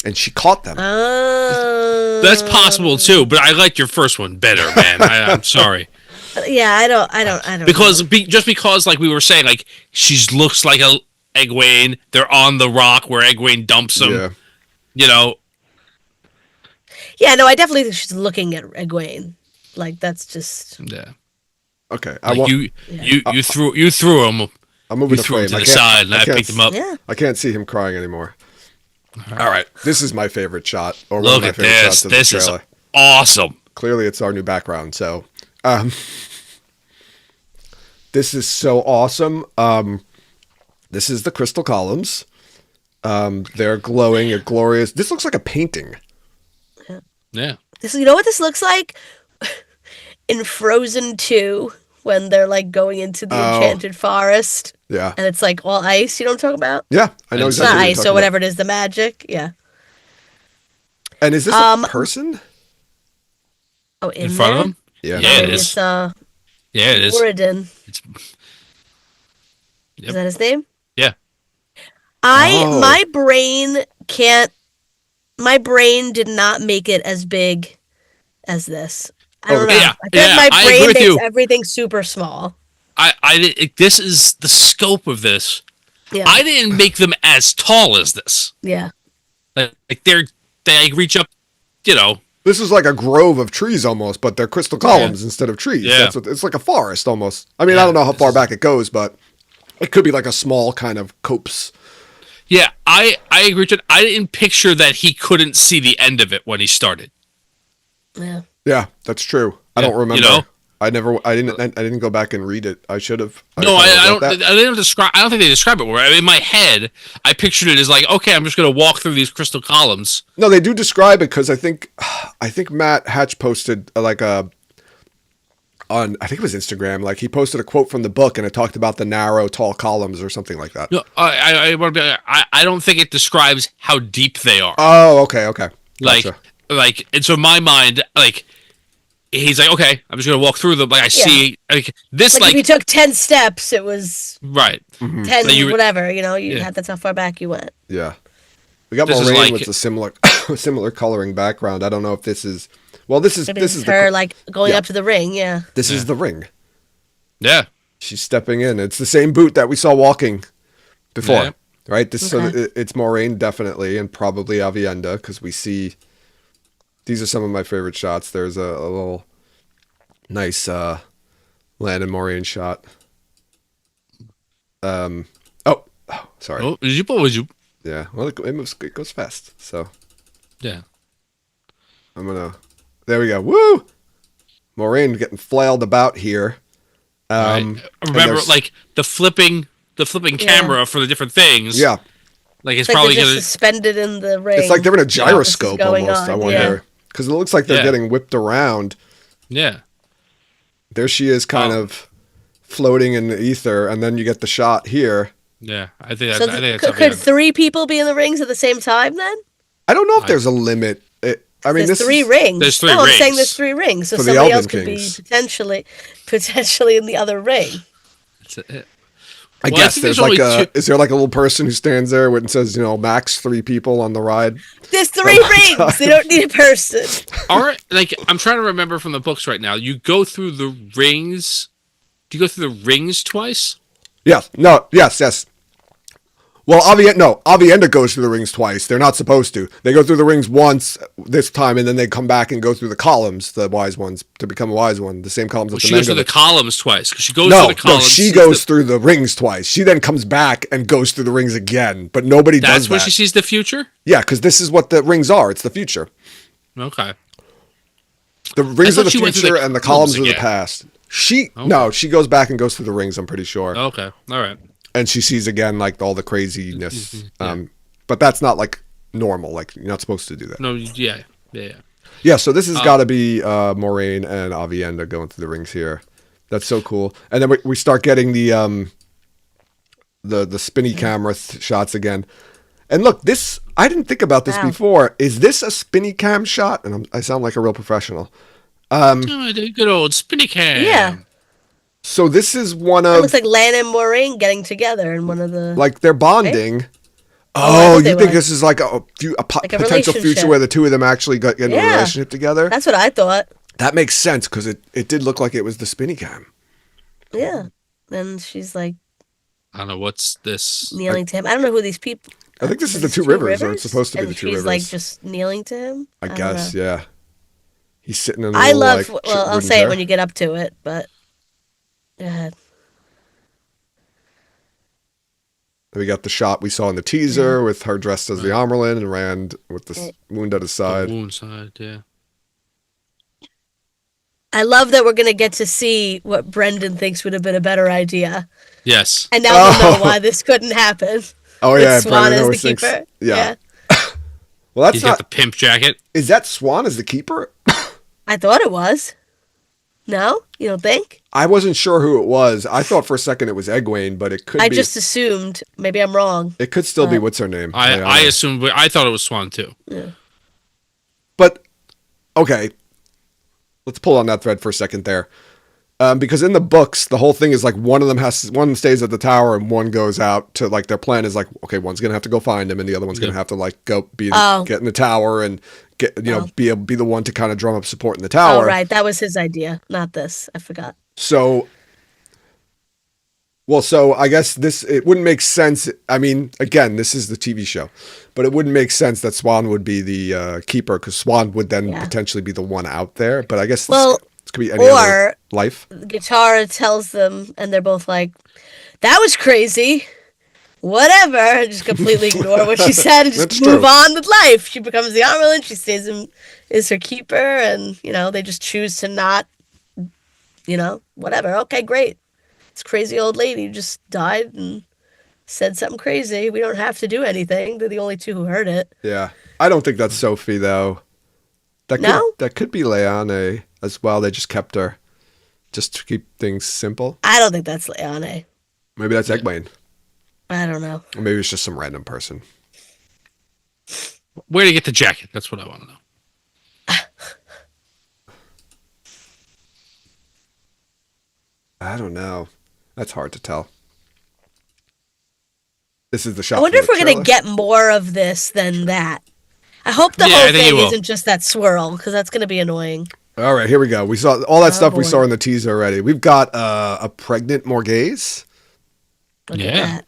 and she caught them. That's possible too. But I like your first one better, man. I'm sorry. Yeah, I don't. Because because like we were saying, like she looks like a Egwene. They're on the rock where Egwene dumps them. Yeah. You know. Yeah, no, I definitely think she's looking at Egwene. Like that's just Yeah. Okay, Like you threw him. I'm moving You the threw him frame. to the side, and I can't picked him up. yeah. I can't see him crying anymore. All right, this is my favorite shot, or one Look of my at favorite this. shots of the This is trailer. awesome. Clearly, it's our new background. So, this is so awesome. This is the crystal columns. They're glowing, a glorious. This looks like a painting. Yeah. This, you know what this looks like? In Frozen 2, when they're like going into the enchanted forest Yeah, and it's like all ice, you know what I'm talking about? yeah, I know It's It's not exactly. what you're ice talking or about. whatever it is, the magic. Yeah. And is this a person? Oh, in, In front there? of him? Yeah. Yeah, it Maybe is. it's Yeah, it is. Moradin. It's, Is that his name? yeah. Oh. My brain can't. My brain did not make it as big as this. I don't know. Yeah, I feel yeah, like my I brain agree with makes you. everything super small. This is the scope of this. Yeah. I didn't make them as tall as this. Yeah. Like they reach up, you know. This is like a grove of trees almost, but they're crystal columns instead of trees. Yeah. That's what, it's like a forest almost. I mean, I Yeah, don't know how this far is- back it goes, but it could be like a small kind of copse. Yeah, I agree with you. I didn't picture that he couldn't see the end of it when he started. Yeah. Yeah, that's true. I Yeah, don't remember. you know? I didn't go back and read it. I should have. No, I don't. That. I didn't describe. I don't think they describe it. In my head, I pictured it as like, okay, I'm just gonna walk through these crystal columns. No, they do describe it because I think Matt Hatch posted on I think it was Instagram. Like he posted a quote from the book and it talked about the narrow, tall columns or something like that. No, I don't think it describes how deep they are. Oh, okay. Gotcha. Like, and so my mind, like, he's like, okay, I'm just gonna walk through them. Like I see, like this, Like, like, if you took 10 steps, it was right. 10 So you- whatever. You know, Yeah. had that's how far back you went. Yeah. We got This is Moraine like- with a similar coloring background. I don't know if this is. Well, this is Maybe this it's is her the, like going yeah. up to the ring. Yeah. this is the ring. Yeah, She's stepping in. It's the same boot that we saw walking before, Yeah. right? This Okay. so it's Moraine definitely, and probably Avienda because we see. These are some of my favorite shots. There's a little nice Landon Moraine shot. Sorry. Oh, was you? Yeah. Well, it goes fast. So Yeah. I'm gonna. There we go. Woo! Moraine getting flailed about here. Right. And Remember, there's- like the flipping camera for the different things. yeah, like it's It's like probably they're just gonna. suspended in the ring. it's like they're in a This is gyroscope going almost. I on, wonder because it looks like they're Yeah. getting whipped around. Yeah. There she is, kind Oh. of floating in the ether, and then you get the shot here. Yeah, I think So that's. I think could that's 3 people be in the rings at the same time then? I don't know if there's a limit. I mean, There's this 3 is, rings. There's 3 no, I'm saying rings. there's 3 rings, so For the somebody Elven else could Kings. be potentially in the other ring. That's it. I Well, I guess think there's there's like only a. Is there like a little person who stands there and says, max 3 people on the ride? There's 3 rings. They don't need a person. All right, like I'm trying to remember from the books right now. You go through the rings. Do you go through the rings twice? Yes. No. Yes. Well, Avienda goes through the rings twice. They're not supposed to. They go through the rings once this time, and then they come back and go through the columns, the wise ones, to become a wise one. The same columns Well, that she the men goes through go the columns twice because she goes No, through the columns. she sees goes the- through the rings twice. She then comes back and goes through the rings again, but nobody does That's that. when she sees the future. Yeah, because this is what the rings are. It's the future. Okay. The rings I are the thought she went through future, the and the columns columns are the again. past. No, she goes back and goes through the rings. I'm pretty sure, Okay. All right. and she sees again like all the craziness. Mm-hmm. But that's not like normal. Like you're not supposed to do that. No. Yeah. Yeah. Yeah, so this has got to be Moraine and Avienda going through the rings here. That's so cool. And then we start getting the spinny camera shots again. And look, this I didn't think about this Wow. before. Is this a spinny cam shot? And I sound like a real professional. Oh, the good old spinny cam. Yeah. So this is one It of looks like Lan and Moraine getting together in one of the. like they're bonding. I Oh, thought you they think were. this is like a potential future relationship. where the two of them actually get in a Yeah. relationship together? That's what I thought. That makes sense because it did look like it was the spinny cam. Yeah. Then she's like I don't know what's this. kneeling to him. I don't know who these people. I think this is the Is two it rivers, or it's supposed to be and the two she's rivers. like just kneeling to him. I don't guess, know. yeah. He's sitting in a I little, love. like, Well, I'll wooden say chair. it when you get up to it, but go ahead. We got the shot we saw in the teaser with her dressed as the Amyrlin and Rand with the wound at his side. The wound side, yeah. I love that we're gonna get to see what Brendan thinks would have been a better idea, Yes. and now we'll know why this couldn't happen. Oh With yeah, Swan Brennan as the always thinks. keeper. Yeah. Well, that's He's got not. the pimp jacket. Is that Swan as the keeper? I thought it was. No, you don't think? I wasn't sure who it was. I thought for a second it was Egwene, but it could I be. just assumed. Maybe I'm wrong. It could still be what's her name. I assumed. I thought it was Swan too. But okay, let's pull on that thread for a second there, because in the books, the whole thing is like one stays at the tower and one goes out to, like, their plan is like, okay, one's gonna have to go find him and the other one's gonna have to, like, go get in the tower and get be the one to kind of drum up support in the tower. Oh, right. That was his idea, not this. I forgot. So I guess it wouldn't make sense. I mean, again, this is the TV show, but it wouldn't make sense that Swan would be the keeper, because Swan would then potentially be the one out there. But I guess this could be any other life. Guitarra tells them, and they're both like, "That was crazy." Whatever, and just completely ignore what she said and just That's move true. on with life. She becomes the Amyrlin. She stays is her keeper, and they just choose to not, whatever. Okay, great. This crazy old lady just died and said something crazy. We don't have to do anything. They're the only two who heard it. Yeah, I don't think that's Sophie though. That could be Leane as well. They just kept her just to keep things simple. I don't think that's Leane. Maybe that's Egwene. I don't know. Or maybe it's just some random person. Where to get the jacket? That's what I want to know. I don't know. That's hard to tell. This is the shot. I wonder from if the we're going to trailer. get more of this than that. I hope the Yeah, I whole think it thing will. isn't just that swirl, because that's going to be annoying. All right, here we go. We saw all that stuff we boy. saw in the teaser already. We've got a pregnant Morghese. Look Yeah. at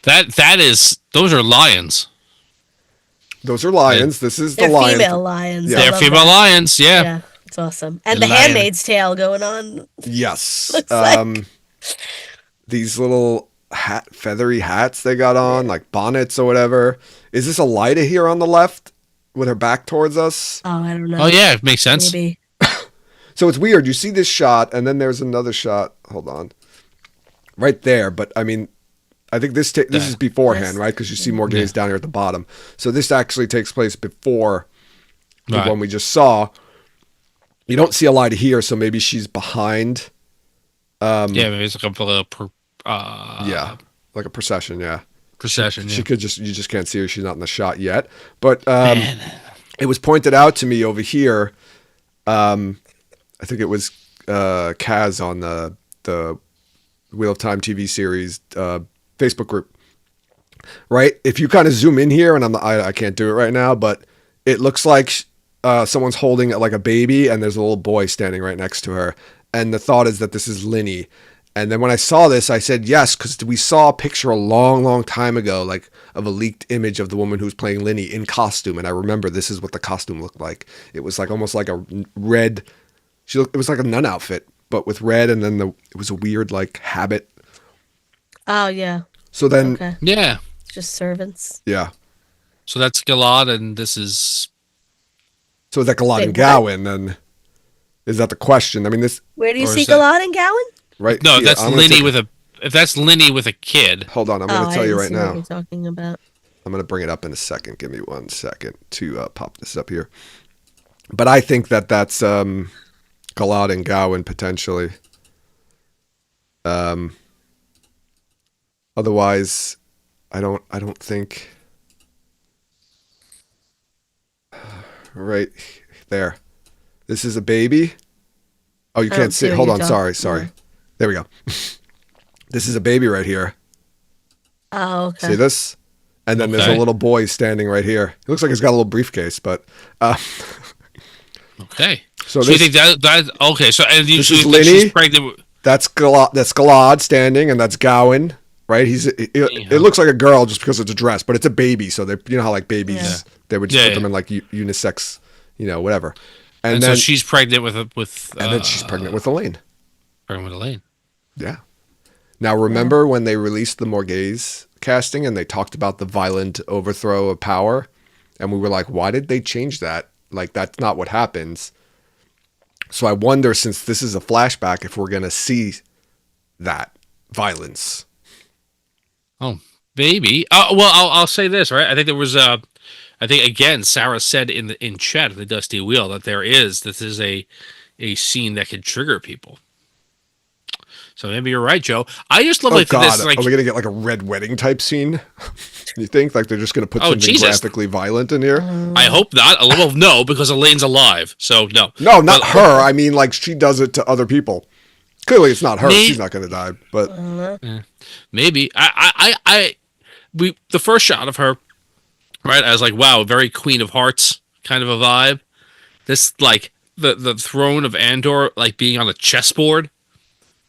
that. That is. Those are lions. Those are lions. This is They're the lion. female lions. Yeah. I They're love female that. lions. Yeah. Yeah, it's awesome. And The the lion. Handmaid's Tale going on. Yes. Looks like- These little feathery hats they got on, like bonnets or whatever. Is this Elida here on the left with her back towards us? Oh, I don't know. Oh yeah, it makes sense. Maybe. So it's weird. You see this shot, and then there's another shot. Hold on. Right there. But, I mean, I think this is beforehand, right? Because you see Morghese down here at the bottom. So this actually takes place before the Right. one we just saw. You don't see Elida here, so maybe she's behind. Yeah, maybe it's like a Yeah, like a procession, yeah. procession. She Yeah. could you just can't see her. She's not in the shot yet. But it was pointed out to me over here. I think it was Kaz on the Wheel of Time TV series Facebook group. Right? If you kind of zoom in here, and I can't do it right now, but it looks like someone's holding like a baby, and there's a little boy standing right next to her. And the thought is that this is Linny. And then when I saw this, I said yes, because we saw a picture a long, long time ago, like of a leaked image of the woman who's playing Linny in costume. And I remember this is what the costume looked like. It was like almost like a red. It was like a nun outfit, but with red, and then it was a weird like habit. Oh, yeah. So then, Okay. Yeah. Just servants. yeah. So that's Galad, and this is. So is that Galad and Wait, Gowan? Then is that the question? I mean, this Where do you Or see is that- Galad and Gowan? right? No, here, that's I'm gonna Linny take- with a. If that's Linny with a kid. Hold on, I'm going to I tell you didn't right see what now. you're talking about. I'm going to bring it up in a second. Give me 1 second to pop this up here. But I think that's Galad and Gowan potentially. Otherwise, I don't think. Right there. This is a baby. Oh, you I can't don't see it. what Hold you're on. talking- Sorry. yeah. There we go. This is a baby right here. Oh, okay. See this? And then there's a Okay. little boy standing right here. It looks like he's got a little briefcase, but Okay. So So you this- think that okay? So and you This so is you think Linny? she's pregnant. that's Galad standing, and that's Gowan, right? It looks like a girl just because it's a dress, but it's a baby. So they, how like babies, Yeah. they would just Yeah, put them yeah. in like unisex, whatever. And then so she's pregnant with and then she's pregnant with Elaine. pregnant with Elaine. Yeah. Now remember when they released the Morghese casting and they talked about the violent overthrow of power, and we were like, why did they change that? Like that's not what happens. So I wonder, since this is a flashback, if we're gonna see that violence. Oh, maybe. Well, I'll say this, right? I think there was I think again, Sarah said in chat of the Dusty Wheel that this is a scene that could trigger people. So maybe you're right, Joe. I just love Oh like God, this. Like, are we gonna get like a red wedding type scene? You think like they're just gonna put Oh, something Jesus. graphically violent in here? I hope not. Well, no, because Elaine's alive. So no. No, not But- her. I mean, like she does it to other people. Clearly, it's not her. Me- She's not gonna die. But Maybe the first shot of her, right? I was like, wow, very Queen of Hearts kind of a vibe. This like the throne of Andor, like being on a chessboard.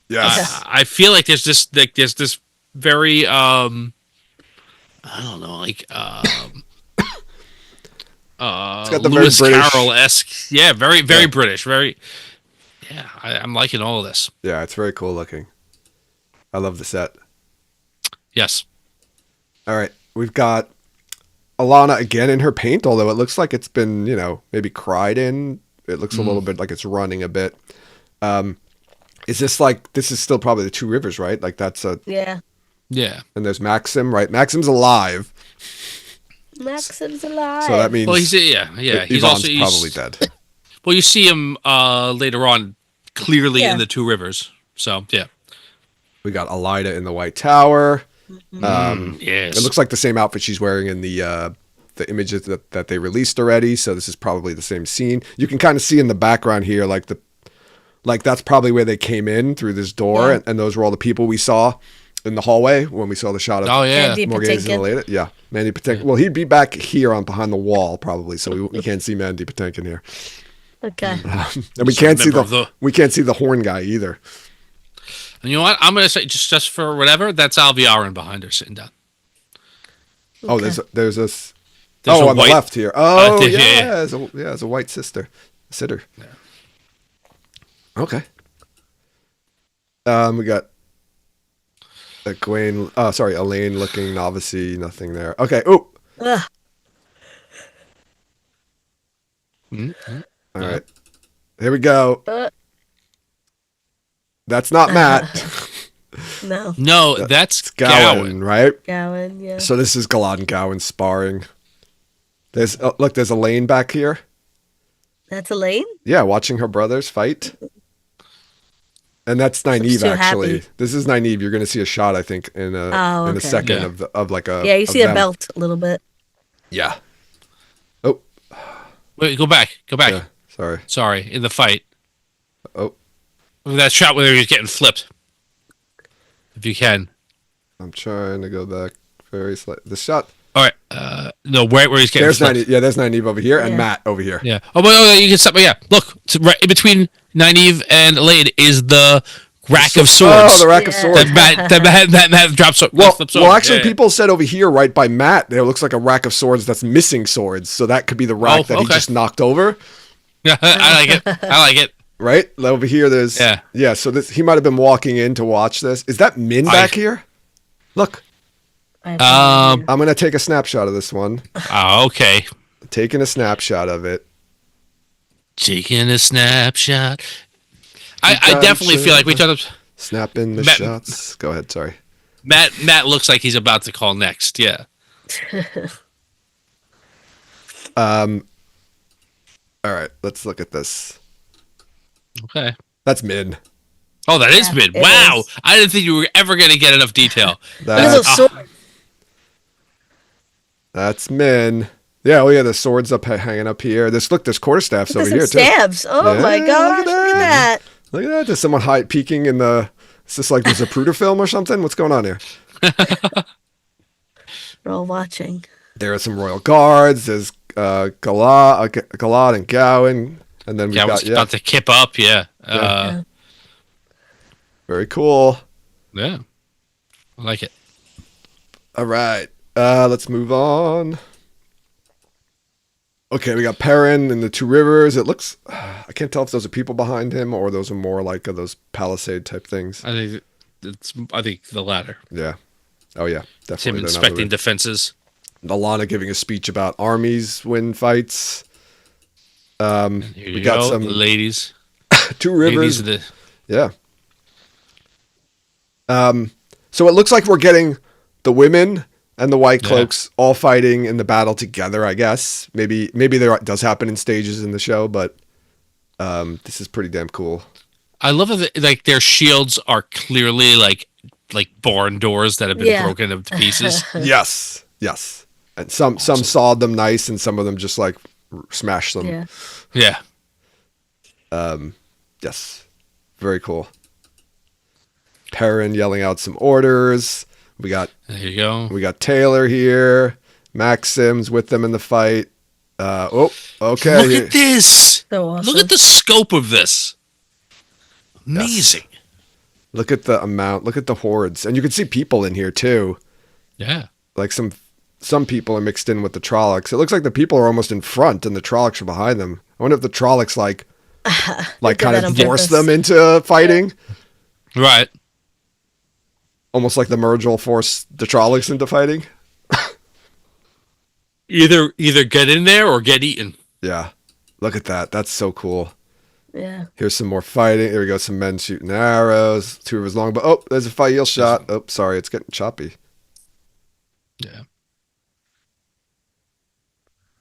yes, I feel like there's this very I don't know, like it's got the Lewis very British. Carroll-esque. Yeah, very British. Very. Yeah, I'm liking all of this. Yeah, it's very cool looking. I love the set. Yes. All right, we've got Alana again in her paint, although it looks like it's been, maybe cried in. It looks a little bit like it's running a bit. Is this like, this is still probably the Two Rivers, right? Like that's Yeah. Yeah. and there's Maxim, right? Maxim's alive. Maxim's alive. So that means Well, he's He's Yvonne's also probably dead. Well, you see him later on, clearly Yeah. in the Two Rivers. So yeah. We got Elida in the White Tower. Yes. It looks like the same outfit she's wearing in the images that they released already. So this is probably the same scene. You can kind of see in the background here, like that's probably where they came in through this door, Yeah. and those were all the people we saw in the hallway when we saw the shot of Oh yeah. Mandy Morghese and Patinkin. Elida. Yeah, Mandy Patinkin. Well, he'd be back here on behind the wall probably, so we can't see Mandy Patinkin here, Okay. and we can't see member of the- we can't see the horn guy either. And you know what? I'm gonna say just for whatever. That's Alviarin behind her sitting down. Oh, there's this. There's a on white- the left here. Oh, yeah, yeah. There's a white sitter. Okay. We got Elaine looking novice, nothing there. Okay. Oh, Ugh. all right. Here we go. Uh. That's not Matt. No. No, that's It's Gowan, right? Gowan, yeah. So this is Galad and Gowan sparring. There's there's Elaine back here. That's Elaine? Yeah, watching her brothers fight. And that's Nynaeve, too actually. happy. This is Nynaeve. You're going to see a shot, I think, in a okay. second Yeah. of like a. Yeah, you of see a them. belt a little bit. Yeah. Oh, Wait, go back. yeah. Sorry. Sorry, in the fight. Oh, That shot where he was getting flipped. If you can. I'm trying to go back very slightly. The shot. All right. No, right where he's getting There's flipped. Nynaeve. Yeah, there's Nynaeve over here and Yeah. Matt over here. Yeah. Oh, but you can stop. Yeah. Look, right in between Nynaeve and Elaine is the rack of swords. Oh, the rack of Yeah. swords. that Matt drops. Well, flips over. well, actually, Yeah. people said over here, right by Matt, there looks like a rack of swords that's missing swords. So that could be the rack Oh, that he okay. just knocked over. I like it. I like it. Right over here, there's Yeah. So he might have been walking in to watch this. Is that Min back here? Look, I have no idea. I'm gonna take a snapshot of this one. Oh, okay. Taking a snapshot of it. Taking a snapshot. I definitely feel like we talked. Snapping the Matt- shots. Go ahead. Sorry. Matt looks like he's about to call next. Yeah. All right. Let's look at this. Okay. That's Min. Oh, that is mid. it Wow. is. I didn't think you were ever going to get enough detail. Look at those That's, swords. that's Min. Yeah. Oh yeah. The swords hanging up here. There's quarterstaffs over There's here some too. stabs. Oh Yeah, my look gosh, at look at that. that. Look at that. There's someone peeking in the. Is this like the Zapruder film or something? What's going on here? We're all watching. There are some royal guards. There's Galad and Gowan, and then we Yeah, I was got about to kip up. Yeah. very cool. Yeah. I like it. All right, let's move on. Okay, we got Perrin and the two rivers. It looks, I can't tell if those are people behind him or those are more like those palisade type things. I think the latter. Yeah. Oh yeah, It's him definitely. They're not inspecting moving. defenses. Alana giving a speech about armies win fights. Here We you got go, some ladies. two Ladies rivers. of the Yeah. So it looks like we're getting the women and the white cloaks all fighting in the battle together, I guess. Maybe there does happen in stages in the show, but this is pretty damn cool. I love that like their shields are clearly like barn doors that have been broken into pieces. Yes. Yes. And some sawed them nice and some of them just like smashed them. Yeah. Yeah. Yes. Very cool. Perrin yelling out some orders. We got There you go. Taylor here. Maxim's with them in the fight. Okay. Look at this. So awesome. Look at the scope of this. Amazing. Look at the amount. Look at the hordes. And you can see people in here too. Yeah. Like some people are mixed in with the Trollocs. It looks like the people are almost in front and the Trollocs are behind them. I wonder if the Trollocs like did kind that of on force purpose. them into fighting. Right. Almost like the merge will force the Trollocs into fighting. Either get in there or get eaten. Yeah. Look at that. That's so cool. Yeah. Here's some more fighting. Here we go. Some men shooting arrows. Two of his long, but oh, there's a Fael shot. Oh, sorry, it's getting choppy. Yeah.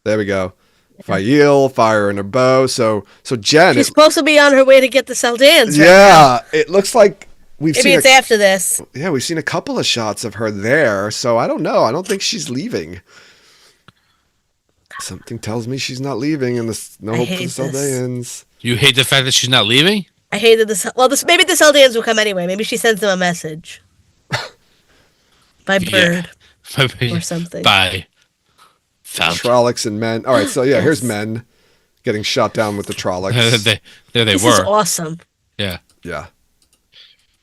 There we go. Fael firing her bow. So Jen. She's supposed to be on her way to get the Saldans. Right? Yeah, it looks like we've Maybe seen. it's after this. Yeah, we've seen a couple of shots of her there. So I don't know. I don't think she's leaving. Something tells me she's not leaving, and there's no I hope for the hate this. Saldans. You hate the fact that she's not leaving? I hated this. Well, maybe the Saldans will come anyway. Maybe she sends them a message by bird or something. By fountain. Trollocs and men. All right, so yeah, here's men getting shot down with the Trollocs. There they This were. is awesome. Yeah. Yeah.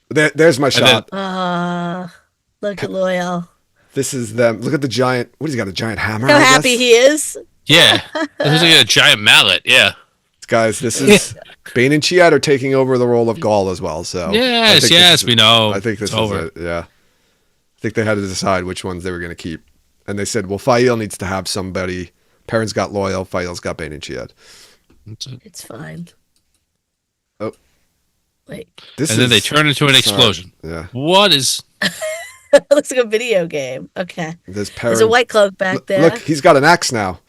There's my shot. Look at Loyal. This is them. Look at the giant. What, he's got a giant hammer? How I happy guess? he is. Yeah. It looks like a giant mallet. Yeah. Guys, this is Bane and Chiad are taking over the role of Gaul as well. So Yes, I think yes, this is- we know. I think this It's is over. it. Yeah. I think they had to decide which ones they were going to keep, and they said, "Well, Fael needs to have somebody. Perrin's got Loyal. Fael's got Bane and Chiad." It's fine. Oh. Wait. This And then they is- turn into an sorry. explosion. Yeah. What is It looks like a video game. Okay. There's Perrin. There's a white cloak back there. Look, he's got an axe now.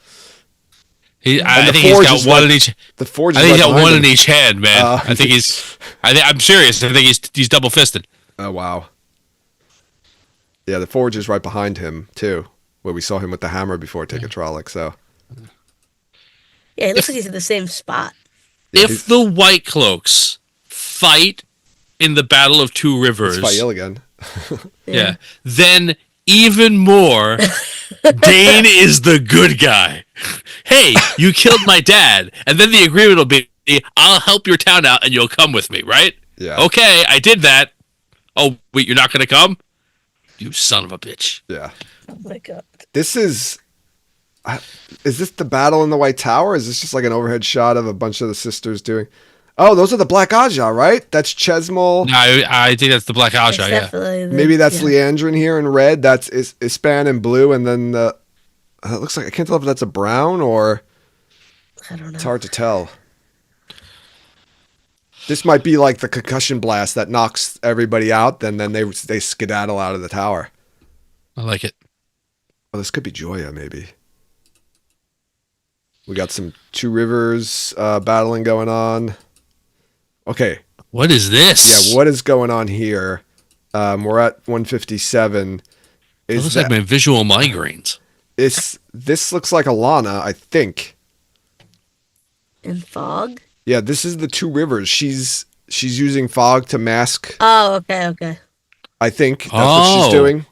I the think he's forge got is one right- in each. The forge. I is think he's right got behind one him. in each hand, man. I think he's. I'm serious. I think he's double fisted. Oh wow. Yeah, the forge is right behind him too, where we saw him with the hammer before taking Trolloc. So Yeah, he looks like he's in the same spot. If the White Cloaks fight in the Battle of Two Rivers, it's Fael again. yeah, then even more, Dane is the good guy. Hey, you killed my dad, and then the agreement will be, I'll help your town out, and you'll come with me, right? Yeah. Okay, I did that. Oh, wait, you're not gonna come? You son of a bitch. Yeah. Oh my god. This is this the battle in the White Tower? Is this just like an overhead shot of a bunch of the sisters doing? Oh, those are the Black Aja, right? That's Chesmal. No, I think that's the Black Aja, It's yeah. definitely the- Maybe that's yeah. Leandrin here in red. That's Ispan in blue, and then it looks like I can't tell if that's a brown or I don't know. it's hard to tell. This might be like the concussion blast that knocks everybody out, then they skedaddle out of the tower. I like it. Oh, this could be Joya, maybe. We got some Two Rivers battling going on. Okay. What is this? Yeah, what is going on here? We're at 157. It looks like my visual migraines. This looks like Alana, I think. In fog? Yeah, this is the Two Rivers. She's using fog to mask. Oh, okay. I think that's what she's doing.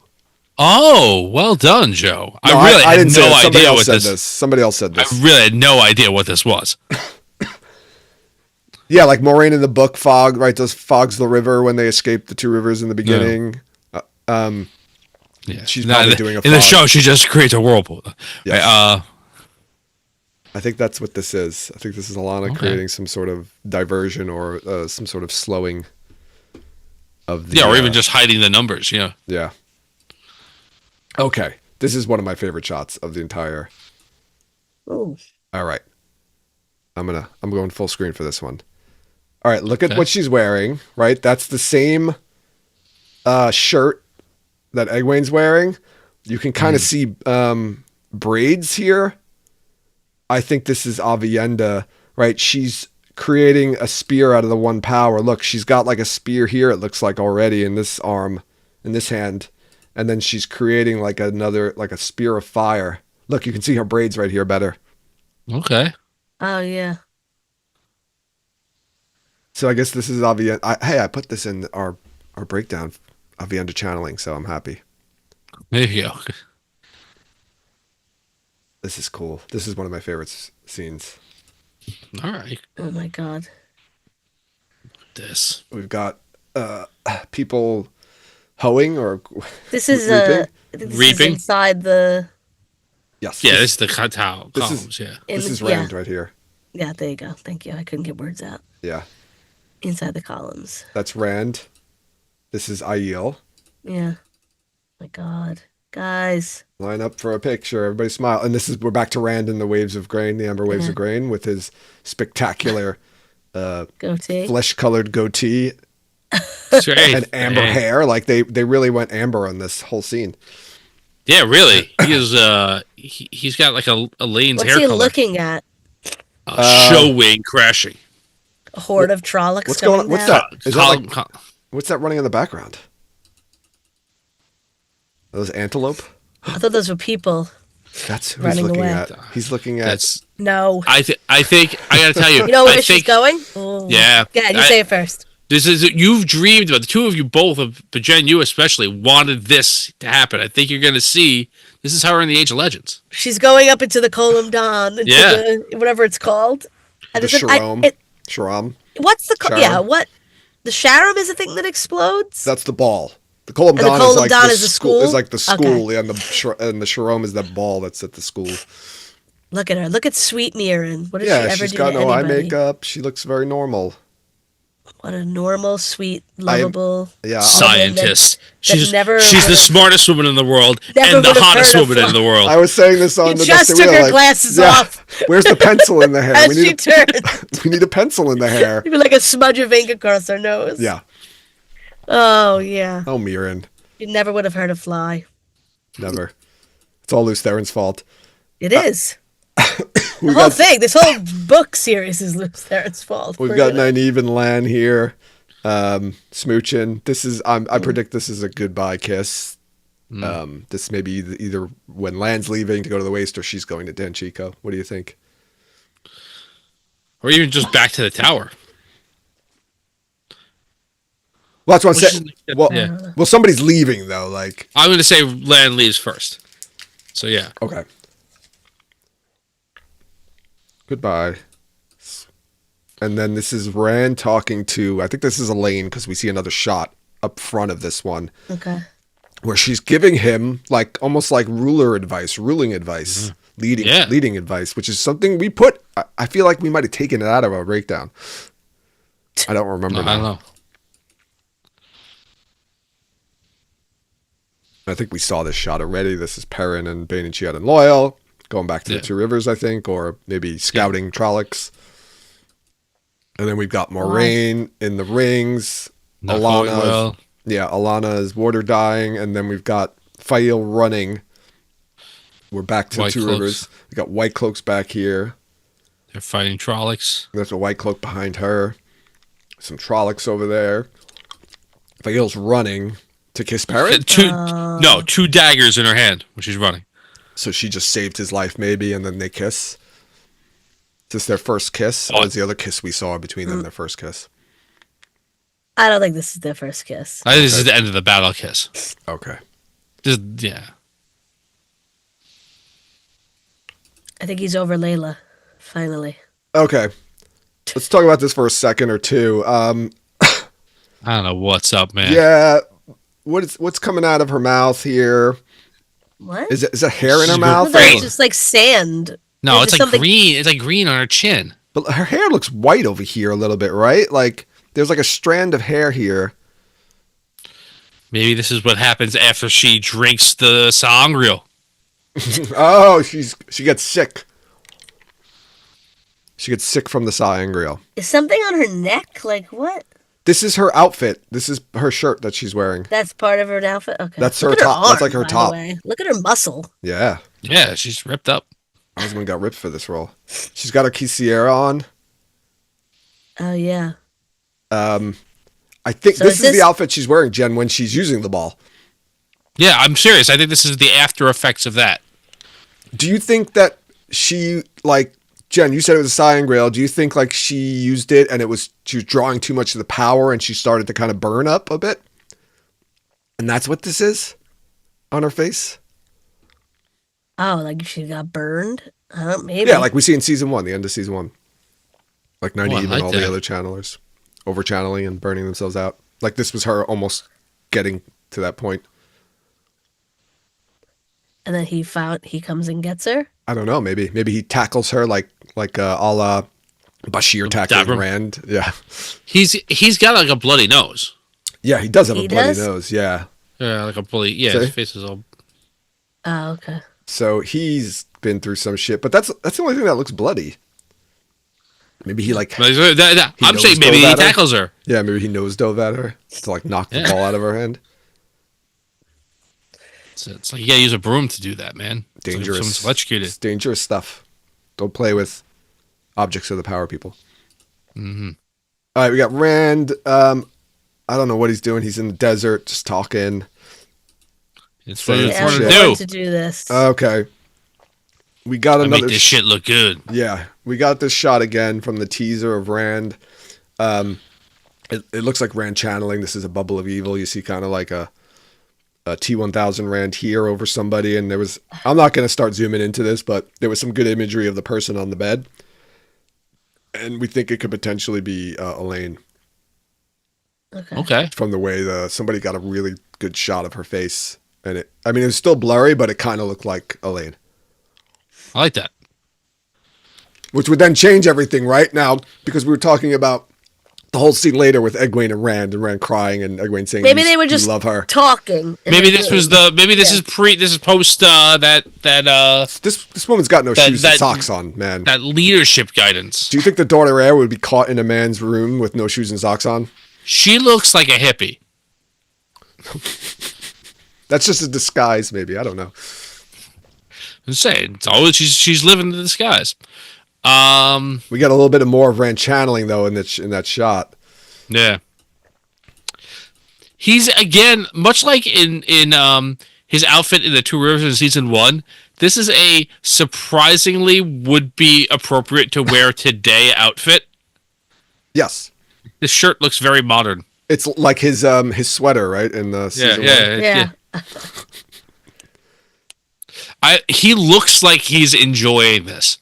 Oh, well done, Joe. No, I really had didn't say no it. Somebody idea else what said this. Somebody else said I this. really had no idea what this was. Yeah, like Moraine in the book, Fog, right? Does Fog's the river when they escape the Two Rivers in the beginning? Yeah, She's No, probably in doing a in the fog. show. She just creates a whirlpool. Yes. Right, I think that's what this is. I think this is Alana Okay. creating some sort of diversion or some sort of slowing of the. Yeah, or even just hiding the numbers. Yeah. Yeah. Okay, this is one of my favorite shots of the entire. Ooh. All right, I'm going full screen for this one. All right, look at Okay. what she's wearing. Right, that's the same shirt that Egwene's wearing. You can kind of see braids here. I think this is Avienda, right? She's creating a spear out of the one power. Look, she's got like a spear here, it looks like already in this arm, in this hand. And then she's creating like a spear of fire. Look, you can see her braids right here better. Okay. Oh yeah. So I guess this is Avienda. I put this in our breakdown, Avienda channeling, so I'm happy. There you go. This is cool. This is one of my favorite scenes. All right. Oh my god. This. We've got people hoeing or This is reaping. I think this is Reaping? inside the. Yes. Yeah, this is the towel This columns. is- Yeah. This in- is yeah. Rand right here. Yeah, there you go. Thank you. I couldn't get words out. Yeah. Inside the columns. That's Rand. This is Aiel. Yeah. My god. Guys. Line up for a picture. Everybody smile. And we're back to Rand in the waves of grain, the amber waves Yeah. of grain, with his spectacular Goatee. flesh-colored goatee That's right. and amber Yeah. hair. Like they really went amber on this whole scene. Yeah, really. He is. He's got like a Elaine's What's hair he color. looking at? Showing crashing. A horde of Trollocs What's going on? coming What's down? that? Is that Column, like, what's that running in the background? Are those antelope? I thought those were people. That's who Running he's looking away. at. He's looking at. That's. No. I think. I gotta tell you. You know where I she's think. going? Ooh. Yeah. Yeah, you I- say it first. This is you've dreamed about the two of you both, but Jen, you especially wanted this to happen. I think you're gonna see. This is her in the Age of Legends. She's going up into the Column Dawn, into Yeah. the, whatever it's called. And the it's an- Sharam. it- Sharam. what's the Sharam. yeah? What the Sharam is a thing that explodes. That's the ball. The Colum And the Dawn is Colum like Dawn the is the school. Is school? like the school, yeah, and the Sharom is that ball that's at the school. Look at her. Look at Sweet Mirren. What did Yeah, she ever she's do got to no eye anybody? makeup. She looks very normal. What a normal, sweet, lovable Yeah, Scientist. She's never she's the would've- smartest woman in the world Never and the would've hottest heard of woman in the world. I was saying this on You the just Dusty took Wheel, her like, glasses yeah, off. Where's the pencil in the hair? as she turned. we need a pencil in the hair. You'd be like a smudge of ink across her nose. Yeah. Oh yeah. Oh, Mirren. You never would have heard a fly. Never. It's all Luce Theron's fault. It is. We've The whole got, thing, this whole book series is Luke Theron's fault. we've We're got gonna- Nynaeve and Lan here, smooching. This is. I predict this is a goodbye kiss. This may be either when Lan's leaving to go to the Waste or she's going to Danchico. What do you think? Or even just back to the tower. Well, that's what I'm Which saying. is- Well, yeah. well, somebody's leaving though. Like, I'm gonna say Lan leaves first. So yeah. okay. Goodbye. And then this is Rand talking to. I think this is Elaine because we see another shot up front of this one. Okay. Where she's giving him like almost like ruling advice, leading advice, which is something we put. I feel like we might have taken it out of our breakdown. I don't remember. I don't know. I think we saw this shot already. This is Perrin and Bane and Chiat and Loyal going back to Yeah. the Two Rivers, I think, or maybe scouting Trollocs. And then we've got Moraine in the rings. Not going Alana, well. Alana is water dying, and then we've got Fail running. We're back to White Two Cloaks. Rivers. We got White Cloaks back here. They're fighting Trollocs. There's a White Cloak behind her. Some Trollocs over there. Fail's running to kiss Perrin. Two daggers in her hand when she's running. So she just saved his life, maybe, and then they kiss. Is this their first kiss? Or is the other kiss we saw between them their first kiss? I don't think this is their first kiss. I think this is the end of the battle kiss. Okay. Yeah. I think he's over Layla. Finally. Okay. Let's talk about this for a second or two. I don't know what's up, man. Yeah. What's coming out of her mouth here? What? Is that hair in her She's mouth? That's just like sand. No, Is it's there like something- green. It's like green on her chin. But her hair looks white over here a little bit, right? Like there's like a strand of hair here. Maybe this is what happens after she drinks the sangria. Oh, she gets sick. She gets sick from the sangria. Is something on her neck? Like what? This is her outfit. This is her shirt that she's wearing. That's part of her outfit. Okay. That's Look her at top. That's like her by the top. way. Look at her muscle. Yeah. Yeah, she's ripped up. My husband got ripped for this role. She's got her Kisiera on. Oh yeah. I think So this is is the this- outfit she's wearing, Jen, when she's using the ball. Yeah, I'm serious. I think this is the after effects of that. Do you think that she, like, Jen, you said it was a Cyan Grail. Do you think, like, she used it and she was drawing too much of the power and she started to kind of burn up a bit? And that's what this is on her face? Oh, like she got burned? Maybe. Yeah, like we see in season 1, the end of season 1. Like 90 Oh, I and like all that. the other channelers over channeling and burning themselves out. Like this was her almost getting to that point. And then he comes and gets her. I don't know. Maybe he tackles her like a la Bashir tackling Dabra. Rand. Yeah, He's got like a bloody nose. yeah, he does have He a bloody does? nose. Yeah, Yeah, like a bloody. Yeah, See? his face is all. Oh, okay. so he's been through some shit. But that's the only thing that looks bloody. Maybe he like I'm knows saying maybe dove he at her? tackles her. yeah, maybe he nose dove at her to like knock the Yeah. ball out of her hand. It's like you gotta use a broom to do that, man. It's like if Dangerous. someone's electrocuted. It's dangerous stuff. Don't play with objects of the power, people. Mm-hmm. All right, we got Rand. I don't know what he's doing. He's in the desert, just talking. It's what Yeah, it's Yeah, what I'm shit. to going do. to do this. Okay. We got I make another this shit look good. Yeah, we got this shot again from the teaser of Rand. It looks like Rand channeling. This is a bubble of evil. You see kind of like a T-1000 Rand here over somebody. And I'm not going to start zooming into this, but there was some good imagery of the person on the bed. And we think it could potentially be Elaine Okay. from the way somebody got a really good shot of her face. And it was still blurry, but it kind of looked like Elaine. I like that. Which would then change everything right now, because we were talking about the whole scene later with Egwene and Rand crying and Egwene saying, Maybe "You- they were you just love her." talking. and Maybe they this did. was this is post This woman's got no That- shoes that- and socks on, man. that leadership guidance. Do you think the daughter heir would be caught in a man's room with no shoes and socks on? She looks like a hippie. That's just a disguise, maybe. I don't know. I'm saying it's always she's living the disguise. We got a little bit of more of Rand channeling though in that shot. Yeah. He's again much like in his outfit in the Two Rivers in season 1. This is a surprisingly would be appropriate to wear today outfit. Yes, This shirt looks very modern. it's like his sweater, right? In the season one. Yeah. He looks like he's enjoying this.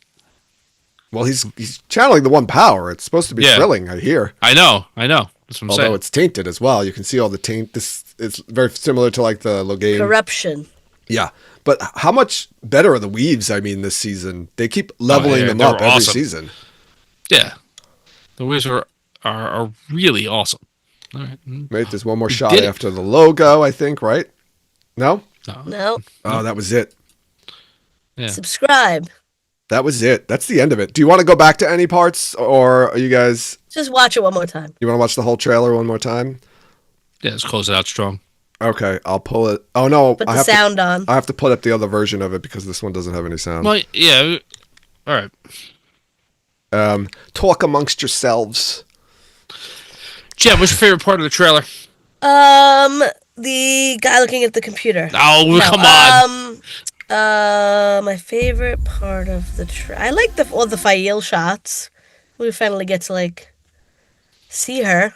Well, he's channeling the one power. It's supposed to be Yeah. thrilling, I hear. I know. That's what I'm Although saying. it's tainted as well. You can see all the taint. It's very similar to like the Logain. Corruption. Yeah. But how much better are the weaves, this season? They keep leveling yeah, them they're up every awesome. season. Yeah. The Wiz are really awesome. All right. Right? There's one more shot did it. after the logo, I think, right? No? No. Oh, that was it. Yeah. Subscribe. That was it. That's the end of it. Do you want to go back to any parts, or are you guys? Just watch it one more time. You want to watch the whole trailer one more time? Yeah, let's close it out strong. Okay, I'll pull it. Oh no, Put the sound on. I have to put up the other version of it because this one doesn't have any sound. Well, yeah. All right. Talk amongst yourselves. Jen, what's your favorite part of the trailer? The guy looking at the computer. Oh, come on. My favorite part of the I like all the Fael shots. We finally get to see her.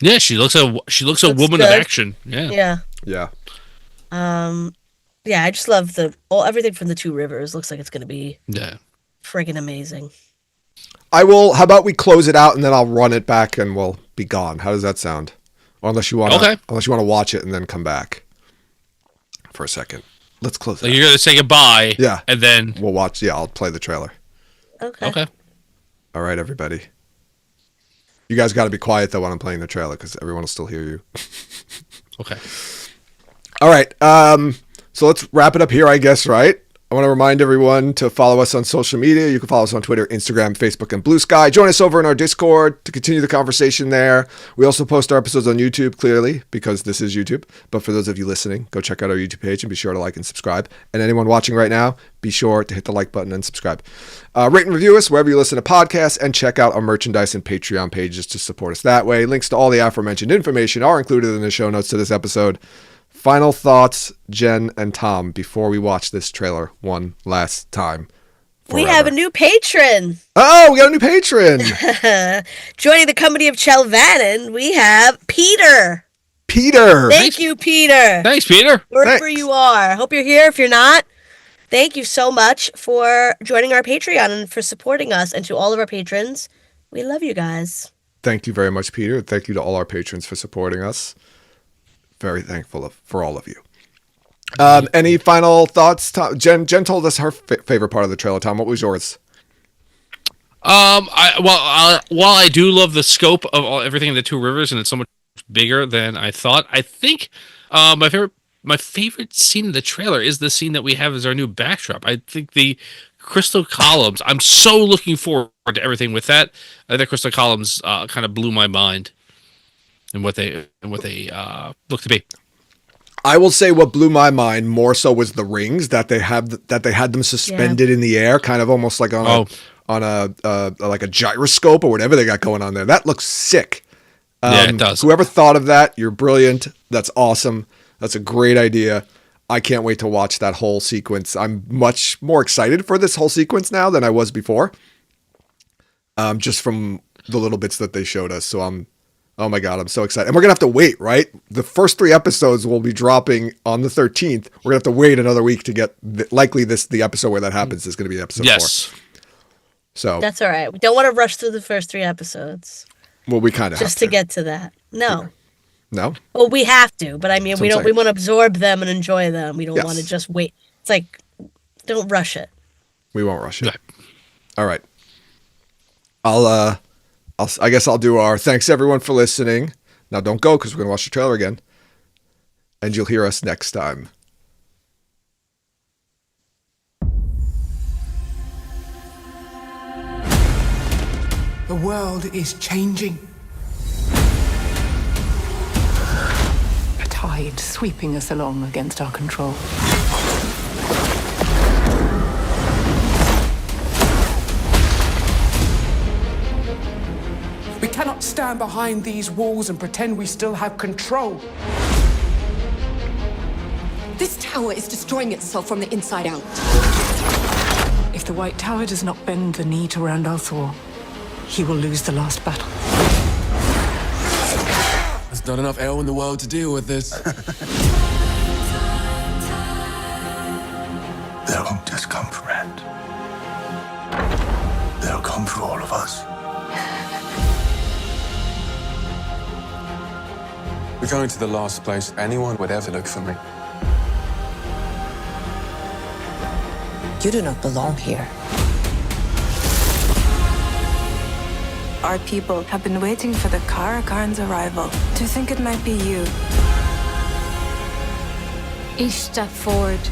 Yeah, she looks a Looks woman good. of action. Yeah. Yeah. Yeah. Yeah, I just love everything from the Two Rivers. Looks like it's gonna be Yeah. friggin' amazing. I will. How about we close it out and then I'll run it back and we'll be gone. How does that sound? Or unless you want to, Okay. unless you want to watch it and then come back for a second. let's close it. Like you're gonna say goodbye. Yeah. And then We'll watch. Yeah, I'll play the trailer. okay. All right, everybody. You guys got to be quiet though when I'm playing the trailer because everyone will still hear you. Okay. All right. So let's wrap it up here, I guess, right? I want to remind everyone to follow us on social media. You can follow us on Twitter, Instagram, Facebook, and Blue Sky. Join us over in our Discord to continue the conversation there. We also post our episodes on YouTube, clearly, because this is YouTube. But for those of you listening, go check out our YouTube page and be sure to like and subscribe. And anyone watching right now, be sure to hit the like button and subscribe. Rate and review us wherever you listen to podcasts, and check out our merchandise and Patreon pages to support us that way. Links to all the aforementioned information are included in the show notes to this episode. Final thoughts, Jen and Tom, before we watch this trailer one last time. We have a new patron. Oh, we got a new patron. Joining the company of Chelvannon, we have Peter. Peter. Thank you, Peter. Thanks, Peter. Wherever Thanks. you are. Hope you're here. If you're not, thank you so much for joining our Patreon and for supporting us. And to all of our patrons, we love you guys. Thank you very much, Peter. Thank you to all our patrons for supporting us. Very thankful for all of you. Any final thoughts, Tom? Jen told us her favorite part of the trailer. Tom, what was yours? While I do love the scope of everything in the Two Rivers, and it's so much bigger than I thought, I think my favorite scene in the trailer is the scene that we have as our new backdrop. I think the crystal columns. I'm so looking forward to everything with that. I think the crystal columns kind of blew my mind. And what they look to be. I will say what blew my mind more so was the rings that they had them suspended in the air, kind of almost like on a like a gyroscope or whatever they got going on there. That looks sick. Yeah, it does. Whoever thought of that, you're brilliant. That's awesome. That's a great idea. I can't wait to watch that whole sequence. I'm much more excited for this whole sequence now than I was before. Just from the little bits that they showed us. So oh my God, I'm so excited. And we're going to have to wait, right? The first 3 episodes will be dropping on the 13th. We're going to have to wait another week to get, the episode where that happens is going to be episode 4. So that's all right. We don't want to rush through the first 3 episodes. Well, we kind of just to get to that. No. No? Well, we have to, but I mean, That's we what I'm don't. We want to absorb them and enjoy them. We don't Yes. want to just wait. It's like, don't rush it. We won't rush it. All right. I guess I'll do our thanks everyone for listening. Now don't go because we're going to watch the trailer again. And you'll hear us next time. The world is changing. A tide sweeping us along against our control. We cannot stand behind these walls and pretend we still have control. This tower is destroying itself from the inside out. If the White Tower does not bend the knee to Randall Thor, he will lose the last battle. There's not enough air in the world to deal with this. They won't just come for Rand. They'll come for all of us. We're going to the last place anyone would ever look for me. You do not belong here. Our people have been waiting for the Karakarn's arrival. To think it might be you. Each step forward